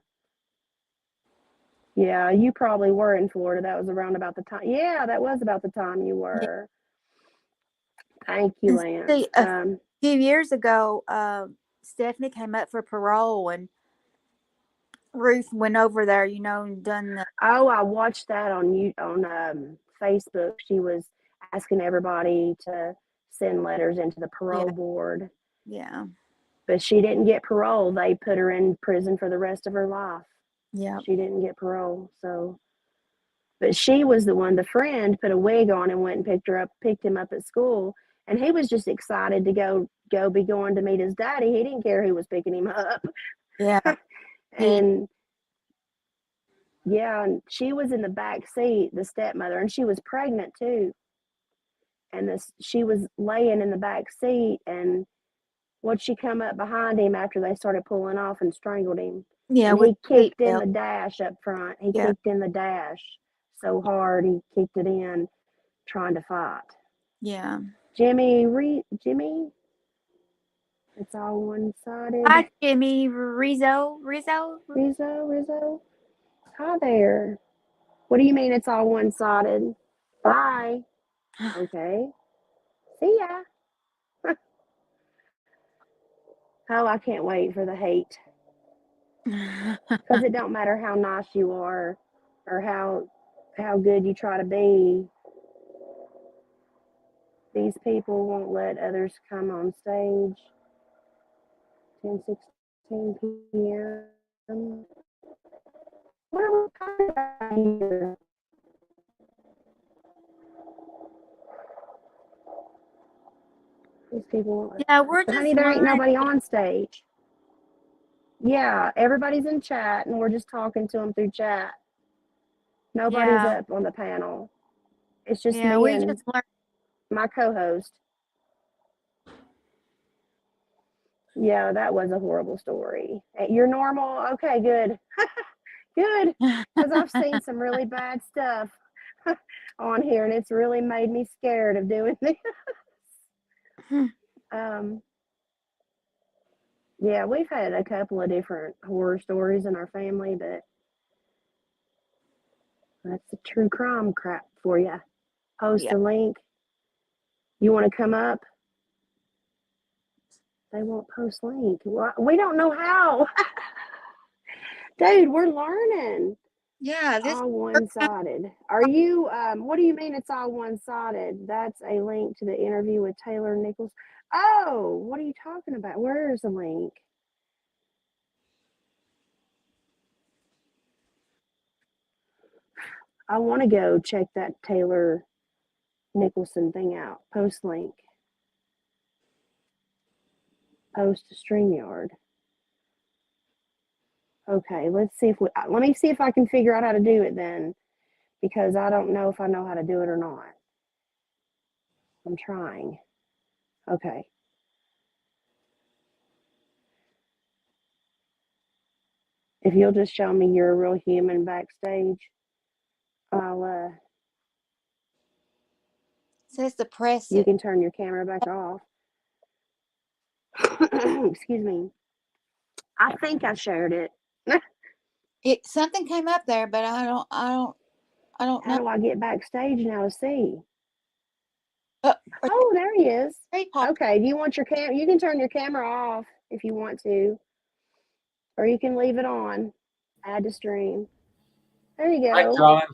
Yeah, you probably were in Florida. That was around about the time. Yeah, that was about the time you Yeah. were. Thank you, And Lance. see, a few years ago, Stephanie came up for parole, and Ruth went over there, and done the. Oh, I watched that on Facebook. She was asking everybody to send letters into the parole Yeah. board, Yeah. but she didn't get parole. They put her in prison for the rest of her life. Yeah. She didn't get parole, so. But she was the one. The friend put a wig on and went and picked him up at school, and he was just excited to be going to meet his daddy. He didn't care who was picking him up. Yeah. And yeah, and she was in the back seat, the stepmother, and she was pregnant too. And she was laying in the back seat, and she come up behind him after they started pulling off and strangled him. Yeah. And With he kicked in seatbelt. the dash up front. He Yeah. kicked in the dash so hard he kicked it in, trying to fight. Yeah. Jimmy, it's all one-sided. Hi, Jimmy Rizzo. Rizzo. Hi there. What do you mean it's all one-sided? Bye. Okay. See ya. Oh, I can't wait for the hate. Because it don't matter how nice you are or how good you try to be. These people won't let others come on stage. 10:16 p.m. What are we talking about here? These people won't Yeah, we're let. just Honey, there ain't learning. nobody on stage. Yeah, everybody's in chat, and we're just talking to them through chat. Nobody's Yeah. up on the panel. It's just Yeah, me we and just learned. my co-host. Yeah, that was a horrible story. You're normal? Okay, good. Good. Because I've seen some really bad stuff on here, and it's really made me scared of doing this. Yeah, we've had a couple of different horror stories in our family, but that's a true crime crap for you. Post Yeah. a link. You want to come up? They won't post link. We don't know how. Dude, we're learning. Yeah, this All one-sided. Are you, what do you mean it's all one-sided? That's a link to the interview with Taylor Nichols. Oh, what are you talking about? Where is the link? I want to go check that Taylor Nicholson thing out. Post link. Post to StreamYard. Okay, let's see if let me see if I can figure out how to do it then, because I don't know if I know how to do it or not. I'm trying. Okay. If you'll just show me you're a real human backstage, I'll says the press. you can turn your camera back off. Excuse me. I think I shared it. Something came up there, but I don't How know. do I get backstage now to see? Or Oh, there he is. Hey, Pop. Okay, do you want your you can turn your camera off if you want to, or you can leave it on. Add to stream. There you Hi, go. Colin.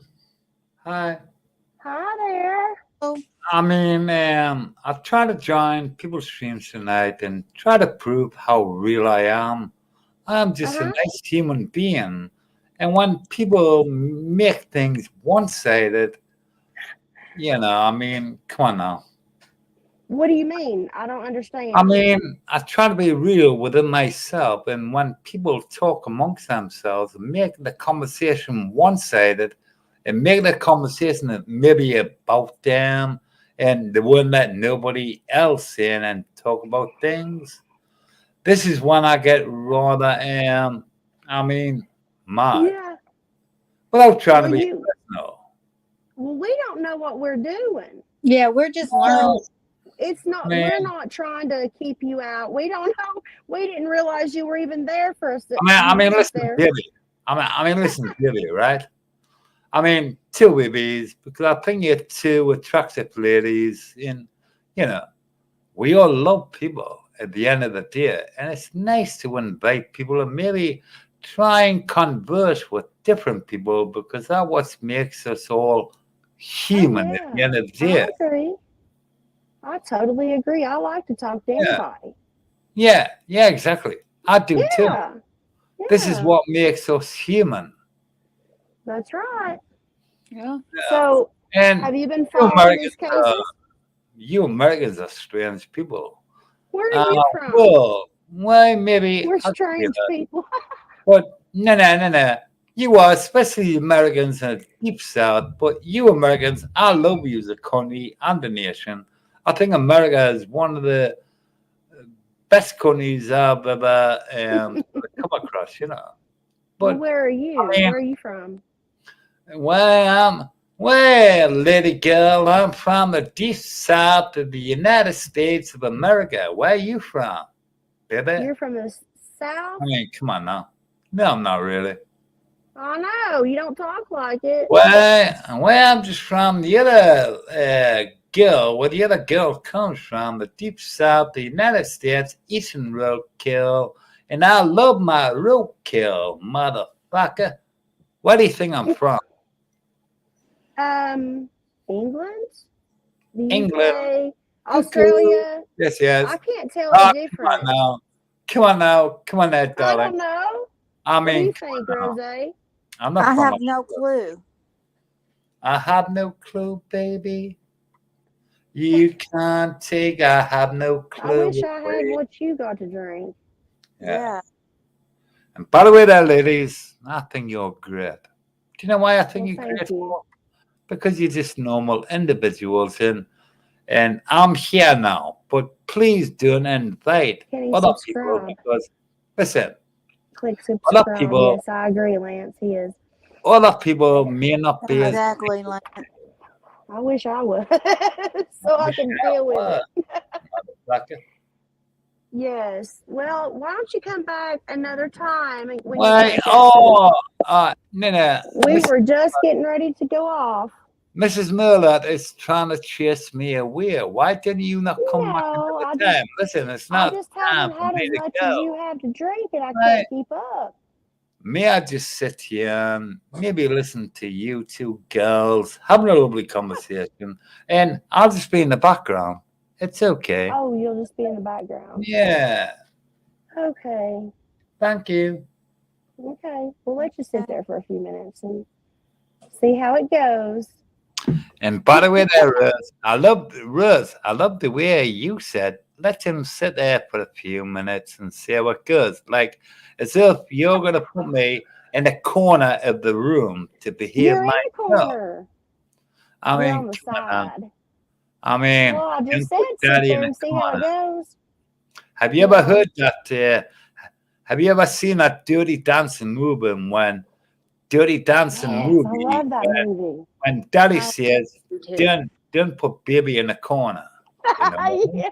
Hi. Hi there. I mean, I try to join people's streams tonight and try to prove how real I am. I'm just a nice human being. And when people make things one-sided, I mean, come on now. What do you mean? I don't understand. I mean, I try to be real within myself. And when people talk amongst themselves, make the conversation one-sided and make the conversation maybe about them, and they wouldn't let nobody else in and talk about things. This is when I get rather, mad. Yeah. Without trying Well, to be personal. Well, we don't know what we're doing. Yeah, we're just learning. It's not. Man. We're not trying to keep you out. We don't know. We didn't realize you were even there for us. Listen, Billie. Listen, Billie, right? I mean, two babies, because I think you're two attractive ladies. We all love people at the end of the day. And it's nice to invite people and maybe try and converse with different people, because that's what makes us all human at the end of the day. I agree. I totally agree. I like to talk to anybody. Yeah, exactly. I do too. This is what makes us human. That's right. Yeah. So, and have you been following these cases? You Americans are strange people. Where are you from? Well, maybe we're strange people. But no. You are, especially Americans in the deep south. But you Americans, I love you as a country and a nation. I think America is one of the best countries I've ever come across. But where are you? Where are you from? Well, lady girl, I'm from the deep south of the United States of America. Where are you from, baby? You're from the south? I mean, come on now. No, I'm not really. I know. You don't talk like it. Well, I'm just from the other girl, where the other girl comes from, the deep south, the United States, eating roadkill. And I love my roadkill, motherfucker. Where do you think I'm from? England? The England. UK, Australia? Yes. I can't tell the difference. Come on now, darling. I don't know. I mean, what do you think, Rose? I have no clue. I have no clue, baby. You can't take. I have no clue. I wish I had what you got to drink. Yeah. And by the way, there, ladies, I think you're great. Do you know why I think you're great? Because you're just normal individuals, and I'm here now. But please don't invite other people, because listen. Click subscribe. Yes, I agree, Lance. He is. Other people may not be exactly, Lance. I wish I was, so I can deal with it. Yes. Well, why don't you come back another time? No. We were just getting ready to go off. Mrs. Miller is trying to chase me away. Why didn't you not come back another time? Listen, it's not I just haven't had as much as you have to drink, and I can't keep up. may I just sit here and maybe listen to you two girls having a lovely conversation, and I'll just be in the background. It's okay. Oh, you'll just be in the background. Yeah. Okay. Thank you. Okay. We'll let you sit there for a few minutes and see how it goes. And by the way, there, Russ, I love the way you said, let him sit there for a few minutes and see how it goes. Like, as if you're going to put me in the corner of the room to behave You're in the myself. corner. I You're mean, on the come on. side. I mean, Well, I don't just said put sit daddy in there the and see how it corner. goes. Have you ever Yeah. heard that? Have you ever seen that Dirty Dancing movie when Dirty Dancing Yes, I movie love that movie. when daddy I says, too. don't put baby in the corner. You know? Yeah.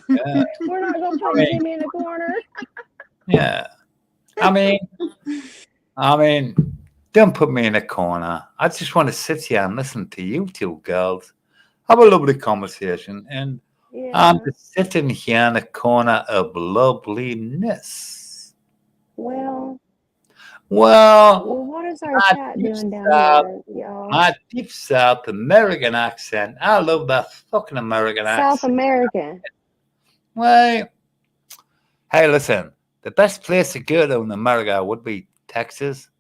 Yeah. We're not gonna put I mean, Jimmy in the corner. yeah. I mean, don't put me in a corner. I just want to sit here and listen to you two girls have a lovely conversation, and I'm Yeah. just sitting here in a corner of loveliness. Well, Well, what is our my chat deep doing down south, here, y'all? my deep south American accent. I love that fucking American South accent. America. Well, hey, listen, the best place to go to in America would be Texas.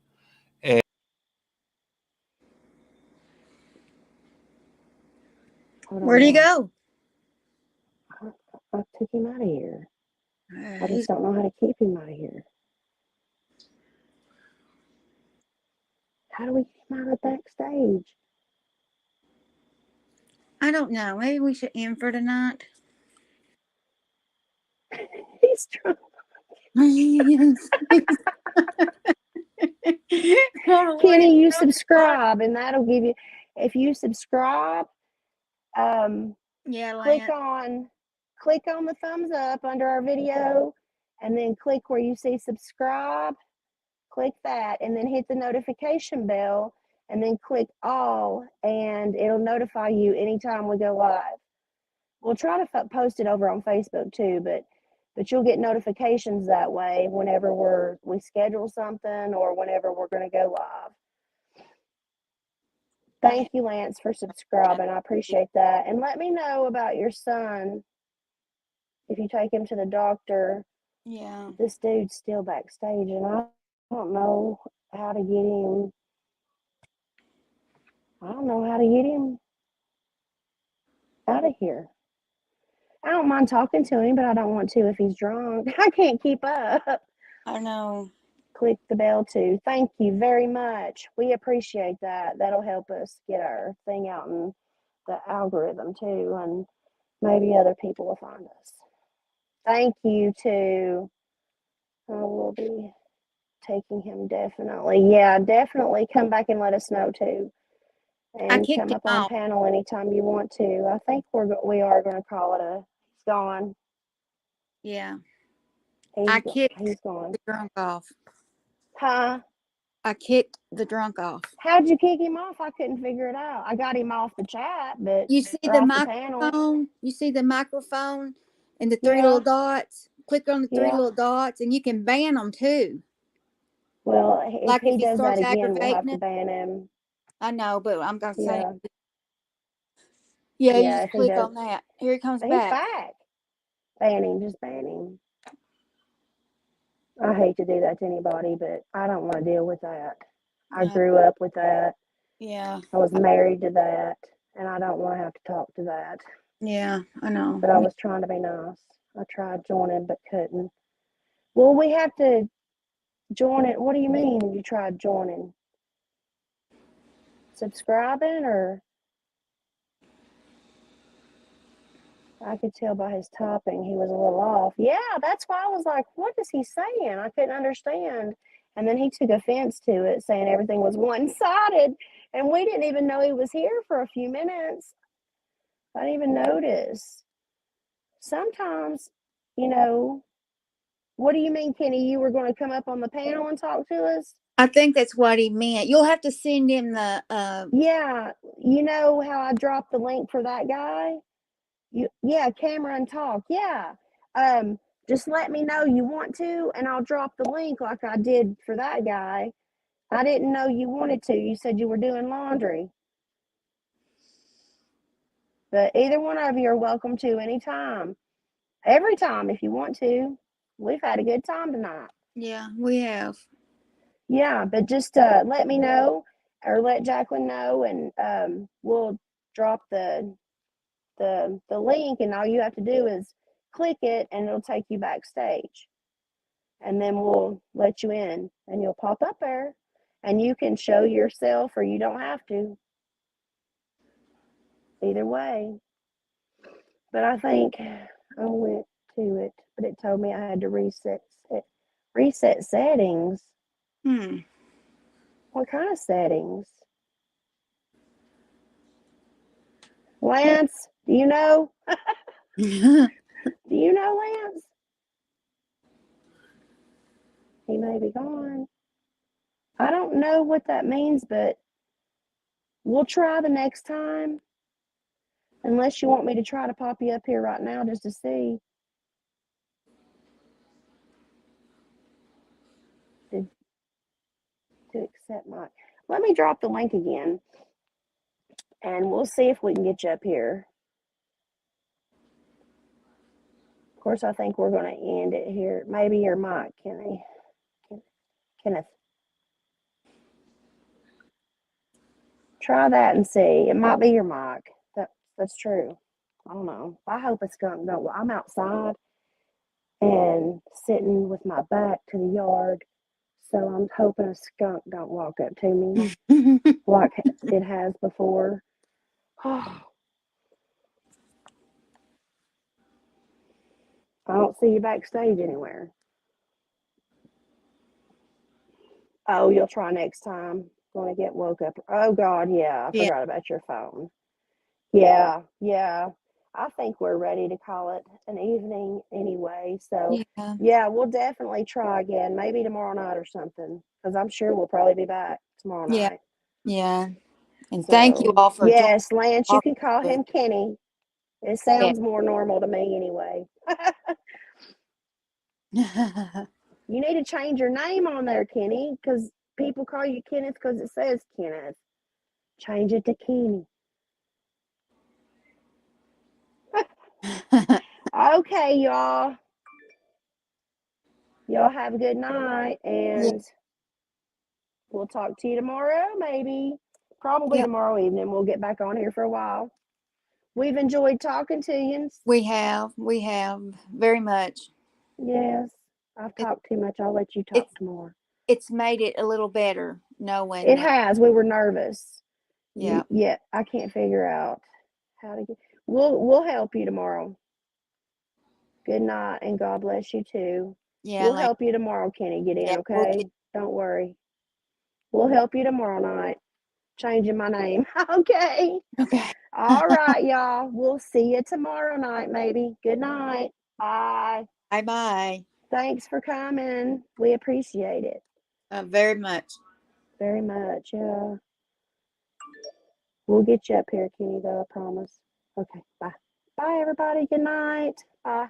Hold Where'd he on. go? I took him out of here. I He's, just don't know how to keep him out of here. How do we get him out of backstage? I don't know. Maybe we should end for tonight. He's trying. Kenny, you subscribe, and that'll give you. If you subscribe, Yeah, click Lance. on the thumbs up under our video, and then click where you see subscribe. Click that, and then hit the notification bell, and then click all, and it'll notify you anytime we go live. We'll try to post it over on Facebook too, but you'll get notifications that way whenever we schedule something or whenever we're going to go live. Thank you, Lance, for subscribing. I appreciate that. And let me know about your son. If you take him to the doctor, Yeah. this dude's still backstage, and I don't know how to get him. I don't know how to get him out of here. I don't mind talking to him, but I don't want to if he's drunk. I can't keep up. I know. Click the bell too. Thank you very much. We appreciate that. That'll help us get our thing out in the algorithm too, and maybe other people will find us. Thank you too. I will be taking him definitely. Yeah, definitely come back and let us know too. I And kicked come him up on off. panel anytime you want to. I think we are going to call it a. He's gone. Yeah. He's I kicked he's gone. the drunk off. Huh? I kicked the drunk off. How'd you kick him off? I couldn't figure it out. I got him off the chat, but You see or the off the panel. microphone? You see the microphone and the three Yeah. little dots? Click on the three Yeah. little dots, and you can ban them too. Well, if Like he if he does that starts again, we'll have aggravating to it. ban him. I know, but I'm gonna say, Yeah. yeah, you Yeah, just if he click does. on that. Here he comes He's back. back. Ban him. Just ban him. I hate to do that to anybody, but I don't want to deal with that. I No. grew up with that. Yeah, I was married to that, and I don't want to have to talk to that. yeah, I know. But I was trying to be nice. I tried joining, but couldn't. Well, we have to join it. What do you mean you tried joining? Subscribing, or? I could tell by his typing he was a little off. Yeah, that's why I was like, what is he saying? I couldn't understand. And then he took offense to it, saying everything was one-sided. And we didn't even know he was here for a few minutes. I didn't even notice. Sometimes, what do you mean, Kenny? You were going to come up on the panel and talk to us? I think that's what he meant. You'll have to send him the. Yeah, you know how I dropped the link for that guy? Yeah, camera and talk. Yeah. Just let me know you want to, and I'll drop the link like I did for that guy. I didn't know you wanted to. You said you were doing laundry. But either one of you are welcome to anytime. Every time if you want to. We've had a good time tonight. Yeah, we have. Yeah, but just let me know or let Jacqueline know, and we'll drop the link, and all you have to do is click it, and it'll take you backstage. And then we'll let you in, and you'll pop up there, and you can show yourself, or you don't have to. Either way. But I think I went to it, but it told me I had to reset settings. What kind of settings? Lance, do you know? Do you know, Lance? He may be gone. I don't know what that means, but we'll try the next time. Unless you want me to try to pop you up here right now just to see. To accept my. Let me drop the link again, and we'll see if we can get you up here. Of course, I think we're going to end it here. Maybe your mic, Kenneth. Try that and see. It might be your mic. That's true. I don't know. I hope a skunk don't. I'm outside and sitting with my back to the yard, so I'm hoping a skunk don't walk up to me like it has before. Oh, I don't see you backstage anywhere. Oh, you'll try next time. Going to get woke up. Oh, God, yeah. I forgot about your phone. Yeah. I think we're ready to call it an evening anyway. So, yeah, we'll definitely try again. Maybe tomorrow night or something. Because I'm sure we'll probably be back tomorrow night. Yeah. And so, thank you all for Yes, Lance, you can call him Kenny. It sounds more normal to me anyway. You need to change your name on there, Kenny, because people call you Kenneth because it says Kenneth. Change it to Kenny. Okay, y'all. Y'all have a good night, and we'll talk to you tomorrow, maybe. Probably tomorrow evening. We'll get back on here for a while. We've enjoyed talking to you. We have very much. Yes. I've talked too much. I'll let you talk more. It's made it a little better knowing. It has. We were nervous. Yeah. Yeah. I can't figure out how to get. We'll help you tomorrow. Good night, and God bless you too. Yeah. We'll help you tomorrow, Kenny. Get in, okay? Don't worry. We'll help you tomorrow night. Changing my name. Okay. All right, y'all. We'll see you tomorrow night, maybe. Good night. Bye. Bye. Thanks for coming. We appreciate it. Very much. Very much, yeah. We'll get you up here, Kenny, though, I promise. Okay, bye. Bye, everybody. Good night. Bye.